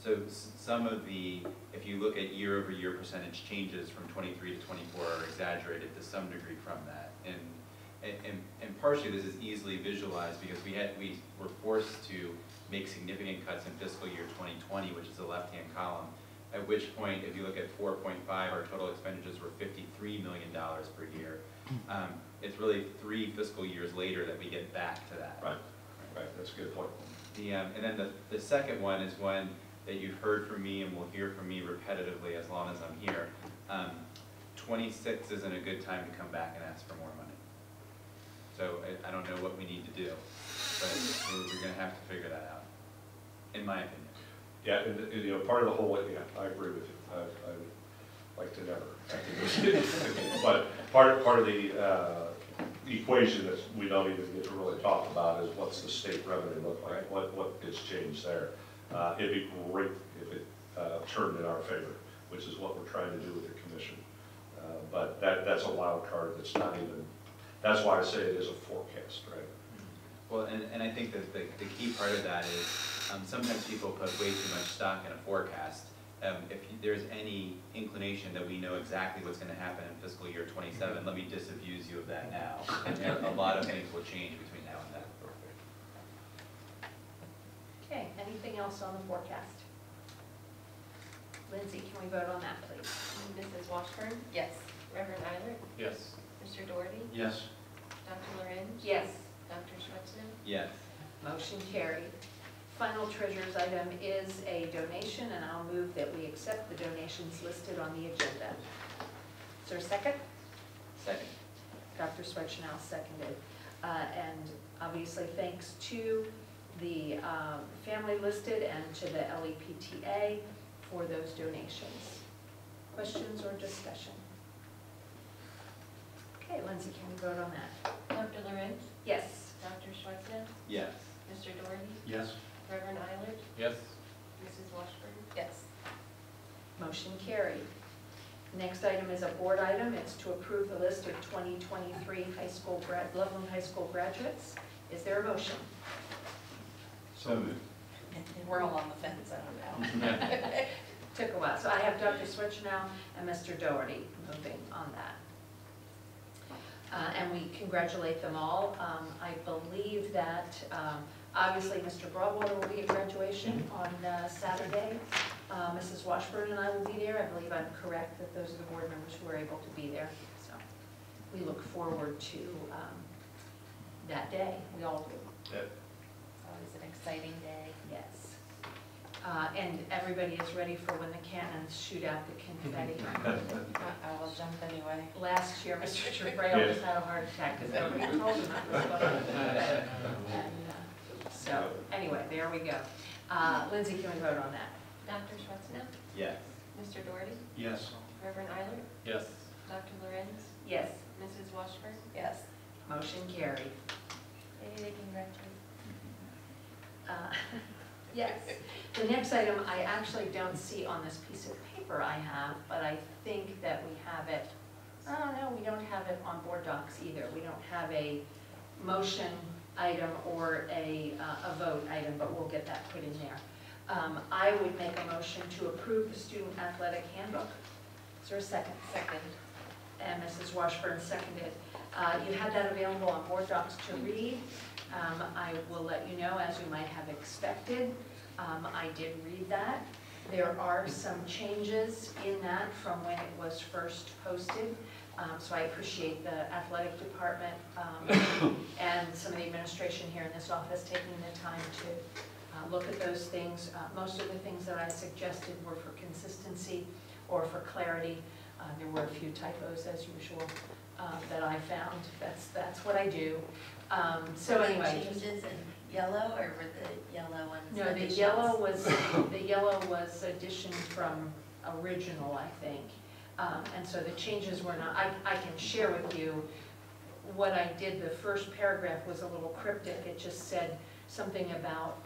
So some of the, if you look at year-over-year percentage changes from 23 to 24 are exaggerated to some degree from that. And partially this is easily visualized because we were forced to make significant cuts in fiscal year 2020, which is the left-hand column, at which point, if you look at 4.5, our total expenditures were $53 million per year. It's really 3 fiscal years later that we get back to that. Right, that's a good point. And then the second one is one that you've heard from me and will hear from me repetitively as long as I'm here. 26 isn't a good time to come back and ask for more money. So I don't know what we need to do, but we're gonna have to figure that out, in my opinion. Yeah, and you know, part of the whole, yeah, I agree with you. I would like to never. But part of the equation that we don't even get to really talk about is what's the state revenue look like? What gets changed there? It'd be great if it turned in our favor, which is what we're trying to do with the commission. But that's a wild card that's not even, that's why I say it is a forecast, right? Well, and I think that the key part of that is sometimes people put way too much stock in a forecast. If there's any inclination that we know exactly what's going to happen in fiscal year 27, let me disabuse you of that now. And a lot of things will change between now and then. Okay, anything else on the forecast? Lindsay, can we vote on that, please? Mrs. Washburn? Yes. Reverend Eilert? Yes. Mr. Doherty? Yes. Dr. Lorenz? Yes. Dr. Schwetzman? Yes. Motion carried. Final treasurer's item is a donation, and I'll move that we accept the donations listed on the agenda. Is there a second? Second. Dr. Swetchenau seconded. And obviously, thanks to the family listed and to the LEPTA for those donations. Questions or discussion? Okay, Lindsay, can we vote on that? Dr. Lorenz? Yes. Dr. Schwetzman? Yes. Mr. Doherty? Yes. Reverend Eilert? Yes. Mrs. Washburn? Yes. Motion carried. Next item is a board item. It's to approve the list of 2023 Loveland High School graduates. Is there a motion? So moved. We're all on the fence, I don't know. Took a while. So I have Dr. Switchnow and Mr. Doherty moving on that. And we congratulate them all. I believe that obviously Mr. Broadwater will be at graduation on Saturday. Mrs. Washburn and I will be there. I believe I'm correct that those are the board members who are able to be there. So we look forward to that day. We all do. It's always an exciting day. Yes. And everybody is ready for when the cannons shoot out the confetti. I will jump anyway. Last year, Mr. Trabrell almost had a heart attack because nobody told him that was going on. So, anyway, there we go. Lindsay, can we vote on that? Dr. Schwetzman? Yes. Mr. Doherty? Yes. Reverend Eilert? Yes. Dr. Lorenz? Yes. Mrs. Washburn? Yes. Motion carried. Maybe they can graduate. Yes. The next item I actually don't see on this piece of paper I have, but I think that we have it. Oh, no, we don't have it on board docs either. We don't have a motion item or a vote item, but we'll get that put in there. I would make a motion to approve the student athletic handbook. Is there a second? Second. And Mrs. Washburn seconded. You had that available on board docs to read. I will let you know, as you might have expected, I did read that. There are some changes in that from when it was first posted. So I appreciate the athletic department and some of the administration here in this office taking the time to look at those things. Most of the things that I suggested were for consistency or for clarity. There were a few typos as usual that I found. That's what I do. So Were anyway. Changes in yellow, or were the yellow ones? No, the yellow was addition from original, I think. And so the changes were not, I can share with you what I did. The first paragraph was a little cryptic. It just said something about,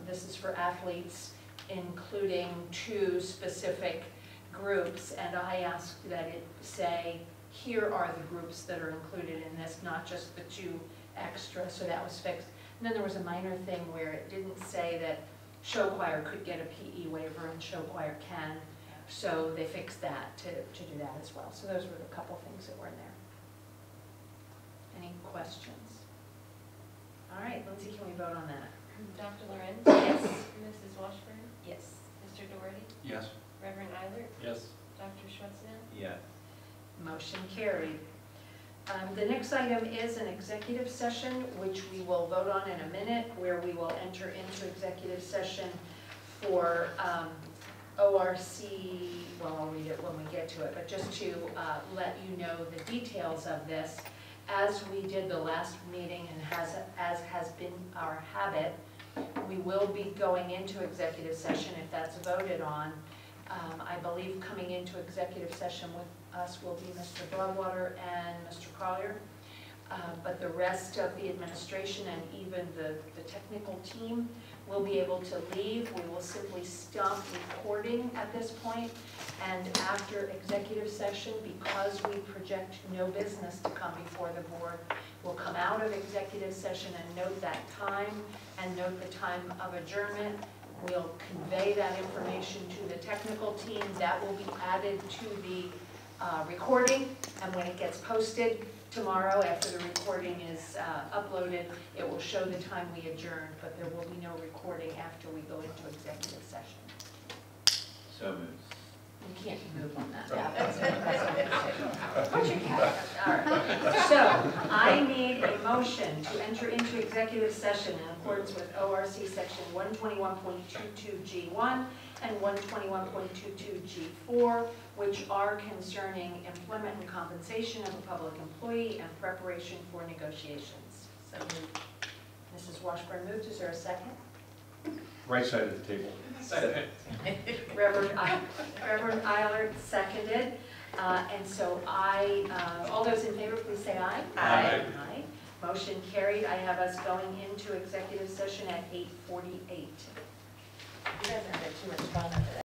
this is for athletes, including 2 specific groups, and I asked that it say, here are the groups that are included in this, not just the 2 extra, so that was fixed. And then there was a minor thing where it didn't say that show choir could get a PE waiver and show choir can, so they fixed that to do that as well. So those were the couple things that were in there. Any questions? All right, Lindsay, can we vote on that? Dr. Lorenz? Yes. Mrs. Washburn? Yes. Mr. Doherty? Yes. Reverend Eilert? Yes. Dr. Schwetzman? Yes. Motion carried. The next item is an executive session, which we will vote on in a minute, where we will enter into executive session for ORC, well, I'll read it when we get to it, but just to let you know the details of this. As we did the last meeting and as has been our habit, we will be going into executive session if that's voted on. I believe coming into executive session with us will be Mr. Broadwater and Mr. Collier. But the rest of the administration and even the technical team will be able to leave. We will simply stop recording at this point. And after executive session, because we project no business to come before the board, we'll come out of executive session and note that time and note the time of adjournment. We'll convey that information to the technical team. That will be added to the recording, and when it gets posted tomorrow after the recording is uploaded, it will show the time we adjourned, but there will be no recording after we go into executive session. So moved. You can't move on that. Put your cat. All right. So I need a motion to enter into executive session in accordance with ORC section 121.22G1 and 121.22G4, which are concerning employment and compensation of a public employee and preparation for negotiations. So moved. Mrs. Washburn moved. Is there a second? Right side of the table. Second. Reverend Eilert seconded. And so all those in favor, please say aye. Aye. Aye. Motion carried. I have us going into executive session at 8:48. You guys are having too much fun over there.